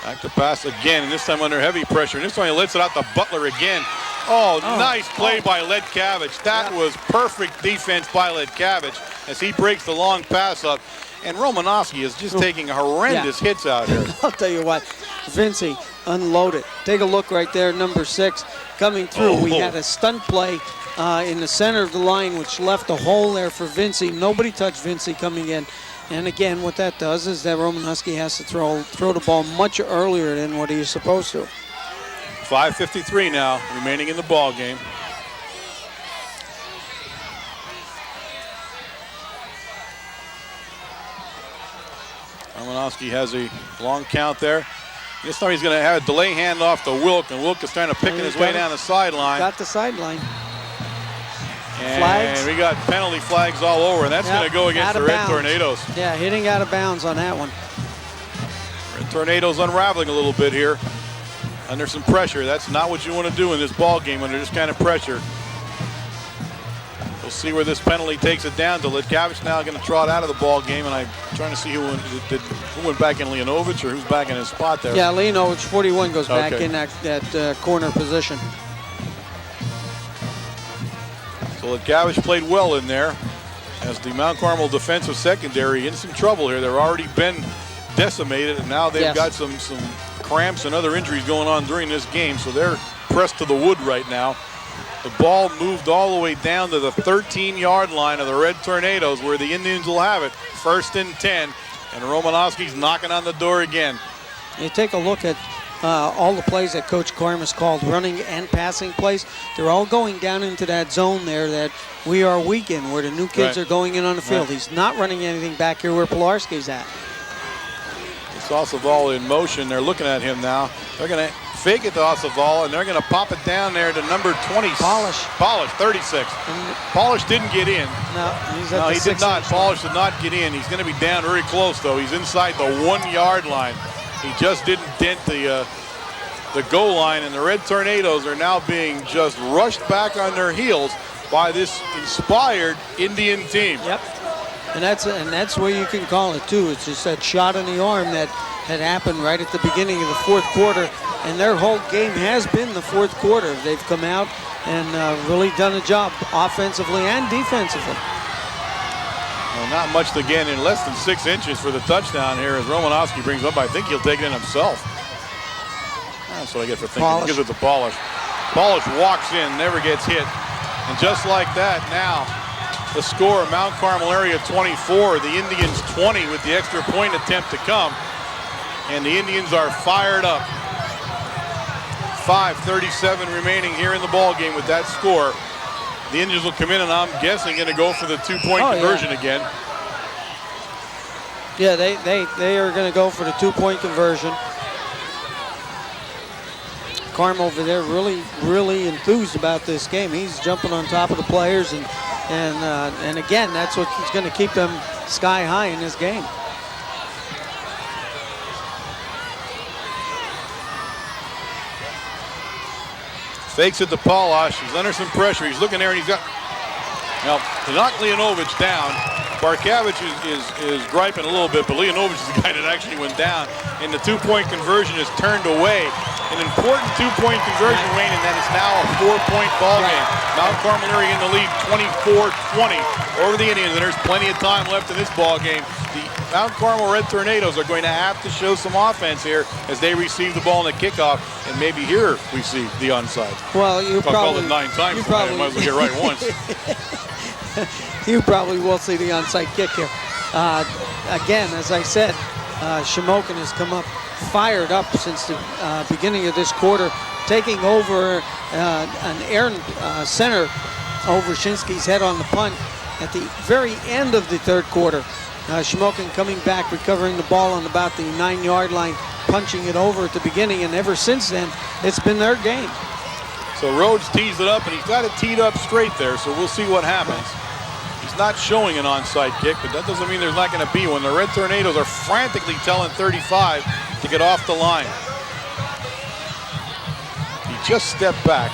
Back to pass again, and this time under heavy pressure. And this time he lets it out to Butler again. Oh, nice play by Litkavich. That was perfect defense by Litkavich as he breaks the long pass up. And Romanowski is just taking horrendous hits out here. I'll tell you what, Vincey unloaded. Take a look right there, number 6 coming through. We had a stunt play in the center of the line, which left a hole there for Vincey. Nobody touched Vincey coming in. And again, what that does is that Roman Husky has to throw the ball much earlier than what he is supposed to. 5:53 now remaining in the ball game. Romanowski has a long count there. This time he's going to have a delay handoff to Wilk, and Wilk is trying to pick his way down the sideline. Got the sideline. And flags. We got penalty flags all over, and that's going to go against the Red Tornadoes. Yeah, hitting out of bounds on that one. Red Tornadoes unraveling a little bit here under some pressure. That's not what you want to do in this ball game under this kind of pressure. We'll see where this penalty takes it down to. Litkavich now going to trot out of the ball game, and I'm trying to see who went back in, Leonovich, or who's back in his spot there. Yeah, Leonovich, 41, goes back in that corner position. So Litkavich played well in there as the Mount Carmel defensive secondary in some trouble here. They've already been decimated, and now they've got some cramps and other injuries going on during this game, so they're pressed to the wood right now. The ball moved all the way down to the 13-yard line of the Red Tornadoes, where the Indians will have it, 1st and 10, and Romanowski's knocking on the door again. You take a look at all the plays that Coach Carm has called, running and passing plays. They're all going down into that zone there that we are weak in, where the new kids are going in on the field. He's not running anything back here where Pilarski's at. It's Ossoval in motion. They're looking at him now. They're going to fake it to Ossoval, and they're going to pop it down there to number 20. Polish, 36. Polish didn't get in. No, he did not. Polish did not get in. He's going to be down very close, though. He's inside the 1-yard line. He just didn't dent the goal line, and the Red Tornadoes are now being just rushed back on their heels by this inspired Indian team. Yep. And that's where you can call it too. It's just that shot in the arm that had happened right at the beginning of the fourth quarter, and their whole game has been the fourth quarter. They've come out and really done a job offensively and defensively. Well, not much to gain in less than 6 inches for the touchdown here as Romanowski brings up. I think he'll take it in himself. That's what I get for thinking. He gives it to Polish. Polish walks in, never gets hit. And just like that, now the score, Mount Carmel area 24, the Indians 20 with the extra point attempt to come. And the Indians are fired up. 5:37 remaining here in the ball game with that score. The Indians will come in, and I'm guessing going to go for the 2-point conversion again. Yeah, they are going to go for the 2-point conversion. Carmel over there really enthused about this game. He's jumping on top of the players, and again, that's what's going to keep them sky high in this game. Fakes it to Polish. He's under some pressure. He's looking there, and he's got. Now, to knock Leonovich down, Barkavich is griping a little bit, but Leonovich is the guy that actually went down, and the 2-point conversion is turned away. An important 2-point conversion, Wayne, and that is now a 4-point ball game. Mount Carmel area in the lead, 24-20 over the Indians, and there's plenty of time left in this ball game. The Mount Carmel Red Tornadoes are going to have to show some offense here as they receive the ball in the kickoff, and maybe here we see the onside. Well, you probably called it 9 times. I might as well get right once. You probably will see the onside kick here. Again, as I said, Shamokin has come up fired up since the beginning of this quarter, taking over an errant center over Shinsky's head on the punt at the very end of the third quarter. Shamokin coming back, recovering the ball on about the 9-yard line, punching it over at the beginning, and ever since then, it's been their game. So Rhodes tees it up, and he's got it teed up straight there, so we'll see what happens. He's not showing an onside kick, but that doesn't mean there's not going to be one. The Red Tornadoes are frantically telling 35 to get off the line. He just stepped back.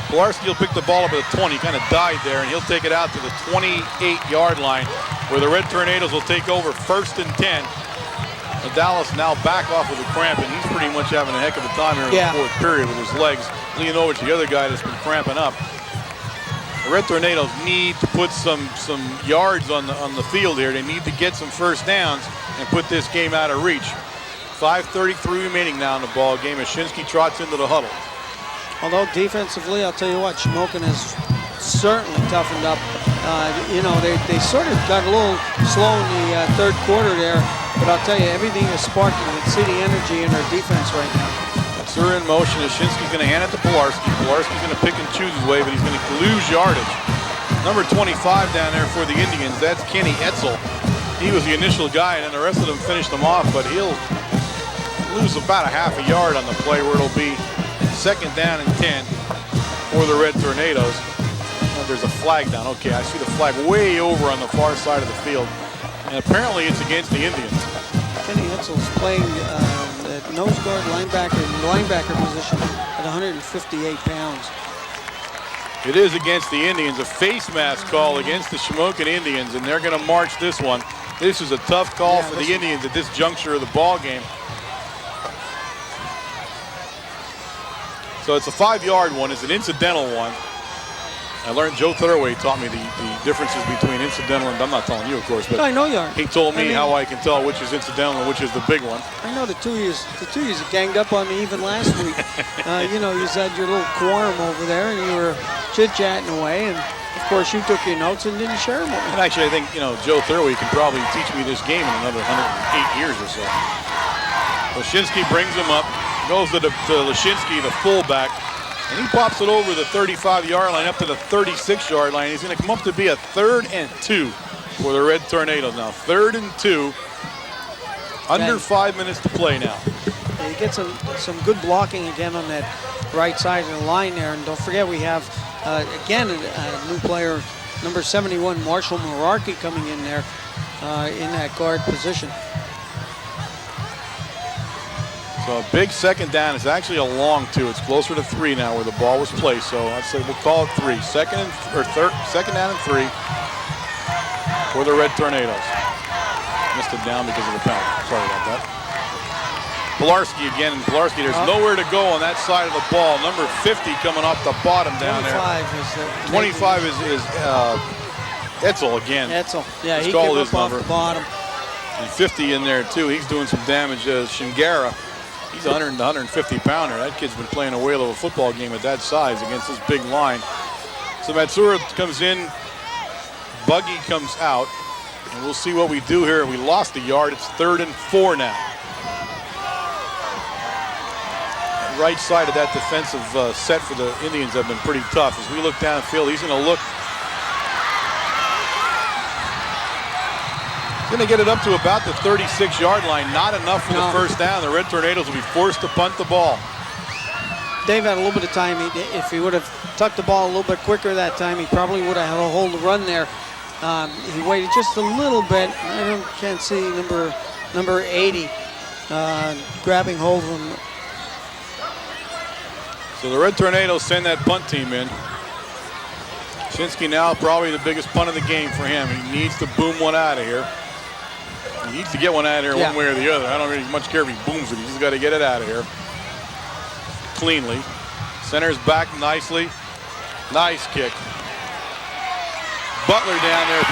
Pilarski will pick the ball up at the 20, kind of died there, and he'll take it out to the 28-yard line, where the Red Tornadoes will take over 1st and 10. And Dallas now back off with a cramp, and he's pretty much having a heck of a time here in the fourth period with his legs. Leonovich, the other guy that's been cramping up. The Red Tornadoes need to put some yards on the field here. They need to get some first downs and put this game out of reach. 5:33 remaining now in the ball game as Shinsky trots into the huddle. Although defensively, I'll tell you what, Shamokin has certainly toughened up. They sort of got a little slow in the third quarter there, but I'll tell you, everything is sparking. You can see the energy in their defense right now. They're in motion as Shinsky's going to hand it to Pilarski. Pilarski's going to pick and choose his way, but he's going to lose yardage. Number 25 down there for the Indians, that's Kenny Etzel. He was the initial guy, and then the rest of them finished him off, but he'll lose about a half a yard on the play where it'll be 2nd down and 10 for the Red Tornadoes. Oh, there's a flag down. Okay, I see the flag way over on the far side of the field, and apparently it's against the Indians. Kenny Etzel's playing nose guard linebacker position at 158 pounds. It is against the Indians, a face mask call against the Shamokin Indians, and they're going to march this one. This is a tough call for the Indians at this juncture of the ball game. So it's a 5-yard one. It's an incidental one. I learned, Joe Thurway taught me the differences between incidental and, I'm not telling you, of course, but I know you are. He told me how I can tell which is incidental and which is the big one. I know the two of you ganged up on me even last week. You had your little quorum over there, and you were chit-chatting away, and of course you took your notes and didn't share them with me. And actually, I think, Joe Thurway can probably teach me this game in another 108 years or so. Lashinsky brings him up, goes to Lashinsky, the fullback, and he pops it over the 35-yard line up to the 36-yard line. He's going to come up to be a 3rd and 2 for the Red Tornadoes now. 3rd and 2, under 5 minutes to play now. You get some good blocking again on that right side of the line there, and don't forget we have again a new player, number 71, Marshall Merarkey, coming in there in that guard position. So a big 2nd down. It's actually a long 2. It's closer to 3 now where the ball was placed. So I'd say we'll call it 3. 2nd down and 3 for for the Red Tornadoes. Missed it down because of the penalty. Sorry about that. Pilarski again, and Pilarski, there's nowhere to go on that side of the ball. Number 50 coming off the bottom down there. 25 is Etzel again. Etzel, yeah, he called came his up off number. the bottom. And 50 in there too. He's doing some damage. Shingara, he's a 150 pounder. That kid's been playing a whale of a football game at that size against this big line. So Matsura comes in, Buggy comes out, and we'll see what we do here. We lost a yard. It's 3rd and 4 now. Right side of that defensive set for the Indians have been pretty tough. As we look downfield, he's going to look. He's going to get it up to about the 36-yard line. Not enough for the first down. The Red Tornadoes will be forced to punt the ball. Dave had a little bit of time. If he would have tucked the ball a little bit quicker that time, he probably would have had a hold to run there. He waited just a little bit. Can't see number 80 grabbing hold of him. So the Red Tornadoes send that punt team in. Shinsky now probably the biggest punt of the game for him. He needs to boom one out of here. He needs to get one out of here one way or the other. I don't really much care if he booms it. He's just got to get it out of here cleanly. Center's back nicely. Nice kick. Butler down there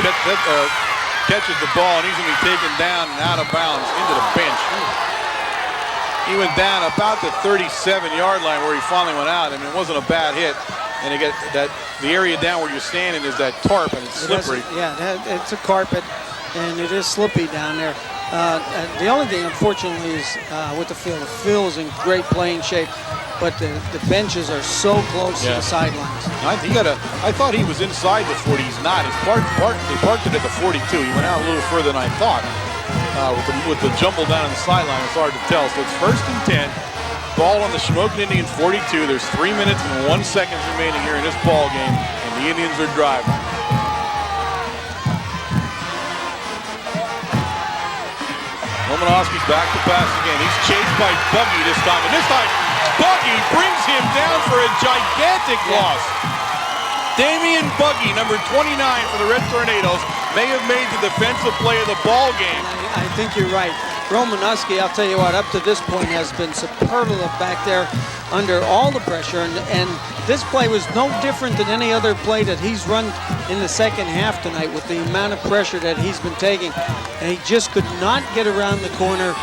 catches the ball, and he's going to be taken down and out of bounds into the bench. He went down about the 37-yard line where he finally went out. I mean, it wasn't a bad hit. And again, the area down where you're standing is that tarp, and it's slippery. It's a carpet, and it is slippy down there. The only thing, unfortunately, is with the field. The field is in great playing shape, but the benches are so close to the sidelines. I thought he was inside the 40. He's not. They parked it at the 42. He went out a little further than I thought. With the jumble down on the sideline, it's hard to tell. So it's 1st and 10. Ball on the Shamokin Indians 42. There's 3 minutes and 1 second remaining here in this ball game, and the Indians are driving. Romanowski's back to pass again. He's chased by Buggy this time, and this time Buggy brings him down for a gigantic loss. Damian Buggy, number 29 for the Red Tornadoes, may have made the defensive play of the ball game. I think you're right. Romanowski, I'll tell you what, up to this point has been superlative back there under all the pressure. And this play was no different than any other play that he's run in the second half tonight with the amount of pressure that he's been taking. And he just could not get around the corner.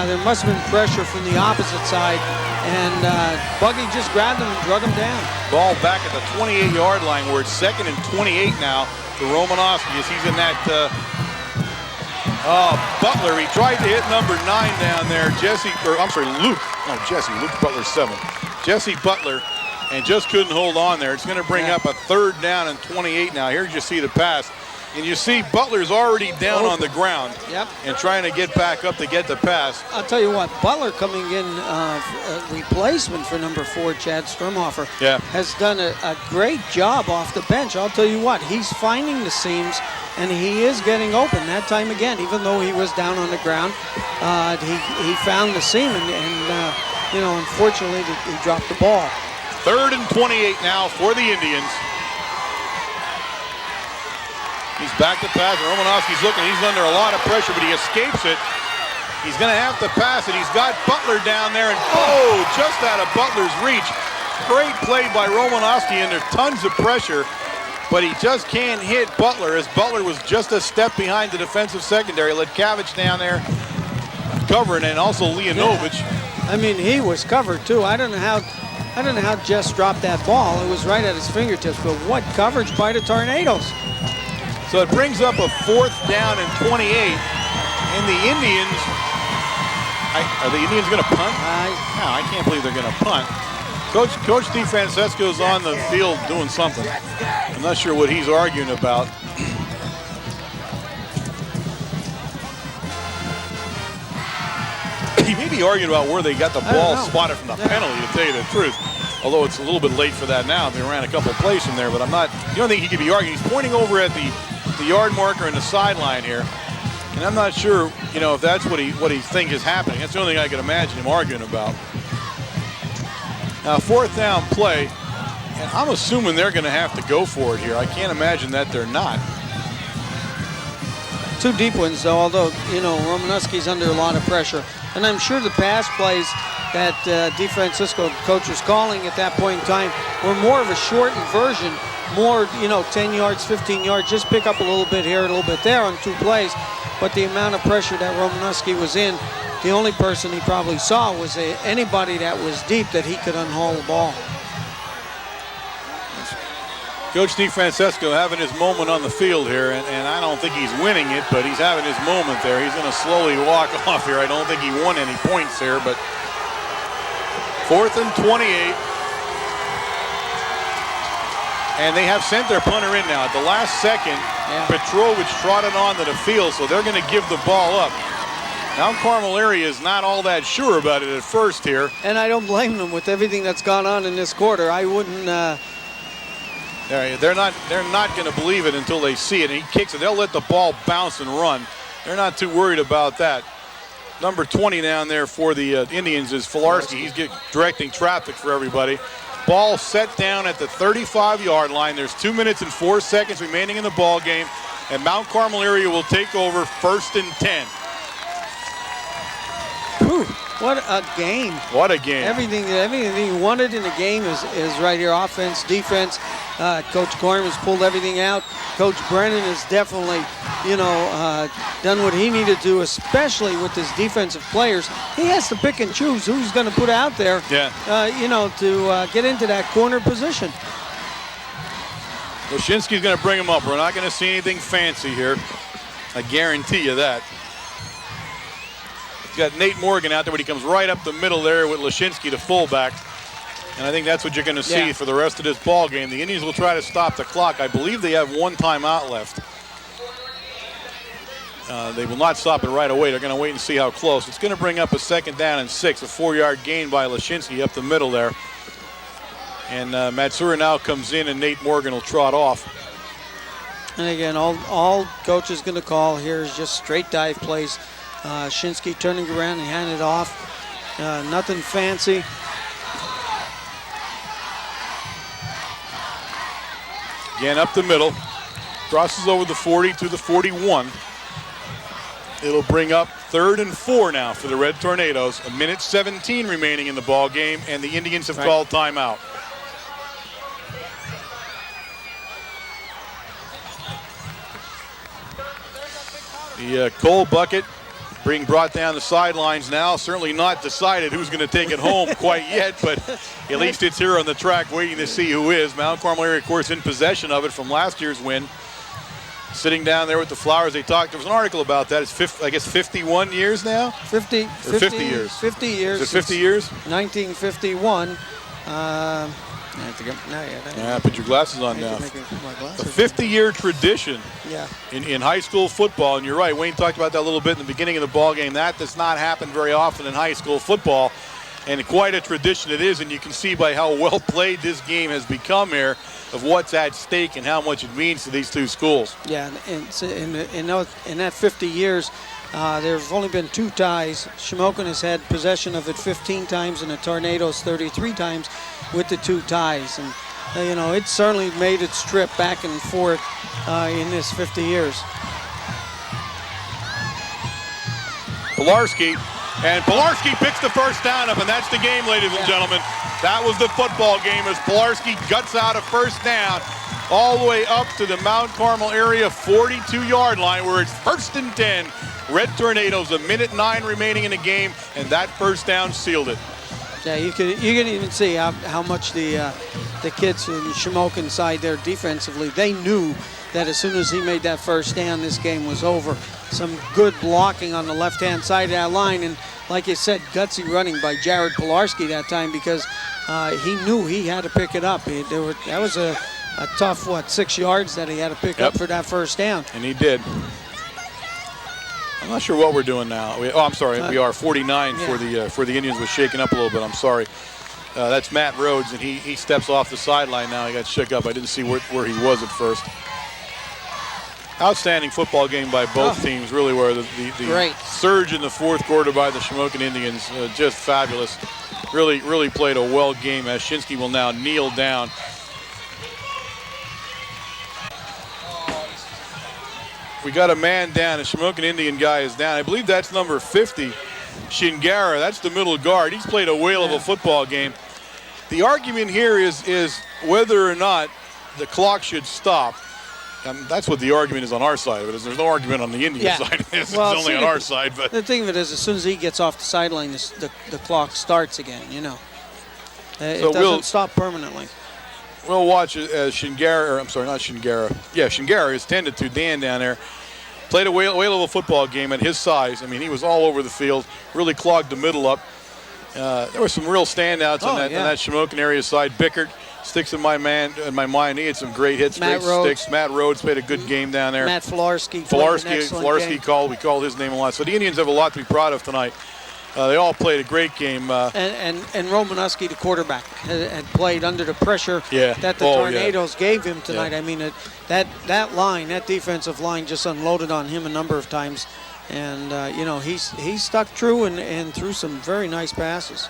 There must have been pressure from the opposite side. And Buggy just grabbed him and drug him down. Ball back at the 28-yard line where it's 2nd and 28 now for Romanowski as he's in that Butler. He tried to hit number 9 down there. Luke Butler's 7. Jesse Butler, and just couldn't hold on there. It's going to bring up a 3rd down and 28 now. Here you see the pass. And you see Butler's already down on the ground and trying to get back up to get the pass. I'll tell you what, Butler coming in replacement for number 4, Chad Sturmhofer, has done a great job off the bench. I'll tell you what, he's finding the seams and he is getting open. That time again, even though he was down on the ground, he found the seam and unfortunately he dropped the ball. 3rd and 28 now for the Indians. He's back to pass. Romanowski's looking. He's under a lot of pressure, but he escapes it. He's going to have to pass it. He's got Butler down there, and just out of Butler's reach. Great play by Romanowski under tons of pressure, but he just can't hit Butler as Butler was just a step behind the defensive secondary. Letkavich down there covering, and also Leonovich. I mean, he was covered too. I don't know how Jess dropped that ball. It was right at his fingertips, but what coverage by the Tornadoes. So it brings up a 4th down and 28, and the Indians, are the Indians going to punt? No, I can't believe they're going to punt. Coach DeFrancesco's on the field doing something. I'm not sure what he's arguing about. He may be arguing about where they got the ball spotted from the penalty, to tell you the truth. Although it's a little bit late for that now. They ran a couple of plays from there, but I'm not. The only thing he could be arguing, he's pointing over at the yard marker in the sideline here, and I'm not sure, if that's what he thinks is happening. That's the only thing I can imagine him arguing about. Now, 4th down play, and I'm assuming they're going to have to go for it here. I can't imagine that they're not. two deep ones, though, although, you know, Romanowski's under a lot of pressure. And I'm sure the pass plays that DeFrancisco coach was calling at that point in time were more of a shortened version, more, you know, 10 yards, 15 yards, just pick up a little bit here, a little bit there on two plays. But the amount of pressure that Romanowski was in, the only person he probably saw was anybody that was deep that he could unhaul the ball. Coach DeFrancisco having his moment on the field here, and I don't think he's winning it, but he's having his moment there. He's going to slowly walk off here. I don't think he won any points here, but 4th and 28. And they have sent their punter in now. At the last second, Petrovich trotted onto the field, so they're going to give the ball up. Mount Carmel area is not all that sure about it at first here. And I don't blame them with everything that's gone on in this quarter. I wouldn't... They're not going to believe it until they see it. And he kicks it. They'll let the ball bounce and run. They're not too worried about that. Number 20 down there for the Indians is Filarski. He's directing traffic for everybody. Ball set down at the 35-yard line. There's 2 minutes and 4 seconds remaining in the ball game, and Mount Carmel area will take over 1st and 10. Whew, what a game! What a game! Everything you wanted in the game is right here. Offense, defense. Coach Gorham has pulled everything out. Coach Brennan has definitely, you know, done what he needed to do, especially with his defensive players. He has to pick and choose who's going to put out there, you know, to get into that corner position. Lashinsky's going to bring him up. We're not going to see anything fancy here. I guarantee you that. He's got Nate Morgan out there, but he comes right up the middle there with Lashinsky, the fullback. And I think that's what you're going to see for the rest of this ball game. The Indians will try to stop the clock. I believe they have one timeout left. They will not stop it right away. They're going to wait and see how close. It's going to bring up a 2nd down and 6, a 4-yard gain by Lashinsky up the middle there. And Matsura now comes in, and Nate Morgan will trot off. And again, all coach is going to call here is just straight dive plays. Shinsky turning around and handing it off. Nothing fancy. Again, up the middle. Crosses over the 40 to the 41. It'll bring up 3rd and 4 now for the Red Tornadoes. 1:17 remaining in the ball game, and the Indians have called timeout. The Cole bucket being brought down the sidelines now. Certainly not decided who's going to take it home quite yet, but at least it's here on the track waiting to see who is. Mount Carmel area, of course, in possession of it from last year's win. Sitting down there with the Flowers, they talked. There was an article about that. It's, I guess, 51 years now? 50 years. 50 years. Is it 50 years? 1951. Put your glasses on now. A 50-year tradition in high school football, and you're right. Wayne talked about that a little bit in the beginning of the ball game. That does not happen very often in high school football, and quite a tradition it is. And you can see by how well played this game has become here of what's at stake and how much it means to these two schools. Yeah, and in that 50 years, there's only been 2 ties. Shamokin has had possession of it 15 times, and the Tornadoes 33 times with the 2 ties. And, you know, it certainly made its trip back and forth in this 50 years. Pilarski, and Pilarski picks the first down up, and that's the game, ladies and gentlemen. That was the football game as Pilarski guts out a first down all the way up to the Mount Carmel area 42-yard line where it's 1st and 10. Red Tornadoes, 1:09 remaining in the game, and that first down sealed it. Yeah, you can even see how much the kids in Shamokin side there defensively, they knew that as soon as he made that first down, this game was over. Some good blocking on the left-hand side of that line, and like you said, gutsy running by Jared Pilarski that time because he knew he had to pick it up. That was a tough, 6 yards that he had to pick up for that first down. And he did. I'm not sure what we're doing now. I'm sorry. We are 49 for the Indians. Was shaken up a little bit. I'm sorry. That's Matt Rhodes, and he steps off the sideline now. He got shook up. I didn't see where he was at first. Outstanding football game by both teams. Really, where the surge in the 4th quarter by the Shamokin Indians, just fabulous. Really played a well game. As Shinsky will now kneel down. we got a man down. A Shamokin Indian guy is down. I believe that's number 50, Shingara. That's the middle guard. He's played a whale of a football game. The argument here is whether or not the clock should stop. That's what the argument is on our side of it. There's no argument on the Indian side. It's only on our side. But the thing of it is, as soon as he gets off the sideline, the clock starts again. You know, it doesn't stop permanently. We'll watch as Shingara, or I'm sorry, not Shingara. Yeah, Shingara is tended to Dan down there. Played a whale of a football game at his size. I mean, he was all over the field, really clogged the middle up. There were some real standouts on that Shamokin area side. Bickert sticks in my mind. He had some great hits, great sticks. Matt Rhodes played a good game down there. Matt Filarski. We called his name a lot. So the Indians have a lot to be proud of tonight. They all played a great game. And Romanowski, the quarterback, had played under the pressure that the Tornadoes gave him tonight. I mean, that line, that defensive line just unloaded on him a number of times. And, you know, he stuck true and threw some very nice passes.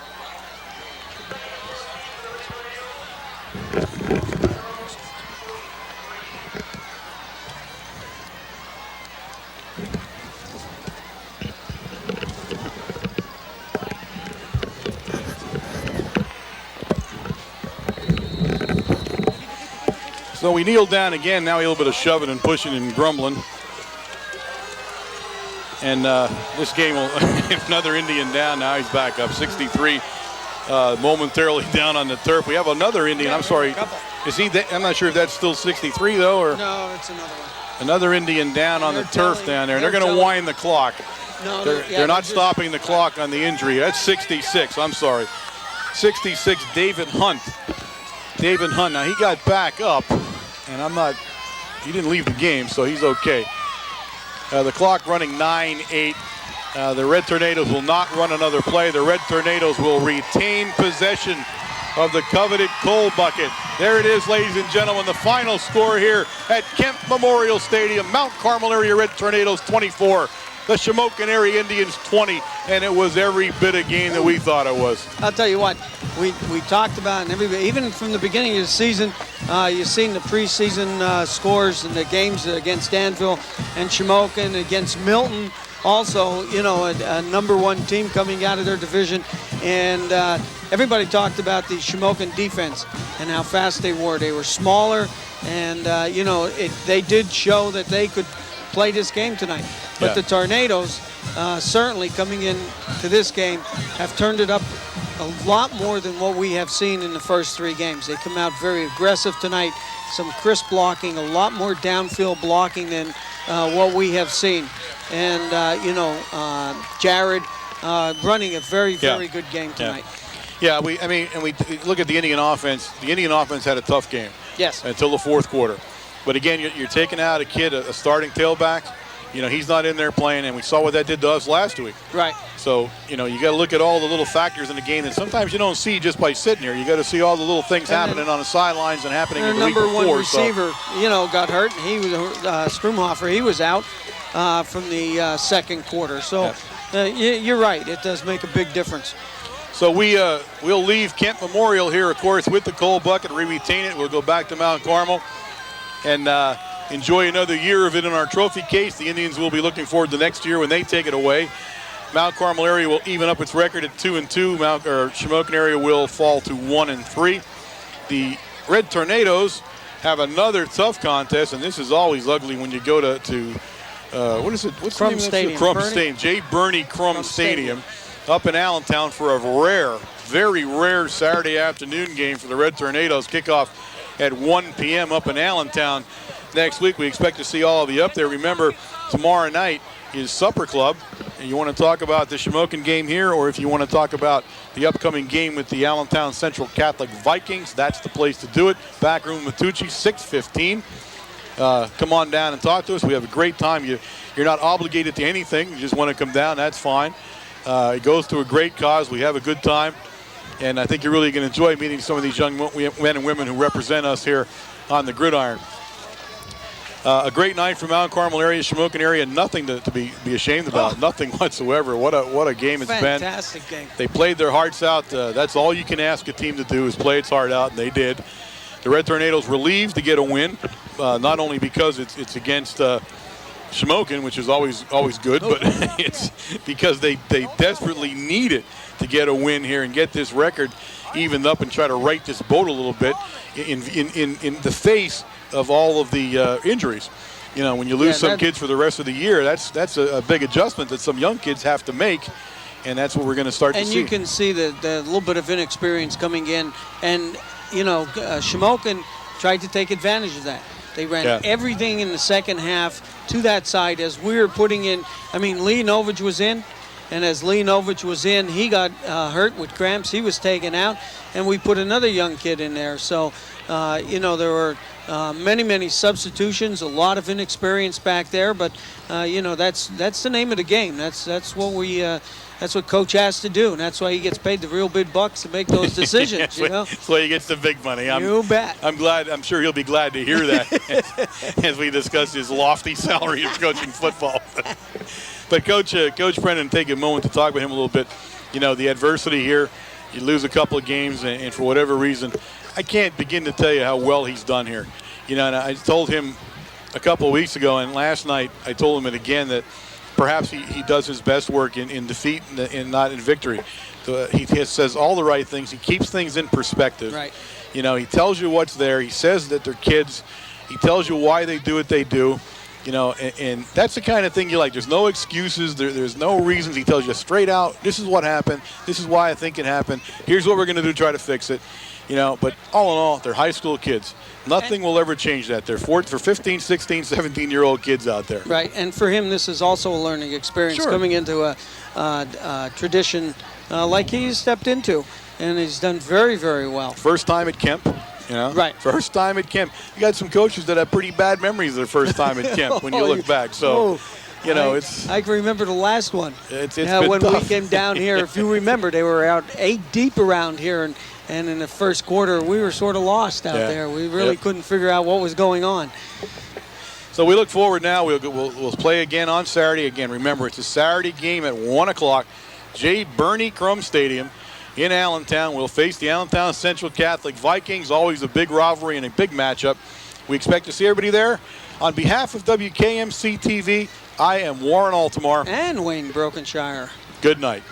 So we kneel down again. Now a little bit of shoving and pushing and grumbling. And this game will another Indian down. Now he's back up 63, momentarily down on the turf. We have another Indian. I'm sorry. Is he? I'm not sure if that's still 63 though, or no, it's another one. Another Indian down on the turf down there. They're going to wind the clock. No, they're not stopping the clock on the injury. That's 66. I'm sorry. 66. David Hunt. David Hunt. Now he got back up, and he didn't leave the game, so he's okay. The clock running 9-8. The Red Tornadoes will not run another play. The Red Tornadoes will retain possession of the coveted coal bucket. There it is, ladies and gentlemen, the final score here at Kemp Memorial Stadium. Mount Carmel area Red Tornadoes 24, the Shamokin area Indians 20, and it was every bit of game that we thought it was. I'll tell you what, we talked about, and everybody, even from the beginning of the season, you've seen the preseason scores and the games against Danville and Shamokin, against Milton. Also, you know, a number one team coming out of their division. And everybody talked about the Shamokin defense and how fast they were. They were smaller, and, you know, they did show that they could play this game tonight. But the Tornadoes, certainly coming in to this game, have turned it up a lot more than what we have seen in the first three games. They come out very aggressive tonight, some crisp blocking, a lot more downfield blocking than what we have seen. And, you know, Jared running a very, very good game tonight. Yeah, we look at the Indian offense. The Indian offense had a tough game. Yes. Until the fourth quarter. But again, you're taking out a kid, a starting tailback. You know, he's not in there playing, and we saw what that did to us last week. Right. So, you know, you got to look at all the little factors in the game that sometimes you don't see just by sitting here. You got to see all the little things happening on the sidelines and happening in the week before. Number one receiver, you know, got hurt. And he was Strumhofer. He was out from the second quarter. So you're right. It does make a big difference. So we'll leave Kent Memorial here, of course, with the coal bucket. We retain it. We'll go back to Mount Carmel and enjoy another year of it in our trophy case. The Indians will be looking forward to next year when they take it away. Mount Carmel area will even up its record at 2-2. Shamokin area will fall to 1-3. The Red Tornadoes have another tough contest, and this is always ugly when you go to what is it? What's Crum the name Stadium. of Crum Stadium. J. Burney Crum Stadium up in Allentown for a very rare Saturday afternoon game for the Red Tornadoes. Kickoff at 1 p.m. up in Allentown. Next week, we expect to see all of you up there. Remember, tomorrow night is Supper Club. And you want to talk about the Shamokin game here, or if you want to talk about the upcoming game with the Allentown Central Catholic Vikings, that's the place to do it. Back room Matucci, 6:15. Come on down and talk to us. We have a great time. You're not obligated to anything. You just want to come down, that's fine. It goes to a great cause. We have a good time. And I think you're really going to enjoy meeting some of these young men and women who represent us here on the gridiron. A great night from Mount Carmel area, Shamokin area. Nothing to be ashamed about. Nothing whatsoever. What a game it's been. Fantastic game. They played their hearts out. That's all you can ask a team to do is play its heart out, and they did. The Red Tornadoes relieved to get a win, not only because it's against Shamokin, which is always good, but it's because they desperately need it to get a win here and get this record evened up and try to right this boat a little bit in the face of all of the injuries. You know, when you lose some kids for the rest of the year, that's a big adjustment that some young kids have to make, and that's what we're going to start to see. And you can see the little bit of inexperience coming in, and you know, Shamokin tried to take advantage of that. They ran everything in the second half to that side as we were putting in. I mean, Lee Novich was in, and as Lee Novich was in, he got hurt with cramps. He was taken out, and we put another young kid in there. So, you know, there were many substitutions, a lot of inexperience back there. But you know, that's the name of the game. That's what we. That's what Coach has to do, and that's why he gets paid the real big bucks to make those decisions. You know, that's why he gets the big money. You bet. I'm glad. I'm sure he'll be glad to hear that as we discuss his lofty salary of coaching football. But Coach Brennan, take a moment to talk about him a little bit. You know, the adversity here. You lose a couple of games, and for whatever reason, I can't begin to tell you how well he's done here. You know, and I told him a couple of weeks ago, and last night I told him it again, that perhaps he does his best work in defeat and not in victory. So he says all the right things. He keeps things in perspective. Right. You know, he tells you what's there. He says that they're kids. He tells you why they do what they do. You know, and that's the kind of thing you like. There's no excuses. There's no reasons. He tells you straight out, this is what happened. This is why I think it happened. Here's what we're going to do to try to fix it. You know, but all in all, they're high school kids. Nothing will ever change that. They're for 15, 16, 17-year-old kids out there. Right, and for him, this is also a learning experience coming into a tradition like he stepped into, and he's done very well. First time at Kemp, you know? Right. First time at Kemp. You got some coaches that have pretty bad memories of their first time at Kemp when you look back. So, you know, I can remember the last one. It's when tough. we came down here, if you remember, they were out 8 deep around here, and in the first quarter, we were sort of lost out there. We really couldn't figure out what was going on. So we look forward now. We'll play again on Saturday. Again, remember, it's a Saturday game at 1 o'clock. J. Bernie Crum Stadium in Allentown. We'll face the Allentown Central Catholic Vikings. Always a big rivalry and a big matchup. We expect to see everybody there. On behalf of WKMC TV, I am Warren Altamar. And Wayne Brokenshire. Good night.